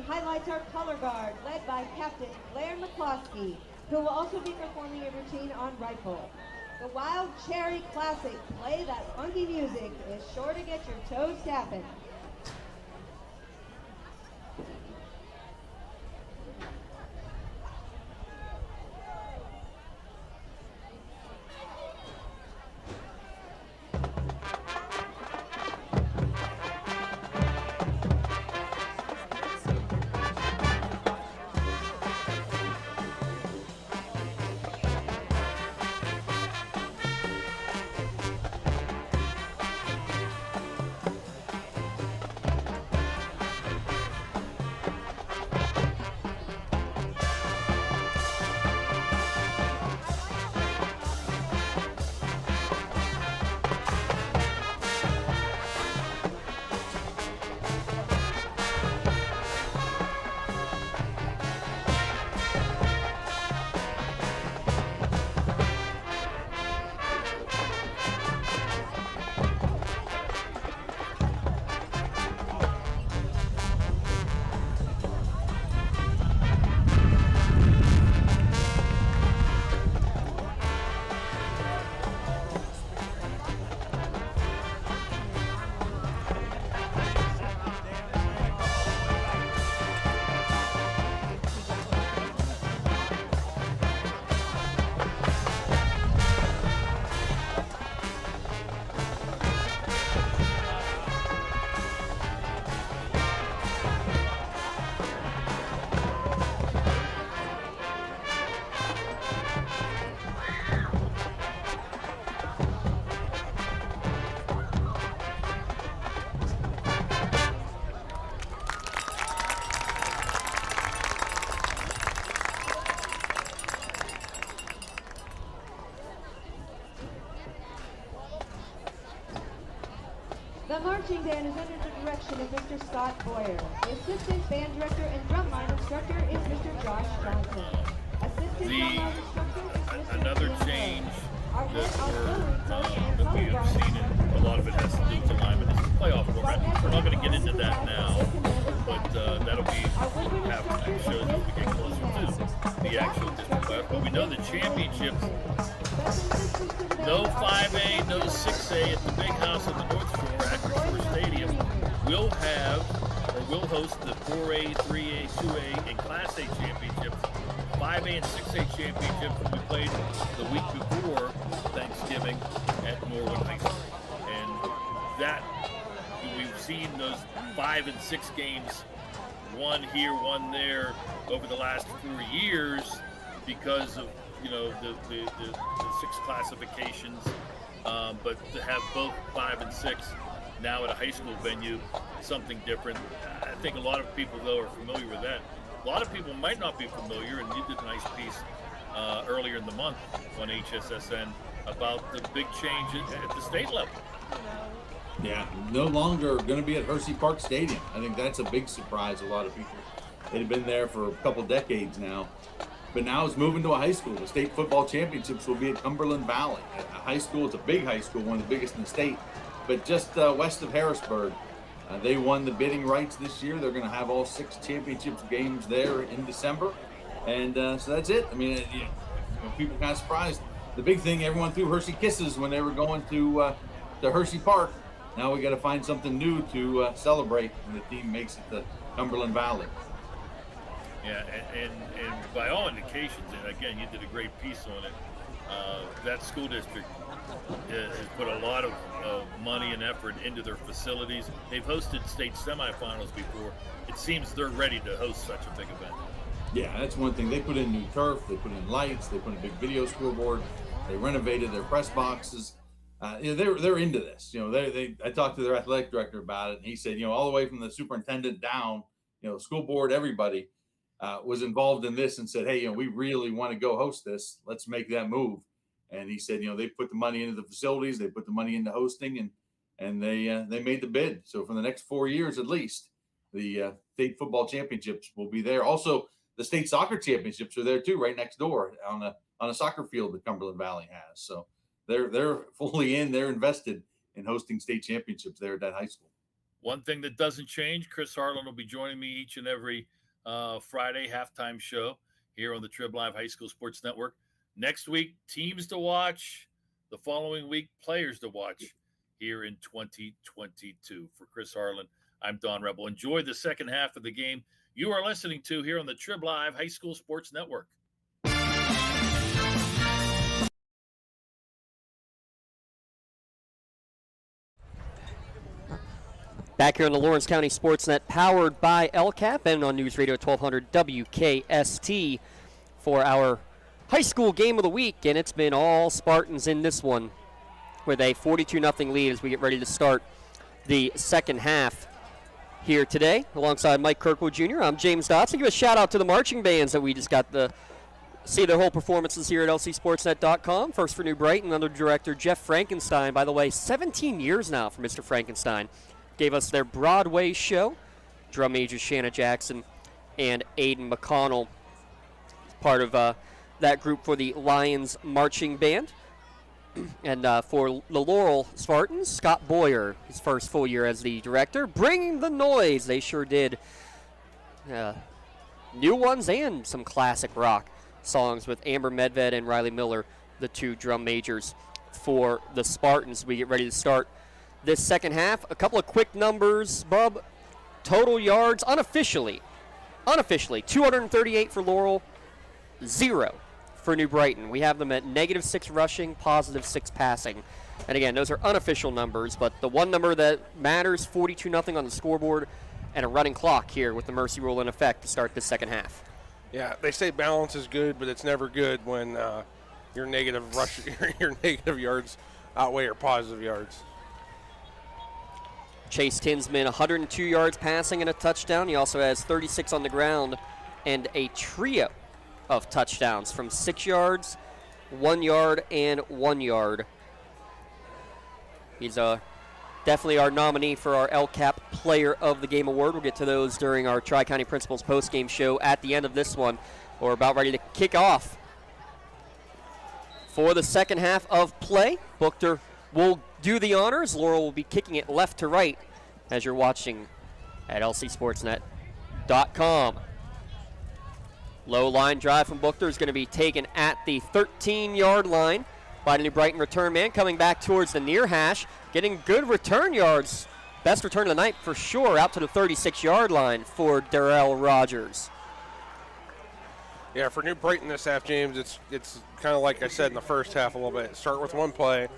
highlights our color guard, led by Captain Blair McCloskey, who will also be performing a routine on rifle. The Wild Cherry Classic, Play That Funky Music, is sure to get your toes tapping. The marching band is under the direction of Mr. Scott Boyer. The assistant band director and drumline instructor is Mr. Josh Johnson. Assistant drumline instructor is Mr. Another change that we have seen, and a lot of it has to do with alignment, is the playoff format. We're not going to get into that now, but that'll be halftime shows as we get closer to the actual district playoff. But we know the championships, no 5A, no 6A at the big house on the North Shore at Shore Stadium will host the 4A, 3A, 2A, and Class A championships. 5A and 6A championships will be played the week before Thanksgiving at Norwood High School. And that, we've seen those 5 and 6 games, one here, one there, over the last 4 years because of the 6 classifications, but to have both 5 and 6 now at a high school venue, something different. I think a lot of people, though, are familiar with that. A lot of people might not be familiar, and you did a nice piece earlier in the month on HSSN about the big change at the state level. Yeah, no longer going to be at Hershey Park Stadium. I think that's a big surprise. A lot of people, they've been there for a couple decades now. But now it's moving to a high school. The state football championships will be at Cumberland Valley. A high school, it's a big high school, one of the biggest in the state, but just west of Harrisburg. They won the bidding rights this year. They're going to have all 6 championships games there in December. And so that's it. I mean, people kind of surprised. The big thing, everyone threw Hershey Kisses when they were going to Hershey Park. Now we got to find something new to celebrate when the team makes it to Cumberland Valley. Yeah, and by all indications, and again, you did a great piece on it, that school district has put a lot of money and effort into their facilities. They've hosted state semifinals before. It seems they're ready to host such a big event. Yeah, that's one thing. They put in new turf, they put in lights, they put in a big video scoreboard, they renovated their press boxes. They're into this. I talked to their athletic director about it, and he said, all the way from the superintendent down, school board, everybody was involved in this and said, hey, we really want to go host this. Let's make that move. And he said, they put the money into the facilities, they put the money into hosting, and they made the bid. So for the next 4 years at least, the state football championships will be there. Also, the state soccer championships are there too, right next door on a soccer field that Cumberland Valley has. So they're fully in. They're invested in hosting state championships there at that high school. One thing that doesn't change, Chris Harlan will be joining me each and every Friday halftime show here on the Trib Live High School Sports Network. Next week, teams to watch. The following week, players to watch here in 2022. For Chris Harlan, I'm Don Rebel. Enjoy the second half of the game you are listening to here on the Trib Live High School Sports Network. Back here on the Lawrence County SportsNet, powered by LCAP and on News Radio 1200 WKST for our high school game of the week. And it's been all Spartans in this one with a 42-0 lead as we get ready to start the second half here today. Alongside Mike Kirkwood Jr., I'm James Dotson. Give a shout-out to the marching bands that we just got to see their whole performances here at lcsportsnet.com. First for New Brighton, under director Jeff Frankenstein. By the way, 17 years now for Mr. Frankenstein. Gave us their Broadway show. Drum majors Shanna Jackson and Aiden McConnell, part of that group for the Lions Marching Band. And for the Laurel Spartans, Scott Boyer, his first full year as the director, bringing the noise. They sure did. New ones and some classic rock songs with Amber Medved and Riley Miller, the two drum majors for the Spartans. We get ready to start this second half. A couple of quick numbers, Bub. Total yards, unofficially, 238 for Laurel, 0 for New Brighton. We have them at -6 rushing, +6 passing. And again, those are unofficial numbers, but the one number that matters, 42-0 on the scoreboard, and a running clock here with the mercy rule in effect to start the second half. Yeah, they say balance is good, but it's never good when your negative rush, your negative yards outweigh your positive yards. Chase Tinsman, 102 yards passing and a touchdown. He also has 36 on the ground and a trio of touchdowns from 6 yards, 1 yard, and 1 yard. He's definitely our nominee for our LCAP Player of the Game Award. We'll get to those during our Tri-County Principals postgame show at the end of this one. We're about ready to kick off for the second half of play. Buchter will do the honors. Laurel will be kicking it left to right as you're watching at lcsportsnet.com. Low line drive from Buchter is going to be taken at the 13-yard line by the New Brighton return man, coming back towards the near hash, getting good return yards. Best return of the night for sure, out to the 36-yard line for Darrell Rogers. Yeah, for New Brighton this half, James, it's kind of like I said in the first half a little bit. Start with one play,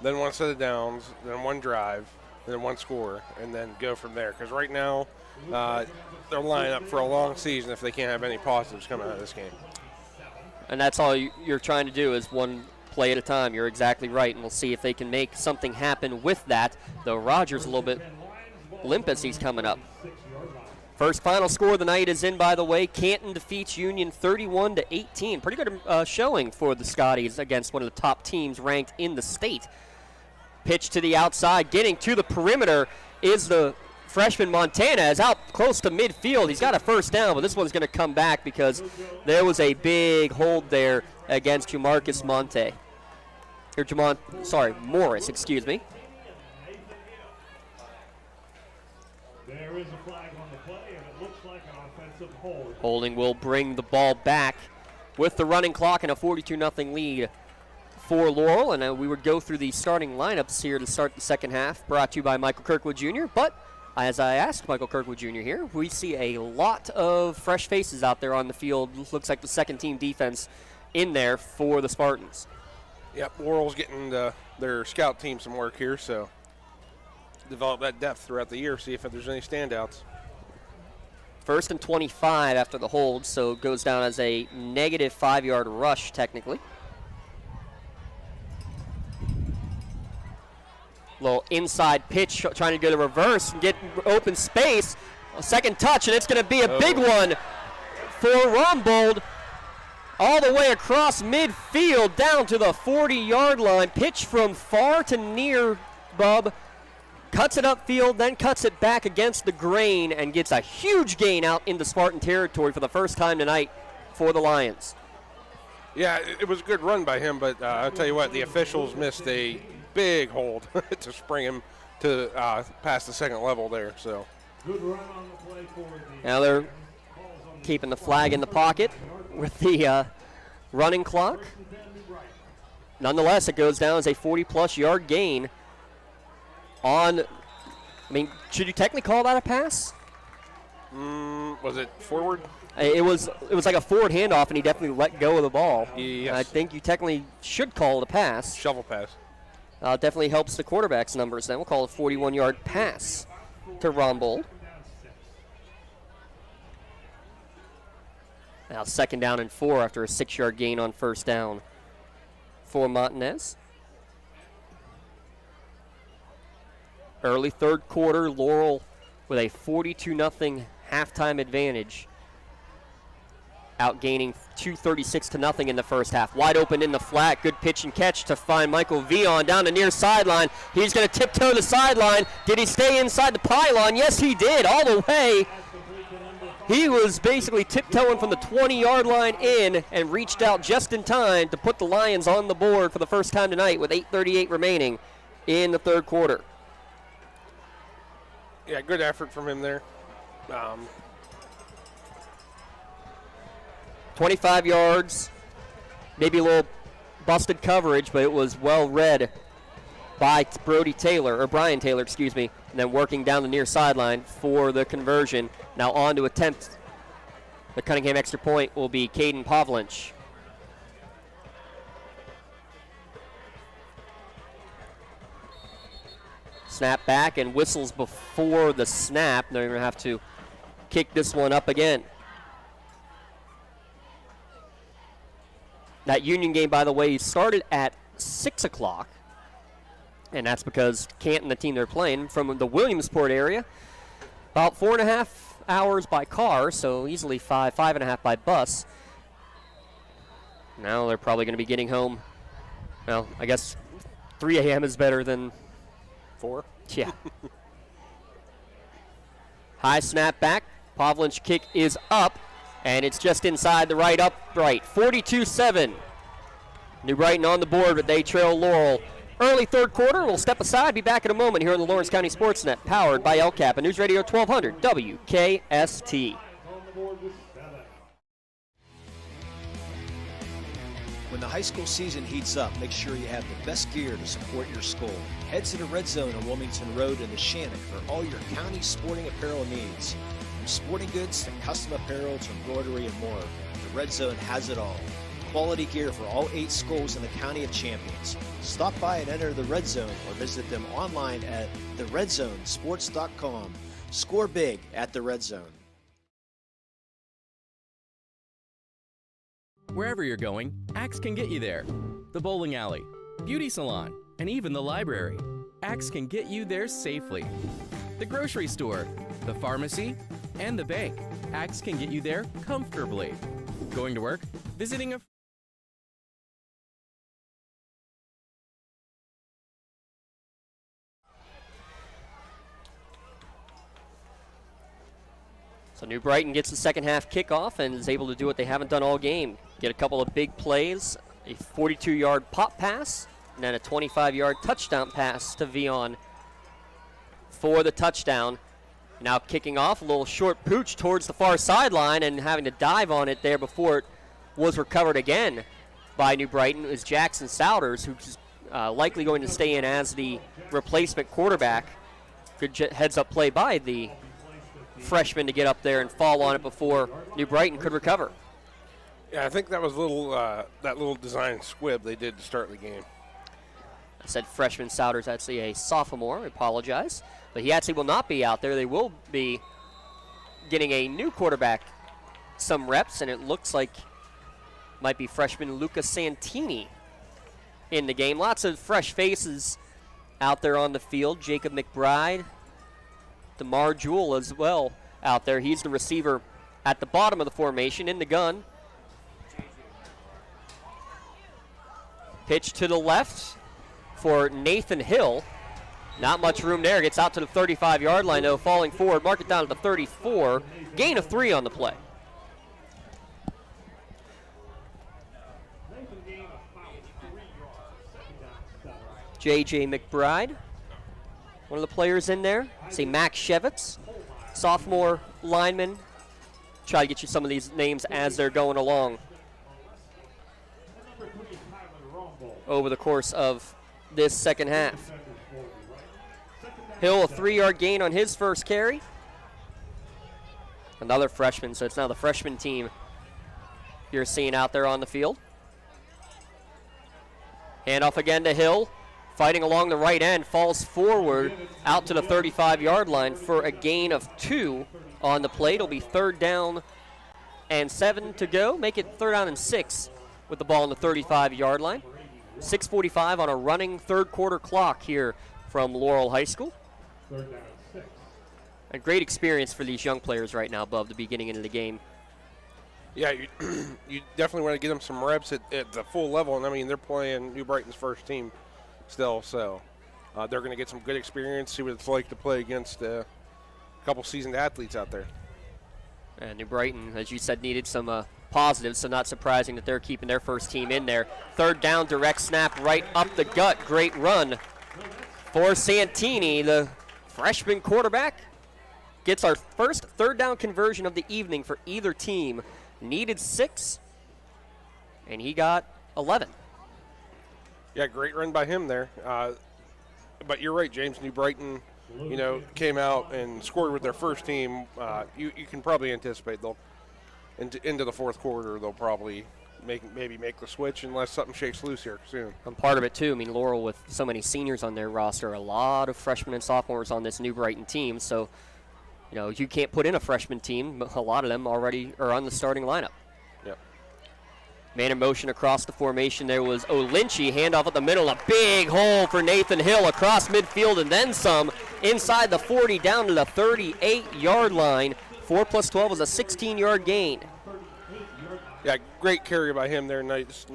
then one set of downs, then one drive, then one score, and then go from there. Because right now, they're lining up for a long season if they can't have any positives coming out of this game. And that's all you're trying to do is one play at a time. You're exactly right, and we'll see if they can make something happen with that. Though Rogers a little bit limp as he's coming up. First final score of the night is in, by the way. Canton defeats Union 31-18. Pretty good showing for the Scotties against one of the top teams ranked in the state. Pitch to the outside, getting to the perimeter is the freshman Montana. Out close to midfield. He's got a first down, but this one's going to come back because there was a big hold there against Jamarcus Monte. Morris, excuse me. There is a flag on the play, and it looks like an offensive hold. Holding will bring the ball back with the running clock and a 42-0 lead for Laurel. And we would go through the starting lineups here to start the second half, brought to you by Michael Kirkwood Jr. But as I asked Michael Kirkwood Jr. here, we see a lot of fresh faces out there on the field. Looks like the second-team defense in there for the Spartans. Yep, Laurel's getting their scout team some work here, so develop that depth throughout the year, see if there's any standouts. First and 25 after the hold, so it goes down as a negative 5-yard rush technically. Little inside pitch, trying to go to reverse and get open space. A second touch, and it's going to be a big one for Rombold. All the way across midfield, down to the 40-yard line. Pitch from far to near, Bub. Cuts it upfield, then cuts it back against the grain and gets a huge gain out into Spartan territory for the first time tonight for the Lions. Yeah, it was a good run by him, but I'll tell you what, the officials missed a big hold to spring him to past the second level there. So Good run on the play for the now they're keeping the flag in the pocket with the running clock. Nonetheless, it goes down as a 40-plus yard gain on, I mean, should you technically call that a pass? Was it forward? It was like a forward handoff, and he definitely let go of the ball. Yes. I think you technically should call it a pass. Shovel pass. Definitely helps the quarterback's numbers. Then we'll call it a 41-yard pass to Rombold. Now 2nd down and 4 after a 6-yard gain on 1st down for Montanez. Early 3rd quarter, Laurel with a 42-0 halftime advantage, outgaining 236-0 in the first half. Wide open in the flat, good pitch and catch to find Michael Vion down the near sideline. He's going to tiptoe the sideline. Did he stay inside the pylon? Yes, he did, all the way. He was basically tiptoeing from the 20-yard line in and reached out just in time to put the Lions on the board for the first time tonight with 8:38 remaining in the 3rd quarter. Yeah, good effort from him there. 25 yards, maybe a little busted coverage, but it was well read by Brian Taylor, excuse me, and then working down the near sideline for the conversion. Now on to attempt the Cunningham extra point will be Caden Pavlinch. Snap back and whistles before the snap. They're going to have to kick this one up again. That Union game, by the way, started at 6 o'clock. And that's because Canton, the team they're playing, from the Williamsport area, about 4.5 hours by car, so easily 5.5 by bus. Now they're probably going to be getting home. Well, I guess 3 a.m. is better than 4. Yeah. High snap back. Pavlin's kick is up, and it's just inside the right upright. 42-7. New Brighton on the board, but they trail Laurel. Early 3rd quarter. We'll step aside. Be back in a moment here on the Lawrence County SportsNet, powered by LCAP and News Radio 1200 WKST. When the high school season heats up, make sure you have the best gear to support your school. Head to the Red Zone on Wilmington Road in the Shannon for all your county sporting apparel needs. From sporting goods to custom apparel to embroidery and more, the Red Zone has it all. Quality gear for all 8 schools in the County of Champions. Stop by and enter the Red Zone or visit them online at theredzonesports.com. Score big at the Red Zone. Wherever you're going, Axe can get you there. The bowling alley, beauty salon, and even the library. Axe can get you there safely. The grocery store, the pharmacy, and the bank. Axe can get you there comfortably. Going to work? Visiting a So New Brighton gets the second half kickoff and is able to do what they haven't done all game. Get a couple of big plays, a 42-yard pop pass, and then a 25-yard touchdown pass to Vion for the touchdown. Now kicking off, a little short pooch towards the far sideline and having to dive on it there before it was recovered again by New Brighton is Jackson Souders, who's likely going to stay in as the replacement quarterback. Good heads-up play by the freshman to get up there and fall on it before New Brighton could recover. Yeah, I think that was that little design squib they did to start the game. I said freshman Souders, actually a sophomore. I apologize. But he actually will not be out there. They will be getting a new quarterback some reps, and it looks like might be freshman Lucas Santini in the game. Lots of fresh faces out there on the field. Jacob McBride, DeMar Jewell as well out there. He's the receiver at the bottom of the formation in the gun. Pitch to the left for Nathan Hill. Not much room there. Gets out to the 35-yard line, though, falling forward. Mark it down to the 34. Gain of 3 on the play. J.J. McBride one of the players in there. See Max Shevitz, sophomore lineman. Try to get you some of these names as they're going along over the course of this second half. Hill, a 3-yard gain on his first carry. Another freshman, so it's now the freshman team you're seeing out there on the field. Handoff again to Hill, fighting along the right end, falls forward out to the 35-yard line for a gain of 2 on the play. It'll be 3rd down and 7 to go. Make it 3rd down and 6 with the ball on the 35-yard line. 6:45 on a running third quarter clock here from Laurel High School. 3rd down and 6. A great experience for these young players right now above the beginning of the game. Yeah, you definitely want to get them some reps at the full level. And, I mean, they're playing New Brighton's first team still, so they're going to get some good experience, see what it's like to play against a couple seasoned athletes out there. And New Brighton, as you said, needed some positives, so not surprising that they're keeping their first team in there. 3rd down, direct snap right up the gut. Great run for Santini, the freshman quarterback. Gets our first 3rd down conversion of the evening for either team. Needed 6, and he got 11. Yeah, great run by him there. But you're right, James. New Brighton, came out and scored with their first team. You can probably anticipate they'll into the fourth quarter they'll probably maybe make the switch unless something shakes loose here soon. And part of it too. I mean, Laurel with so many seniors on their roster, a lot of freshmen and sophomores on this New Brighton team. So, you can't put in a freshman team. A lot of them already are on the starting lineup. Yep. Man in motion across the formation. There was Olinchi, handoff at the middle, a big hole for Nathan Hill across midfield and then some inside the 40 down to the 38-yard line. 4 plus 12 was a 16-yard gain. Yeah, great carry by him there. Nice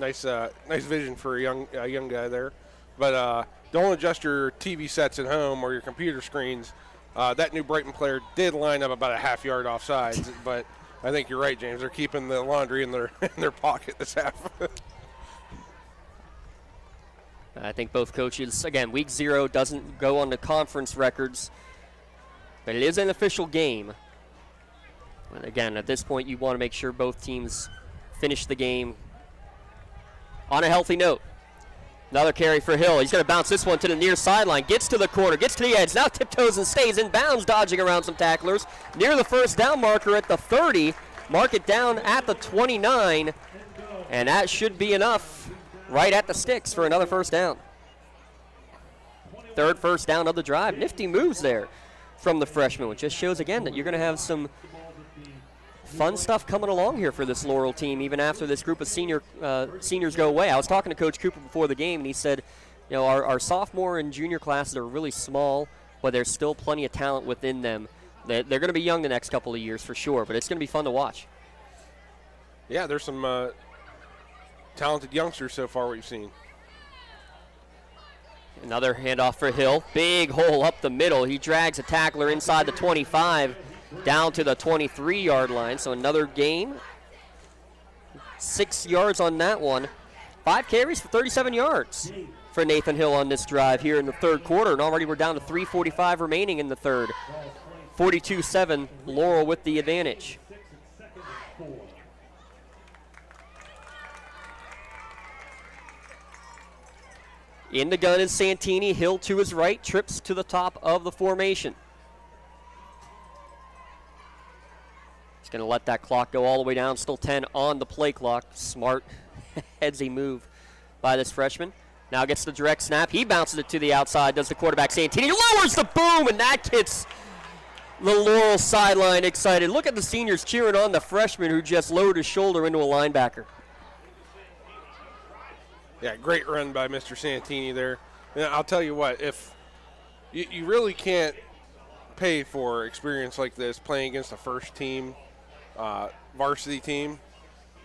vision for a young guy there. But don't adjust your TV sets at home or your computer screens. That New Brighton player did line up about a half yard offsides, but I think you're right, James. They're keeping the laundry in their pocket this half. I think both coaches, again, week 0 doesn't go on the conference records, but it is an official game. And again, at this point, you want to make sure both teams finish the game on a healthy note. Another carry for Hill. He's going to bounce this one to the near sideline. Gets to the corner, gets to the edge. Now tiptoes and stays in bounds, dodging around some tacklers. Near the first down marker at the 30. Mark it down at the 29. And that should be enough right at the sticks for another first down. 3rd first down of the drive. Nifty moves there from the freshman, which just shows again that you're going to have some fun stuff coming along here for this Laurel team, even after this group of seniors go away. I was talking to Coach Cooper before the game, and he said, our sophomore and junior classes are really small, but there's still plenty of talent within them. They're going to be young the next couple of years for sure, but it's going to be fun to watch. Yeah, there's some talented youngsters so far we've seen. Another handoff for Hill. Big hole up the middle. He drags a tackler inside the 25. Down to the 23-yard line, so another gain. 6 yards on that one. 5 carries for 37 yards for Nathan Hill on this drive here in the 3rd quarter, and already we're down to 3:45 remaining in the 3rd. 42-7, Laurel with the advantage. In the gun is Santini. Hill to his right, trips to the top of the formation. Going to let that clock go all the way down. Still 10 on the play clock. Smart headsy move by this freshman. Now gets the direct snap. He bounces it to the outside. Does the quarterback Santini. Lowers the boom, and that gets the Laurel sideline excited. Look at the seniors cheering on the freshman who just lowered his shoulder into a linebacker. Yeah, great run by Mr. Santini there. And I'll tell you what, if you really can't pay for experience like this playing against a first team varsity team.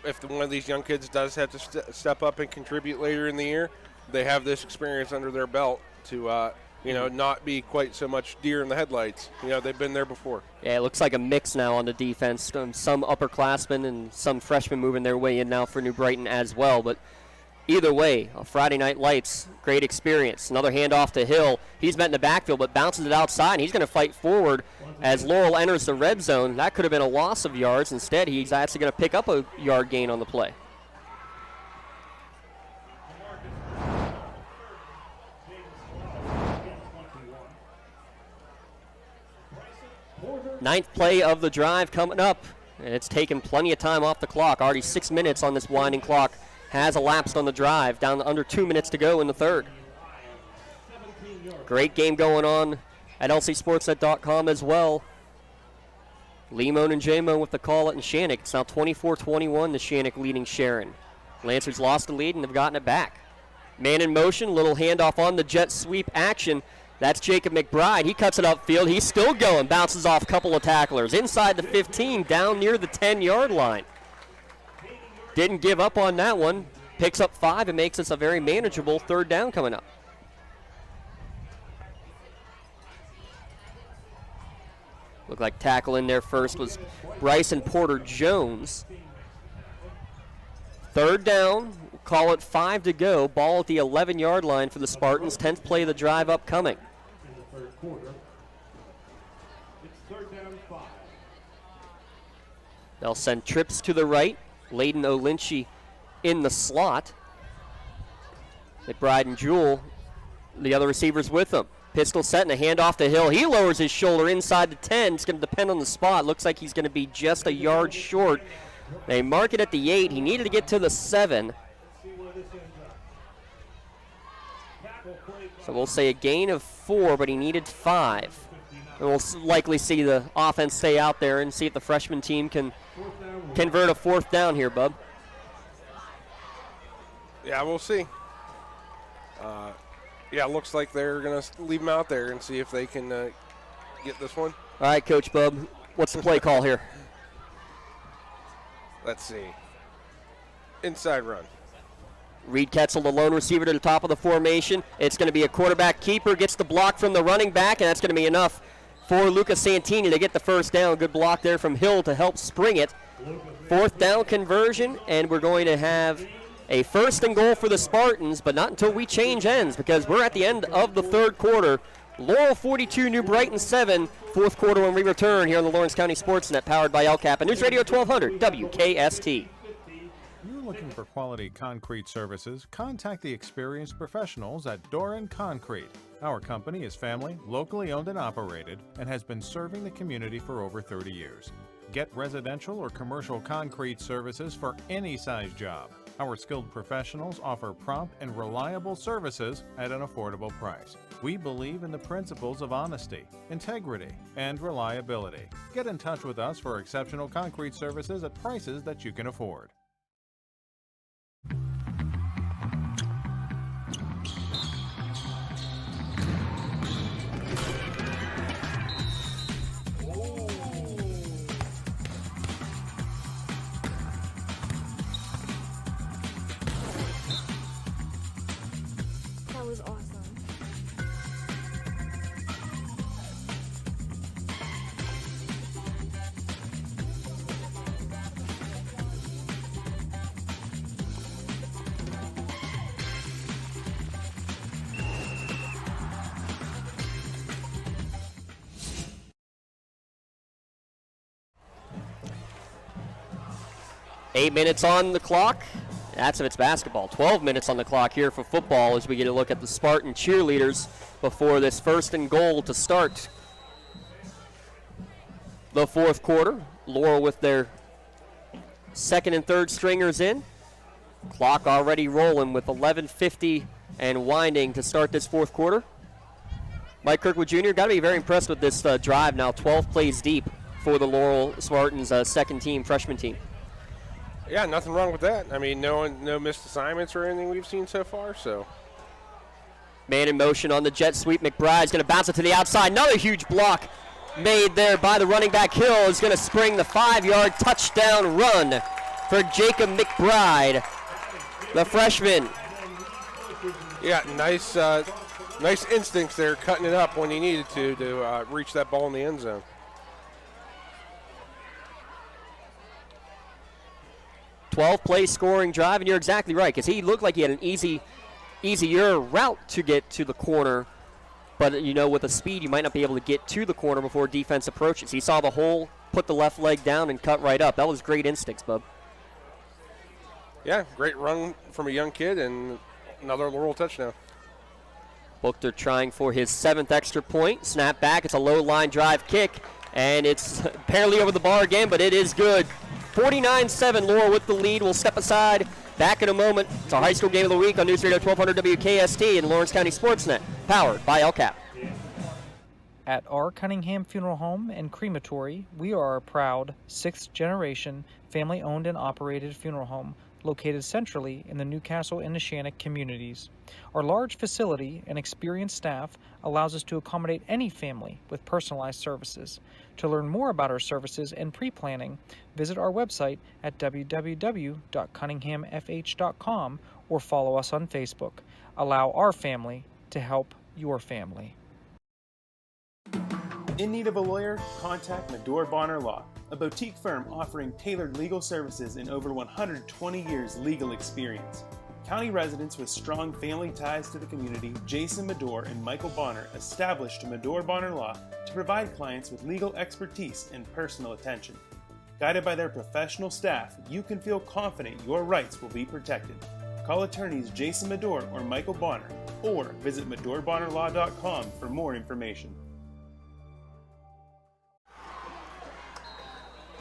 If one of these young kids does have to step up and contribute later in the year, they have this experience under their belt to not be quite so much deer in the headlights. They've been there before. Yeah, it looks like a mix now on the defense. Some upperclassmen and some freshmen moving their way in now for New Brighton as well. But either way, Friday Night Lights, great experience. Another handoff to Hill. He's met in the backfield, but bounces it outside, and he's going to fight forward as Laurel enters the red zone. That could have been a loss of yards. Instead, he's actually going to pick up a yard gain on the play. Ninth play of the drive coming up, and it's taken plenty of time off the clock. Already 6 minutes on this winding clock has elapsed on the drive, down to under 2 minutes to go in the third. Great game going on at lcsportsnet.com as well. Limon and J-Mo with the call at Shannick. It's now 24-21 to Shannick leading Sharon. Lancers lost the lead and have gotten it back. Man in motion, little handoff on the jet sweep action. That's Jacob McBride. He cuts it upfield. He's still going. Bounces off a couple of tacklers. Inside the 15, down near the 10-yard line. Didn't give up on that one. Picks up 5 and makes this a very manageable third down coming up. Looked like tackle in there first was Bryson Porter-Jones. Third down, we'll call it 5 to go. Ball at the 11-yard line for the Spartans. 10th play of the drive upcoming. They'll send trips to the right. Layden Olinchi in the slot. McBride and Jewell, the other receivers with them. Pistol set and a handoff to Hill. He lowers his shoulder inside the 10. It's going to depend on the spot. Looks like he's going to be just a yard short. They mark it at the 8. He needed to get to the 7. So we'll say a gain of 4, but he needed 5. And we'll likely see the offense stay out there and see if the freshman team can convert a fourth down here, Bub. Yeah, we'll see. Yeah, looks like they're going to leave him out there and see if they can get this one. All right, Coach Bub, what's the play call here? Let's see. Inside run. Reed Ketzel, the lone receiver, to the top of the formation. It's going to be a quarterback keeper, gets the block from the running back, and that's going to be enough for Lucas Santini to get the first down. Good block there from Hill to help spring it. Fourth down conversion, and we're going to have a first and goal for the Spartans, but not until we change ends, because we're at the end of the third quarter. Laurel 42, New Brighton 7. Fourth quarter when we return here on the Lawrence County SportsNet, powered by LCAP and News Radio 1200 WKST. You're looking for quality concrete services? Contact the experienced professionals at Doran Concrete. Our company is family, locally owned and operated, and has been serving the community for over 30 years. Get residential or commercial concrete services for any size job. Our skilled professionals offer prompt and reliable services at an affordable price. We believe in the principles of honesty, integrity, and reliability. Get in touch with us for exceptional concrete services at prices that you can afford. That was awesome. Eight minutes on the clock. That's if it's basketball. 12 minutes on the clock here for football as we get a look at the Spartan cheerleaders before this first and goal to start the fourth quarter. Laurel with their second and third stringers in. Clock already rolling with 11:50 and winding to start this fourth quarter. Mike Kirkwood Jr. got to be very impressed with this drive now. 12 plays deep for the Laurel Spartans second team, freshman team. Yeah, nothing wrong with that. I mean, no missed assignments or anything we've seen so far, so. Man in motion on the jet sweep. McBride's going to bounce it to the outside. Another huge block made there by the running back. Hill is going to spring the 5-yard touchdown run for Jacob McBride, the freshman. Yeah, nice instincts there, cutting it up when he needed to reach that ball in the end zone. 12-play scoring drive, and you're exactly right, because he looked like he had an easier route to get to the corner But, you know, with the speed, you might not be able to get to the corner before defense approaches. He saw the hole, put the left leg down, and cut right up. That was great instincts, bub. Yeah, great run from a young kid and another Laurel touchdown. Buchter trying for his 7th extra point. Snap back. It's a low line drive kick, and it's barely over the bar again, but it is good. 49-7, Laurel with the lead. We'll step aside. Back in a moment. It's our high school game of the week on News Radio 1200 WKST and Lawrence County SportsNet, powered by LCAP. At our Cunningham Funeral Home and Crematory, we are a proud 6th-generation family-owned and operated funeral home located centrally in the Newcastle and Neshannock communities. Our large facility and experienced staff allows us to accommodate any family with personalized services. To learn more about our services and pre-planning, visit our website at www.cunninghamfh.com or follow us on Facebook. Allow our family to help your family. In need of a lawyer? Contact Medore Bonner Law, a boutique firm offering tailored legal services and over 120 years legal experience. County residents with strong family ties to the community, Jason Medore and Michael Bonner, established Medore Bonner Law to provide clients with legal expertise and personal attention. Guided by their professional staff, you can feel confident your rights will be protected. Call attorneys Jason Medore or Michael Bonner, or visit MedoreBonnerLaw.com for more information.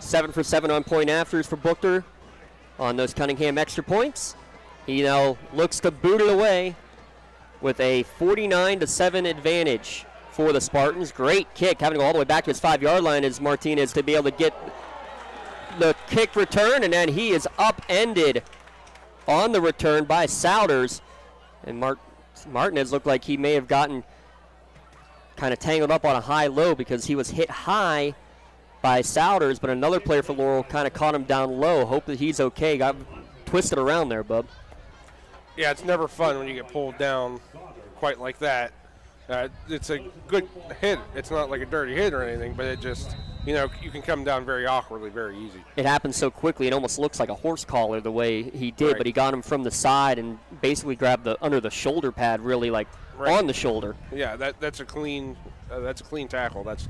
7 for 7 on point afters for Buchter on those Cunningham extra points. He now looks to boot it away with a 49-7 advantage for the Spartans. Great kick, having to go all the way back to his 5-yard line as Martinez to be able to get the kick return, and then he is upended on the return by Souders. And Martinez looked like he may have gotten kind of tangled up on a high-low because he was hit high by Souders, but another player for Laurel kind of caught him down low. Hope that he's okay. Got twisted around there, bub. Yeah, it's never fun when you get pulled down quite like that. It's a good hit. It's not like a dirty hit or anything, but it just, you know, you can come down very awkwardly, very easy. It happens so quickly. It almost looks like a horse collar the way he did, Right. but he got him from the side and basically grabbed the under the shoulder pad, really like on the shoulder. Yeah, that's a clean tackle. That's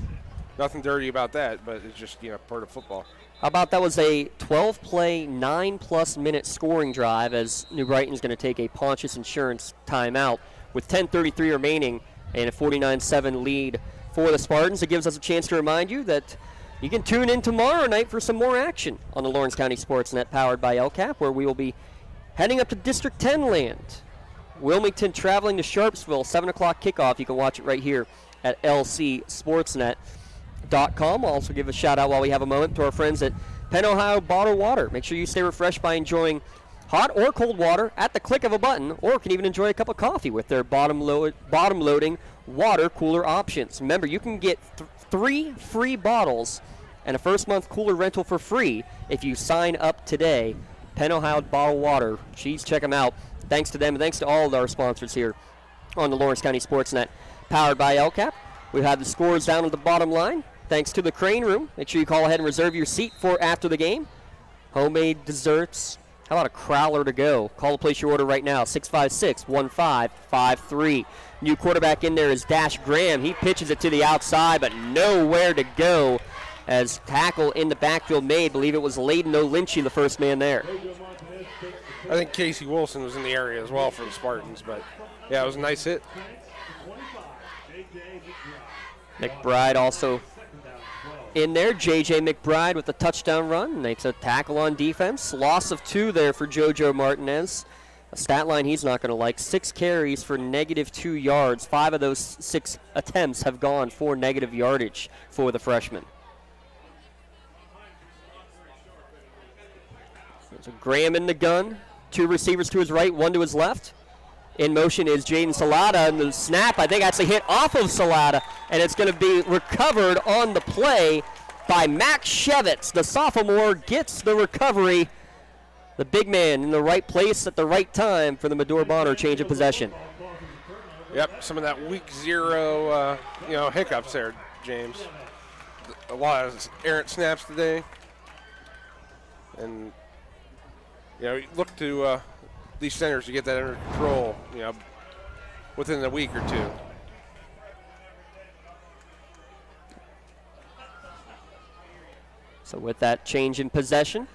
nothing dirty about that, but it's just, you know, part of football. How about that was a 12-play, 9+ minute scoring drive as New Brighton's going to take a Pontius Insurance timeout with 10:33 remaining and a 49-7 lead for the Spartans. It gives us a chance to remind you that you can tune in tomorrow night for some more action on the Lawrence County SportsNet powered by LCAP, where we will be heading up to District 10 land. Wilmington traveling to Sharpsville, 7 o'clock kickoff. You can watch it right here at LCSportsNet.com. I'll also give a shout out while we have a moment to our friends at Penn Ohio Bottled Water. Make sure you stay refreshed by enjoying hot or cold water at the click of a button, or can even enjoy a cup of coffee with their bottom-loading water cooler options. Remember, you can get 3 free bottles and a first month cooler rental for free if you sign up today. Penn Ohio Bottled Water. Please check them out. Thanks to them and thanks to all of our sponsors here on the Lawrence County SportsNet powered by LCAP. We have the scores down at the bottom line. Thanks to the Crane Room. Make sure you call ahead and reserve your seat for after the game. Homemade desserts. How about a crowler to go? Call to place your order right now, 656-1553. New quarterback in there is Dash Graham. He pitches it to the outside, but nowhere to go as tackle in the backfield made. Believe it was Layden O'Lynchy, the first man there. I think Casey Wilson was in the area as well for the Spartans, but yeah, it was a nice hit. McBride also in there. J.J. McBride with the touchdown run. Makes a tackle on defense. Loss of 2 there for JoJo Martinez. A stat line he's not going to like. 6 carries for -2 yards. 5 of those 6 attempts have gone for negative yardage for the freshman. There's a Graham in the gun. 2 receivers to his right, 1 to his left. In motion is Jaden Salata, and the snap, I think, actually hit off of Salata, and it's going to be recovered on the play by Max Shevitz. The sophomore gets the recovery. The big man in the right place at the right time for the Medore Bonner change of possession. Yep, some of that week 0, hiccups there, James. A lot of errant snaps today. And, look to these centers to get that under control, within a week or 2. So with that change in possession,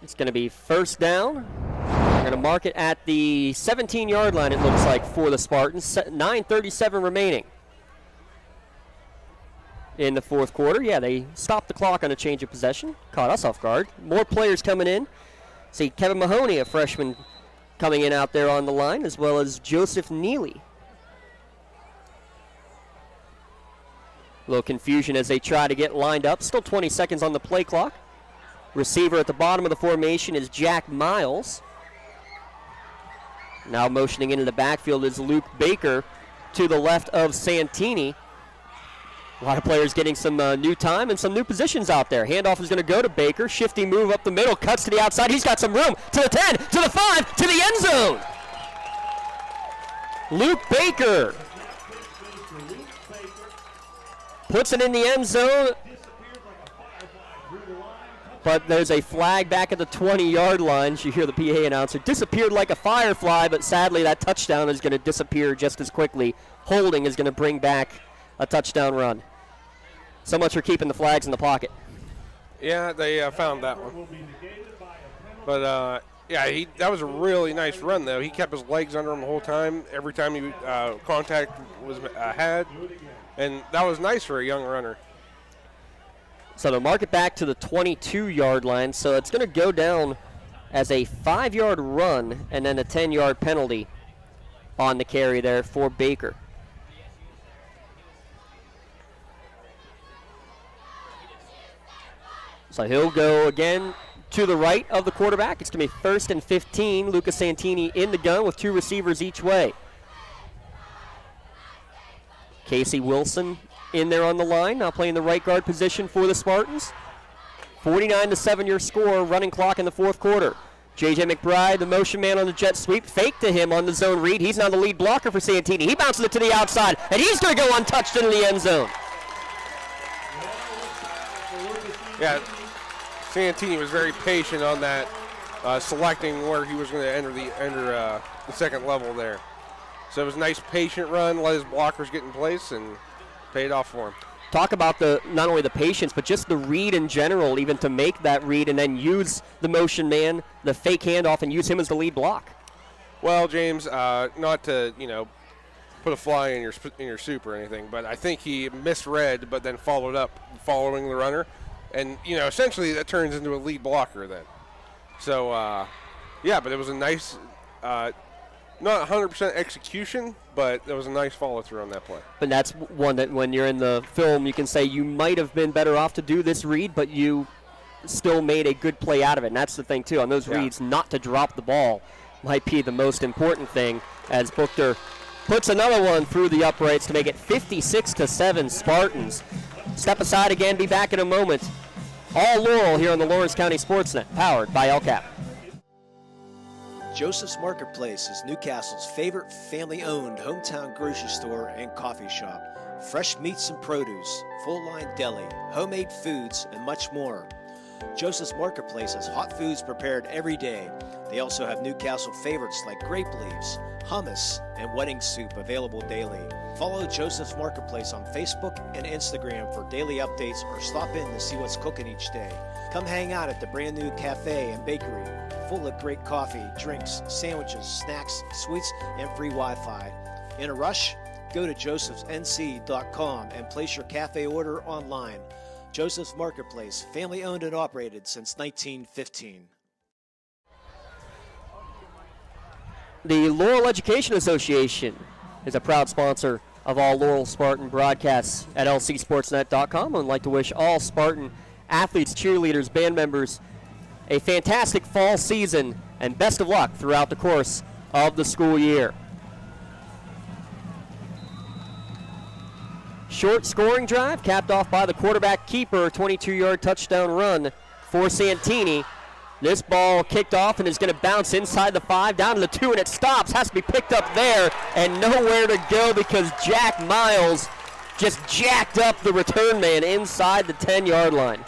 it's going to be first down. We're going to mark it at the 17-yard line, it looks like, for the Spartans. 9:37 remaining in the fourth quarter. Yeah, they stopped the clock on a change of possession. Caught us off guard. More players coming in. See Kevin Mahoney, a freshman, coming in out there on the line, as well as Joseph Neely. A little confusion as they try to get lined up. Still 20 seconds on the play clock. Receiver at the bottom of the formation is Jack Miles. Now motioning into the backfield is Luke Baker to the left of Santini. A lot of players getting some new time and some new positions out there. Handoff is going to go to Baker. Shifty move up the middle, cuts to the outside. He's got some room to the 10, to the 5, to the end zone. Luke Baker puts it in the end zone, but there's a flag back at the 20-yard line. You hear the PA announcer, disappeared like a firefly, but sadly that touchdown is going to disappear just as quickly. Holding is going to bring back a touchdown run. So much for keeping the flags in the pocket. Yeah, they found that one. But, yeah, that was a really nice run, though. He kept his legs under him the whole time, every time he contact was had. And that was nice for a young runner. So they'll mark it back to the 22-yard line. So it's going to go down as a 5-yard run and then a 10-yard penalty on the carry there for Baker. So he'll go again to the right of the quarterback. It's going to be 1st and 15. Lucas Santini in the gun with 2 receivers each way. Casey Wilson in there on the line, now playing the right guard position for the Spartans. 49-7 your score, running clock in the fourth quarter. J.J. McBride, the motion man on the jet sweep, fake to him on the zone read. He's now the lead blocker for Santini. He bounces it to the outside, and he's going to go untouched into the end zone. Yeah, Santini was very patient on that, selecting where he was going to enter the second level there. So it was a nice patient run, let his blockers get in place, and paid off for him. Talk about not only the patience, but just the read in general, even to make that read and then use the motion man, the fake handoff, and use him as the lead block. Well, James, not to put a fly in your soup or anything, but I think he misread, but then followed up following the runner, and essentially that turns into a lead blocker then. So yeah, but it was a nice. Not 100% execution, but there was a nice follow-through on that play. But that's one that when you're in the film, you can say you might have been better off to do this read, but you still made a good play out of it. And that's the thing, too. On those reads, not to drop the ball might be the most important thing, as Buchter puts another one through the uprights to make it 56-7 Spartans. Step aside again, be back in a moment. All Laurel here on the Lawrence County SportsNet, powered by LCAP. Joseph's Marketplace is Newcastle's favorite family-owned hometown grocery store and coffee shop. Fresh meats and produce, full-line deli, homemade foods, and much more. Joseph's Marketplace has hot foods prepared every day. They also have Newcastle favorites like grape leaves, hummus, and wedding soup available daily. Follow Joseph's Marketplace on Facebook and Instagram for daily updates, or stop in to see what's cooking each day. Come hang out at the brand new cafe and bakery, full of great coffee, drinks, sandwiches, snacks, sweets, and free Wi-Fi. In a rush? Go to josephsnc.com and place your cafe order online. Joseph's Marketplace, family owned and operated since 1915. The Laurel Education Association is a proud sponsor of all Laurel Spartan broadcasts at lcsportsnet.com. I'd like to wish all Spartan athletes, cheerleaders, band members a fantastic fall season and best of luck throughout the course of the school year. Short scoring drive capped off by the quarterback keeper, 22-yard touchdown run for Santini. This ball kicked off and is going to bounce inside the 5, down to the 2, and it stops. Has to be picked up there and nowhere to go because Jack Miles just jacked up the return man inside the 10-yard line.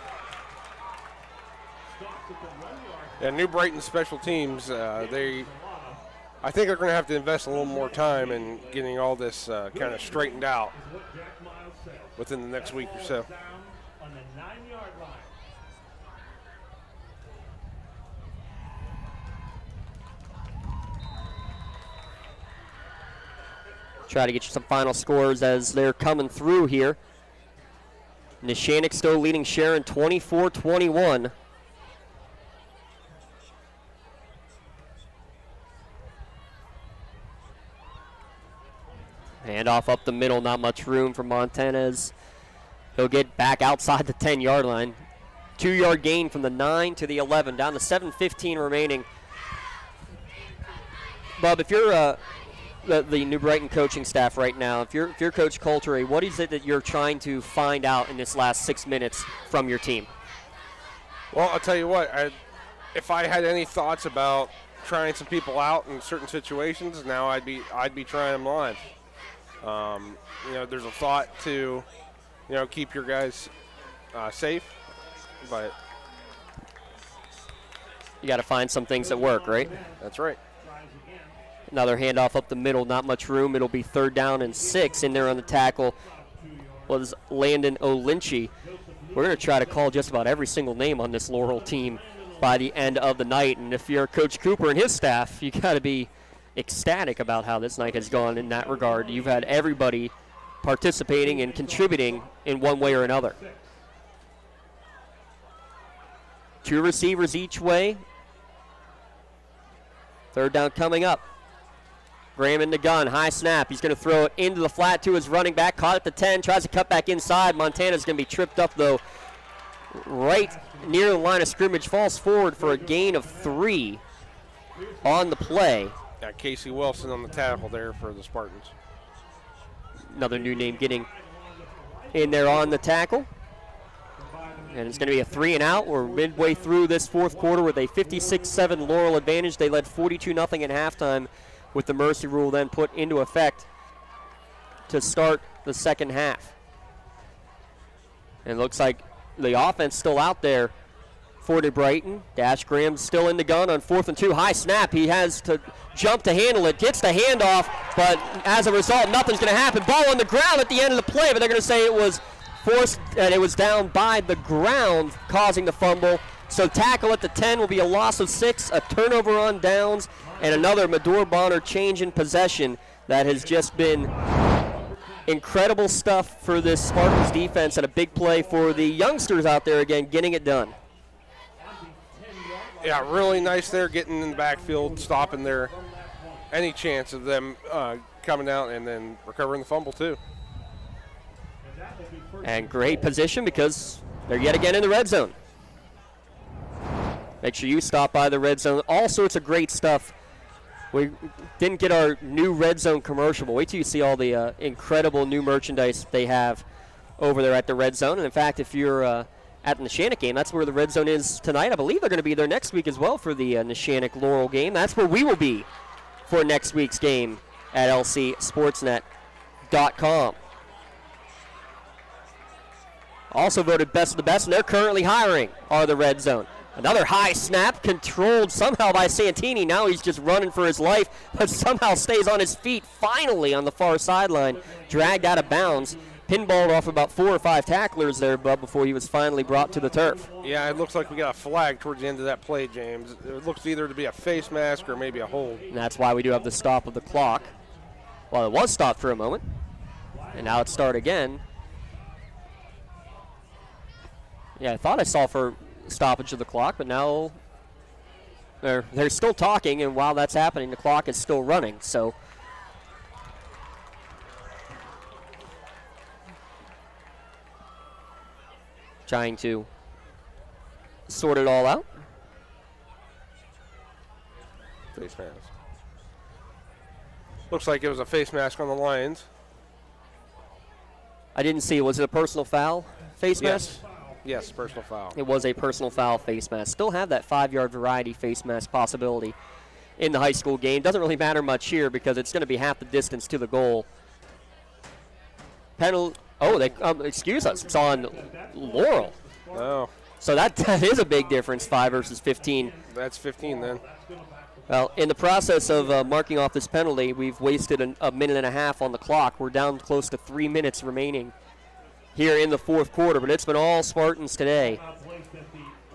Yeah, New Brighton special teams, I think they're going to have to invest a little more time in getting all this kind of straightened out within the next week or so. Try to get you some final scores as they're coming through here. Neshannock still leading Sharon 24-21. Handoff up the middle, not much room for Montanez. He'll get back outside the 10-yard line. 2-yard gain from the 9 to the 11, down to 7:15 remaining. Bub, if you're the New Brighton coaching staff right now, if you're Coach Coulter, what is it that you're trying to find out in this last 6 minutes from your team? Well, I'll tell you what, if I had any thoughts about trying some people out in certain situations, now I'd be trying them live. There's a thought to, keep your guys safe, but you got to find some things that work, right? That's right. Another handoff up the middle, not much room. It'll be 3rd down and 6. In there on the tackle was Landon Olinchi. We're going to try to call just about every single name on this Laurel team by the end of the night. And if you're Coach Cooper and his staff, you got to be ecstatic about how this night has gone in that regard. You've had everybody participating and contributing in one way or another. 2 receivers each way. 3rd down coming up. Graham in the gun, high snap. He's going to throw it into the flat to his running back. Caught at the 10, tries to cut back inside. Montana's going to be tripped up, though, right near the line of scrimmage. Falls forward for a gain of 3 on the play. Got Casey Wilson on the tackle there for the Spartans. Another new name getting in there on the tackle. And it's going to be a 3 and out. We're midway through this 4th quarter with a 56-7 Laurel advantage. They led 42-0 at halftime, with the mercy rule then put into effect to start the 2nd half. And it looks like the offense still out there for New Brighton. Dash Graham still in the gun on 4th and 2. High snap. He has to jump to handle it. Gets the handoff, but as a result, nothing's going to happen. Ball on the ground at the end of the play, but they're going to say it was forced and it was down by the ground, causing the fumble. So tackle at the 10 will be a loss of 6, a turnover on downs, and another Medor Bonner change in possession. That has just been incredible stuff for this Spartans defense, and a big play for the youngsters out there again, getting it done. Yeah, really nice there, getting in the backfield, stopping there. Any chance of them coming out and then recovering the fumble too. And great position because they're yet again in the red zone. Make sure you stop by the red zone. All sorts of great stuff. We didn't get our new red zone commercial, but wait till you see all the incredible new merchandise they have over there at the red zone. And in fact, if you're at the Neshannock game, that's where the red zone is tonight. I believe they're going to be there next week as well for the Neshannock Laurel game. That's where we will be for next week's game at lcsportsnet.com. Also voted best of the best, and they're currently hiring, are the red zone. Another high snap, controlled somehow by Santini. Now he's just running for his life, but somehow stays on his feet finally on the far sideline. Dragged out of bounds. Pinballed off about 4 or 5 tacklers there, Bub, before he was finally brought to the turf. Yeah, it looks like we got a flag towards the end of that play, James. It looks either to be a face mask or maybe a hold. And that's why we do have the stop of the clock. Well, it was stopped for a moment, and now it's start again. Yeah, I thought I saw for stoppage of the clock, but now they're still talking, and while that's happening, the clock is still running. So trying to sort it all out. Face mask. Looks like it was a face mask on the Lions. I didn't see. Was it a personal foul face mask? Yes, personal foul. It was a personal foul face mask. Still have that 5-yard variety face mask possibility in the high school game. Doesn't really matter much here because it's going to be half the distance to the goal. Penalty. Oh, they excuse us. It's on Laurel. Oh. So that is a big difference, 5 versus 15. That's 15 then. Well, in the process of marking off this penalty, we've wasted a minute and a half on the clock. We're down close to 3 minutes remaining here in the 4th quarter, but it's been all Spartans today.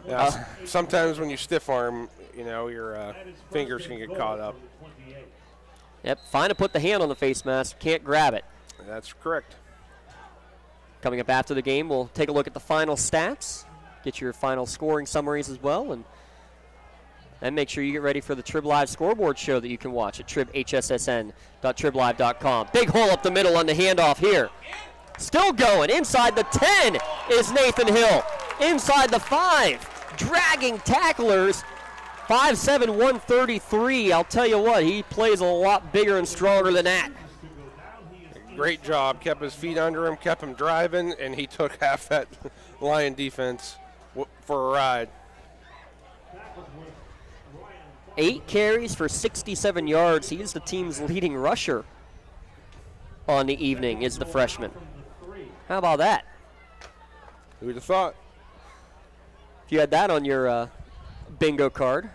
Yeah, sometimes when you stiff arm, your fingers can get caught up. Yep, fine to put the hand on the face mask, can't grab it. That's correct. Coming up after the game, we'll take a look at the final stats, get your final scoring summaries as well, and then make sure you get ready for the Trib Live scoreboard show that you can watch at tribhssn.triblive.com. Big hole up the middle on the handoff here. Still going. Inside the 10 is Nathan Hill. Inside the 5, dragging tacklers. 5'7", 133. I'll tell you what, he plays a lot bigger and stronger than that. Great job. Kept his feet under him, kept him driving, and he took half that Lion defense for a ride. 8 carries for 67 yards. He is the team's leading rusher on the evening, is the freshman. How about that? Who would have thought? If you had that on your bingo card.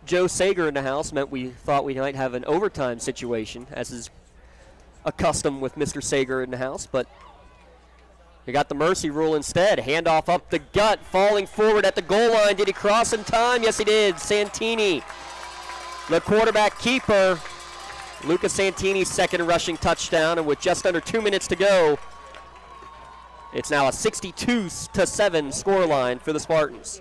Joe Sager in the house meant we thought we might have an overtime situation, as is a custom with Mr. Sager in the house, but we got the mercy rule instead. Handoff up the gut, falling forward at the goal line. Did he cross in time? Yes, he did. Santini, the quarterback keeper. Lucas Santini's second rushing touchdown, and with just under 2 minutes to go, it's now a 62-7 scoreline for the Spartans.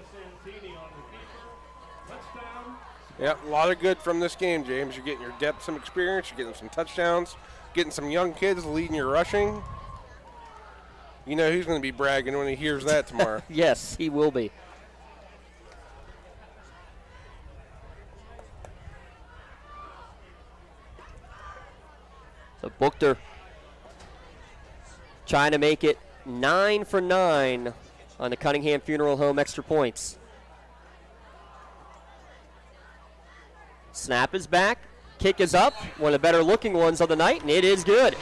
Yeah, a lot of good from this game, James. You're getting your depth, some experience. You're getting some touchdowns, getting some young kids leading your rushing. You know who's going to be bragging when he hears that tomorrow. Yes, he will be. So Buchter trying to make it 9 for 9 on the Cunningham Funeral Home extra points. Snap is back. Kick is up. One of the better looking ones of the night, and it is good.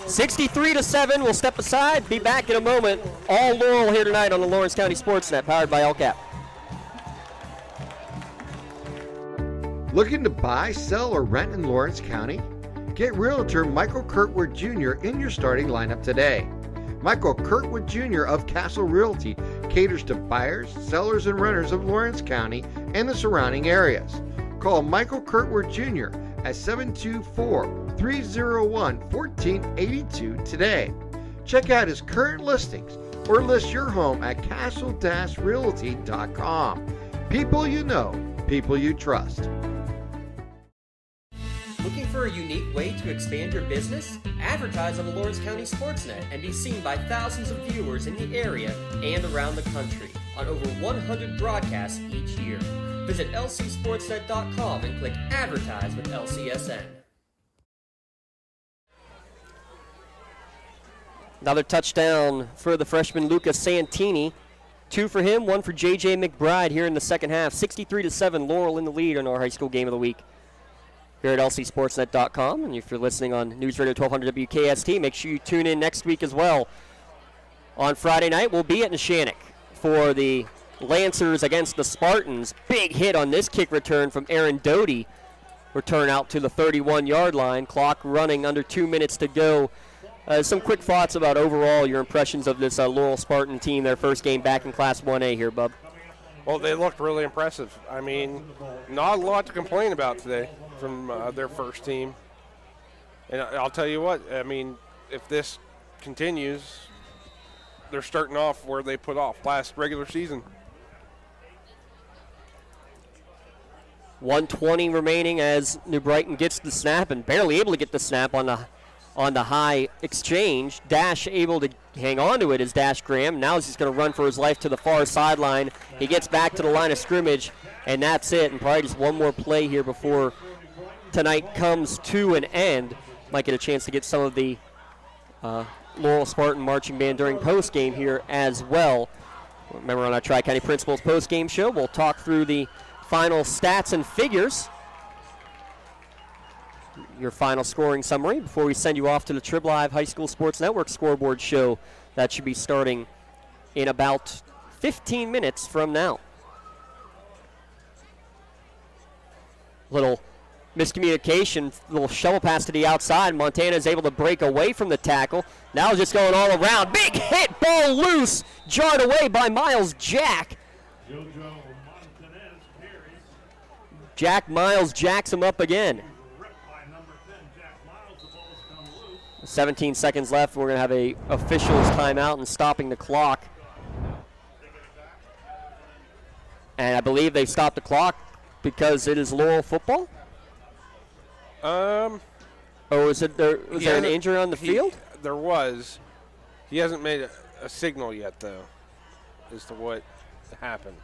63-7. We'll step aside. Be back in a moment. All Laurel here tonight on the Lawrence County SportsNet, powered by LCAP. Looking to buy, sell, or rent in Lawrence County? Get Realtor Michael Kirkwood Jr. in your starting lineup today. Michael Kirkwood Jr. of Castle Realty caters to buyers, sellers, and renters of Lawrence County and the surrounding areas. Call Michael Kirkwood Jr. at 724-301-1482 today. Check out his current listings or list your home at castle-realty.com. People you know, people you trust. Looking for a unique way to expand your business? Advertise on the Lawrence County SportsNet and be seen by thousands of viewers in the area and around the country on over 100 broadcasts each year. Visit lcsportsnet.com and click Advertise with LCSN. Another touchdown for the freshman Lucas Santini. 2 for him, 1 for J.J. McBride here in the second half. 63-7, Laurel in the lead on our high school game of the week here at lcsportsnet.com. And if you're listening on News Radio 1200 WKST, make sure you tune in next week as well. On Friday night, we'll be at Neshannock for the Lancers against the Spartans. Big hit on this kick return from Aaron Doty. Return out to the 31-yard line. Clock running, under 2 minutes to go. Some quick thoughts about overall your impressions of this Laurel Spartan team, their first game back in Class 1A here, Bub. Well, they looked really impressive. I mean, not a lot to complain about today from their first team. And I'll tell you what, I mean, if this continues, they're starting off where they put off last regular season. 1:20 remaining as New Brighton gets the snap and barely able to get the snap on the high exchange. Dash able to hang on to it is Dash Graham. Now he's just going to run for his life to the far sideline. He gets back to the line of scrimmage, and that's it. And probably just one more play here before tonight comes to an end. Might get a chance to get some of the Laurel Spartan marching band during post-game here as well. Remember, on our Tri-County Principals post-game show, we'll talk through the final stats and figures. Your final scoring summary before we send you off to the Trib Live High School Sports Network scoreboard show that should be starting in about 15 minutes from now. Little miscommunication, little shovel pass to the outside. Montana is able to break away from the tackle. Now just going all around. Big hit, ball loose, jarred away by Miles Jack. Jack Miles jacks him up again. 17 seconds left. We're going to have a officials timeout and stopping the clock. And I believe they stopped the clock because it is Laurel football? Or was there an injury on the field? There was. He hasn't made a signal yet, though, as to what happened.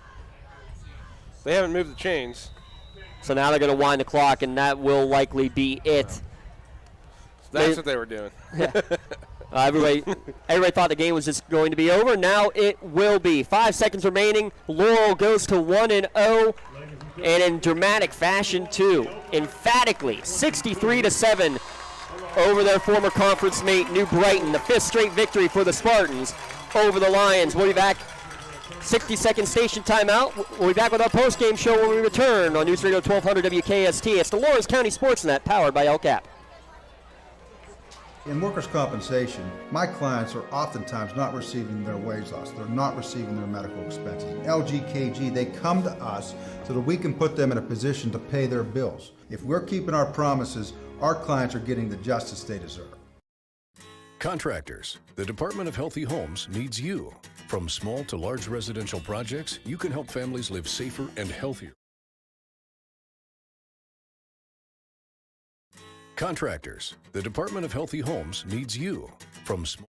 They haven't moved the chains. So now they're going to wind the clock, and that will likely be it. So that's what they were doing. Yeah. Everybody thought the game was just going to be over. Now it will be. 5 seconds remaining. Laurel goes to 1-0, and in dramatic fashion, too. Emphatically, 63-7 over their former conference mate, New Brighton. The 5th straight victory for the Spartans over the Lions. We'll be back. 60-second station timeout. We'll be back with our post-game show when we return on News Radio 1200 WKST. It's the Lawrence County SportsNet, powered by LCAP. In workers' compensation, my clients are oftentimes not receiving their wage loss. They're not receiving their medical expenses. LGKG, they come to us so that we can put them in a position to pay their bills. If we're keeping our promises, our clients are getting the justice they deserve. Contractors, the Department of Healthy Homes needs you. From small to large residential projects, you can help families live safer and healthier. Contractors, the Department of Healthy Homes needs you. From small.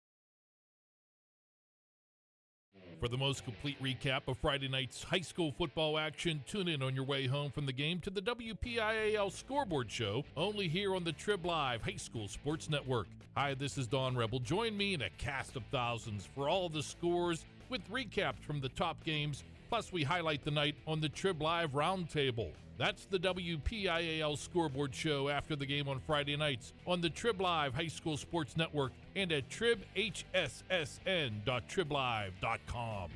For the most complete recap of Friday night's high school football action, tune in on your way home from the game to the WPIAL Scoreboard Show, only here on the Trib Live High School Sports Network. Hi, this is Don Rebel. Join me in a cast of thousands for all the scores with recaps from the top games, plus we highlight the night on the Trib Live Roundtable. That's the WPIAL Scoreboard Show after the game on Friday nights on the Trib Live High School Sports Network and at tribhssn.triblive.com.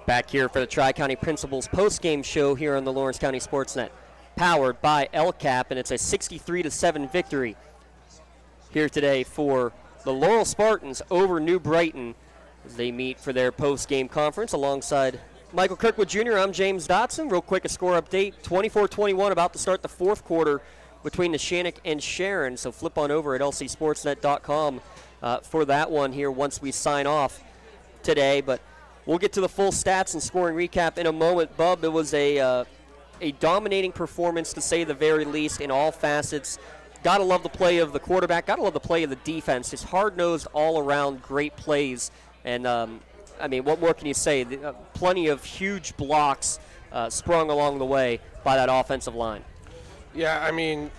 Back here for the Tri-County Principals post-game show here on the Lawrence County SportsNet, powered by LCAP, and it's a 63-7 victory here today for the Laurel Spartans over New Brighton as they meet for their post-game conference alongside Michael Kirkwood Jr. I'm James Dotson. Real quick, a score update. 24-21 about to start the fourth quarter between the Shannock and Sharon. So flip on over at lcsportsnet.com for that one here once we sign off today. But we'll get to the full stats and scoring recap in a moment. Bub, it was a dominating performance to say the very least in all facets. Gotta love the play of the quarterback. Gotta love the play of the defense. Just hard-nosed, all-around great plays. And, I mean, what more can you say? Plenty of huge blocks sprung along the way by that offensive line. Yeah, I mean,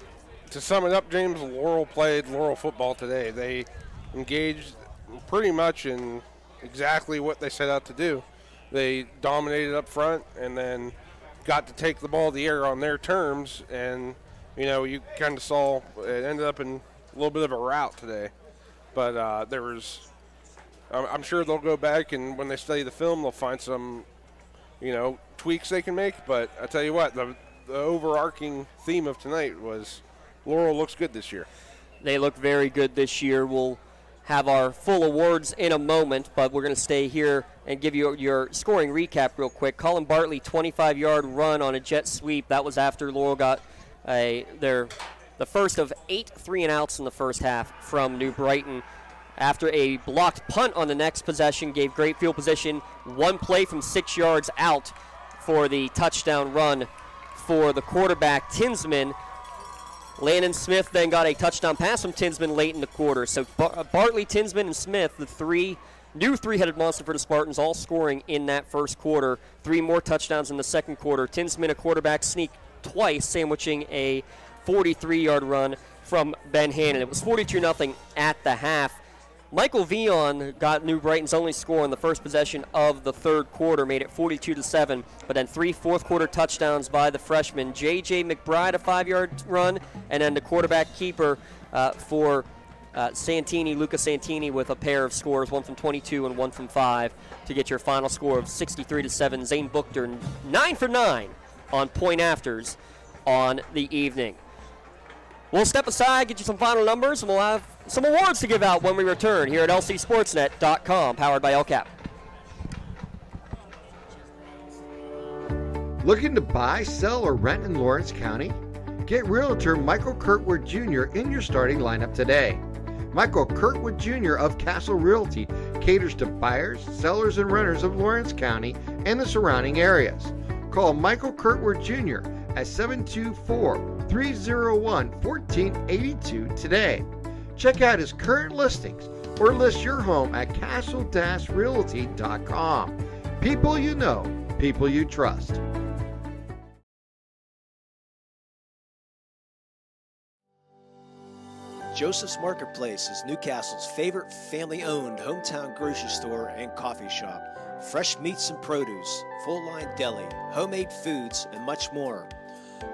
to sum it up, James, Laurel played Laurel football today. They engaged pretty much in exactly what they set out to do. They dominated up front and then got to take the ball to the air on their terms. And, you know, you kind of saw it ended up in a little bit of a rout today. But there was... I'm sure they'll go back, and when they study the film, they'll find some, you know, tweaks they can make. But I tell you what, the overarching theme of tonight was Laurel looks good this year. They look very good this year. We'll have our full awards in a moment, but we're going to stay here and give you your scoring recap real quick. Colin Bartley, 25-yard run on a jet sweep. That was after Laurel got the first of 8 3-and-outs in the first half from New Brighton. After a blocked punt on the next possession, gave great field position. One play from 6 yards out for the touchdown run for the quarterback, Tinsman. Landon Smith then got a touchdown pass from Tinsman late in the quarter. So Bartley, Tinsman, and Smith, the new three-headed monster for the Spartans, all scoring in that first quarter. 3 more touchdowns in the second quarter. Tinsman, a quarterback sneak twice, sandwiching a 43-yard run from Ben Hannon. It was 42-0 at the half. Michael Vion got New Brighton's only score on the first possession of the third quarter, made it 42-7, but then 3 fourth-quarter touchdowns by the freshman. J.J. McBride, a 5-yard run, and then the quarterback keeper for Santini, Luca Santini, with a pair of scores, one from 22 and one from 5, to get your final score of 63-7. Zane Buchter, 9 for 9 on point afters on the evening. We'll step aside, get you some final numbers, and we'll have some awards to give out when we return here at lcsportsnet.com, powered by LCAP. Looking to buy, sell, or rent in Lawrence County? Get Realtor Michael Kurtwood Jr. in your starting lineup today. Michael Kurtwood Jr. of Castle Realty caters to buyers, sellers, and renters of Lawrence County and the surrounding areas. Call Michael Kurtwood Jr. at 724-301-1482 today. Check out his current listings or list your home at castle-realty.com. People you know, people you trust. Joseph's Marketplace is Newcastle's favorite family-owned hometown grocery store and coffee shop. Fresh meats and produce, full-line deli, homemade foods, and much more.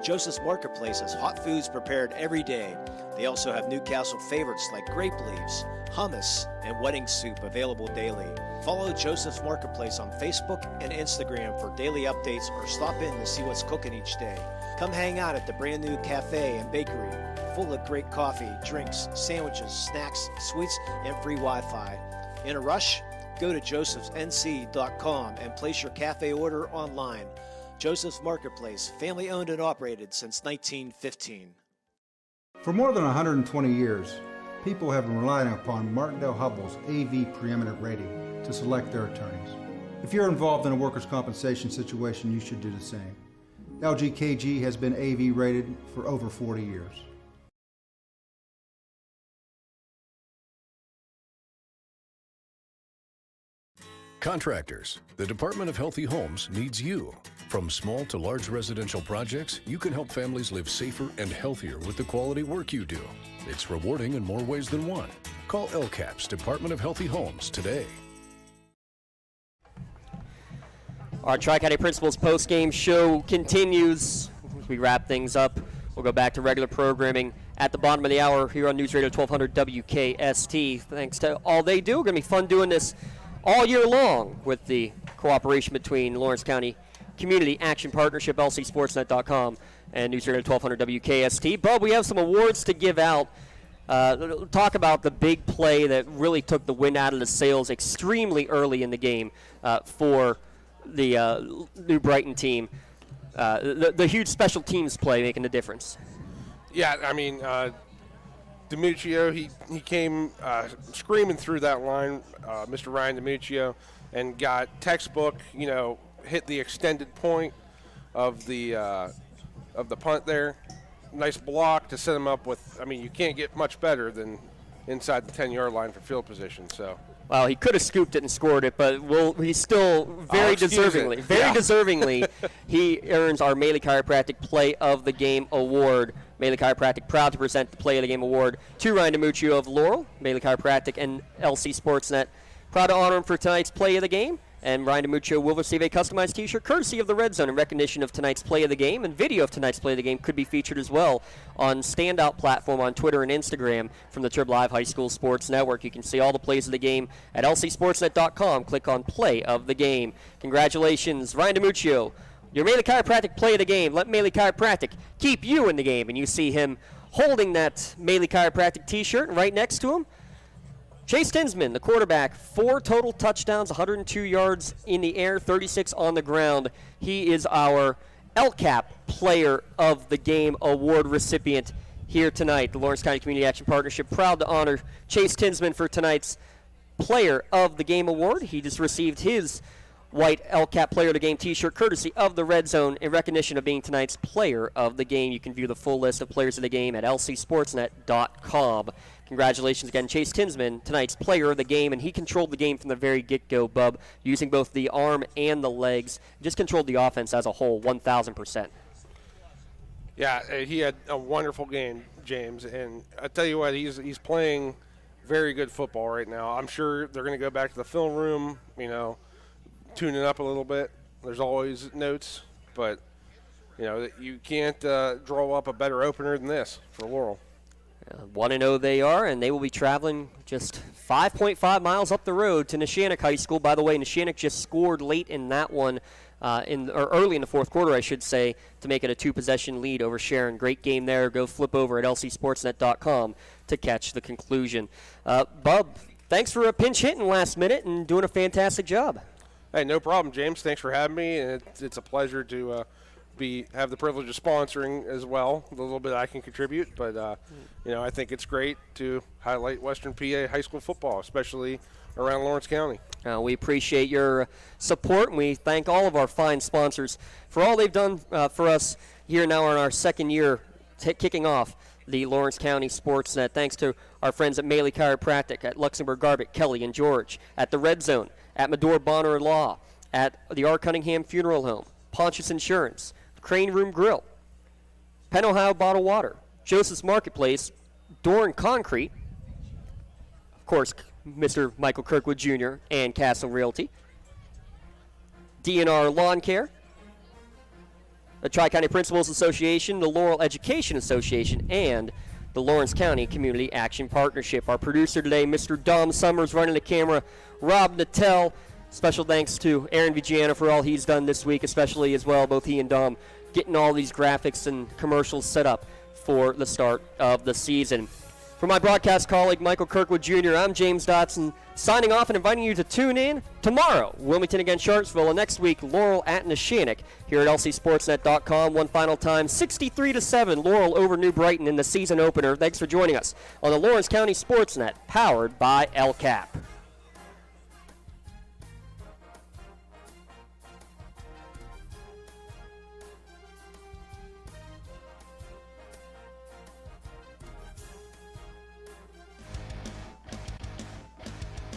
Joseph's Marketplace has hot foods prepared every day. They also have Newcastle favorites like grape leaves, hummus, and wedding soup available daily. Follow Joseph's Marketplace on Facebook and Instagram for daily updates or stop in to see what's cooking each day. Come hang out at the brand new cafe and bakery, full of great coffee, drinks, sandwiches, snacks, sweets, and free Wi-Fi. In a rush? Go to josephsnc.com and place your cafe order online. Joseph's Marketplace, family owned and operated since 1915. For more than 120 years, people have been relying upon Martindale-Hubbell's AV preeminent rating to select their attorneys. If you're involved in a workers' compensation situation, you should do the same. LGKG has been AV rated for over 40 years. Contractors, the Department of Healthy Homes needs you. From small to large residential projects, you can help families live safer and healthier with the quality work you do. It's rewarding in more ways than one. Call LCAP's Department of Healthy Homes today. Our Tri-County Principals post-game show continues. As we wrap things up, we'll go back to regular programming at the bottom of the hour here on News Radio 1200 WKST. Thanks to all they do. Going to be fun doing this all year long with the cooperation between Lawrence County Community Action Partnership, lcsportsnet.com, and News Radio 1200 WKST. Bub, we have some awards to give out. Talk about the big play that really took the wind out of the sails extremely early in the game for the New Brighton team. The huge special teams play making a difference. Yeah, I mean, DiMuccio, he came screaming through that line, Mr. Ryan DiMuccio, and got textbook, hit the extended point of the punt there. Nice block to set him up with. I mean, you can't get much better than inside the 10-yard line for field position. So. Well, he could have scooped it and scored it, but he's still very deservingly, he earns our Maley Chiropractic Play of the Game Award. Maley Chiropractic proud to present the Play of the Game Award to Ryan DiMuccio of Laurel. Maley Chiropractic and LC Sportsnet proud to honor him for tonight's Play of the Game. And Ryan DiMuccio will receive a customized T-shirt courtesy of the Red Zone in recognition of tonight's Play of the Game. And video of tonight's Play of the Game could be featured as well on Standout platform on Twitter and Instagram from the Trib Live High School Sports Network. You can see all the plays of the game at lcsportsnet.com. Click on Play of the Game. Congratulations, Ryan DiMuccio. Your Maley Chiropractic Play of the Game. Let Maley Chiropractic keep you in the game. And you see him holding that Maley Chiropractic T-shirt, and right next to him, Chase Tinsman, the quarterback, 4 total touchdowns, 102 yards in the air, 36 on the ground. He is our LCAP Player of the Game Award recipient here tonight. The Lawrence County Community Action Partnership proud to honor Chase Tinsman for tonight's Player of the Game Award. He just received his white LCAP Player of the Game T-shirt courtesy of the Red Zone in recognition of being tonight's Player of the Game. You can view the full list of players of the game at lcsportsnet.com. Congratulations again, Chase Tinsman, tonight's Player of the Game, and he controlled the game from the very get-go, Bub, using both the arm and the legs. Just controlled the offense as a whole, 1,000%. Yeah, he had a wonderful game, James, and I tell you what, he's playing very good football right now. I'm sure they're going to go back to the film room, tune it up a little bit. There's always notes, but you can't draw up a better opener than this for Laurel. 1-0 they are, and they will be traveling just 5.5 miles up the road to Neshannock High School. By the way, Neshannock just scored late in that one, early in the fourth quarter, I should say, to make it a 2-possession lead over Sharon. Great game there. Go flip over at lcsportsnet.com to catch the conclusion. Bub, thanks for pinch hitting last minute and doing a fantastic job. Hey, no problem, James. Thanks for having me, and it's a pleasure to have the privilege of sponsoring as well. The little bit I can contribute, but I think it's great to highlight Western PA high school football, especially around Lawrence County. We appreciate your support, and we thank all of our fine sponsors for all they've done for us here now in our second year kicking off the Lawrence County SportsNet. Thanks to our friends at Maley Chiropractic, at Luxembourg Garbett, Kelly and George, at the Red Zone, at Medore Bonner Law, at the R. Cunningham Funeral Home, Pontius Insurance, Crane Room Grill, Penn Ohio Bottled Water, Joseph's Marketplace, Doran Concrete, of course, Mr. Michael Kirkwood Jr. and Castle Realty, DNR Lawn Care, the Tri-County Principals Association, the Laurel Education Association, and the Lawrence County Community Action Partnership. Our producer today, Mr. Dom Summers, running the camera, Rob Nattell. Special thanks to Aaron Vigiano for all he's done this week, especially as well, both he and Dom, getting all these graphics and commercials set up for the start of the season. For my broadcast colleague, Michael Kirkwood Jr., I'm James Dotson, signing off and inviting you to tune in tomorrow. Wilmington against Sharpsville, and next week, Laurel at Neshannock here at lcsportsnet.com. One final time, 63-7, Laurel over New Brighton in the season opener. Thanks for joining us on the Lawrence County SportsNet, powered by LCAP.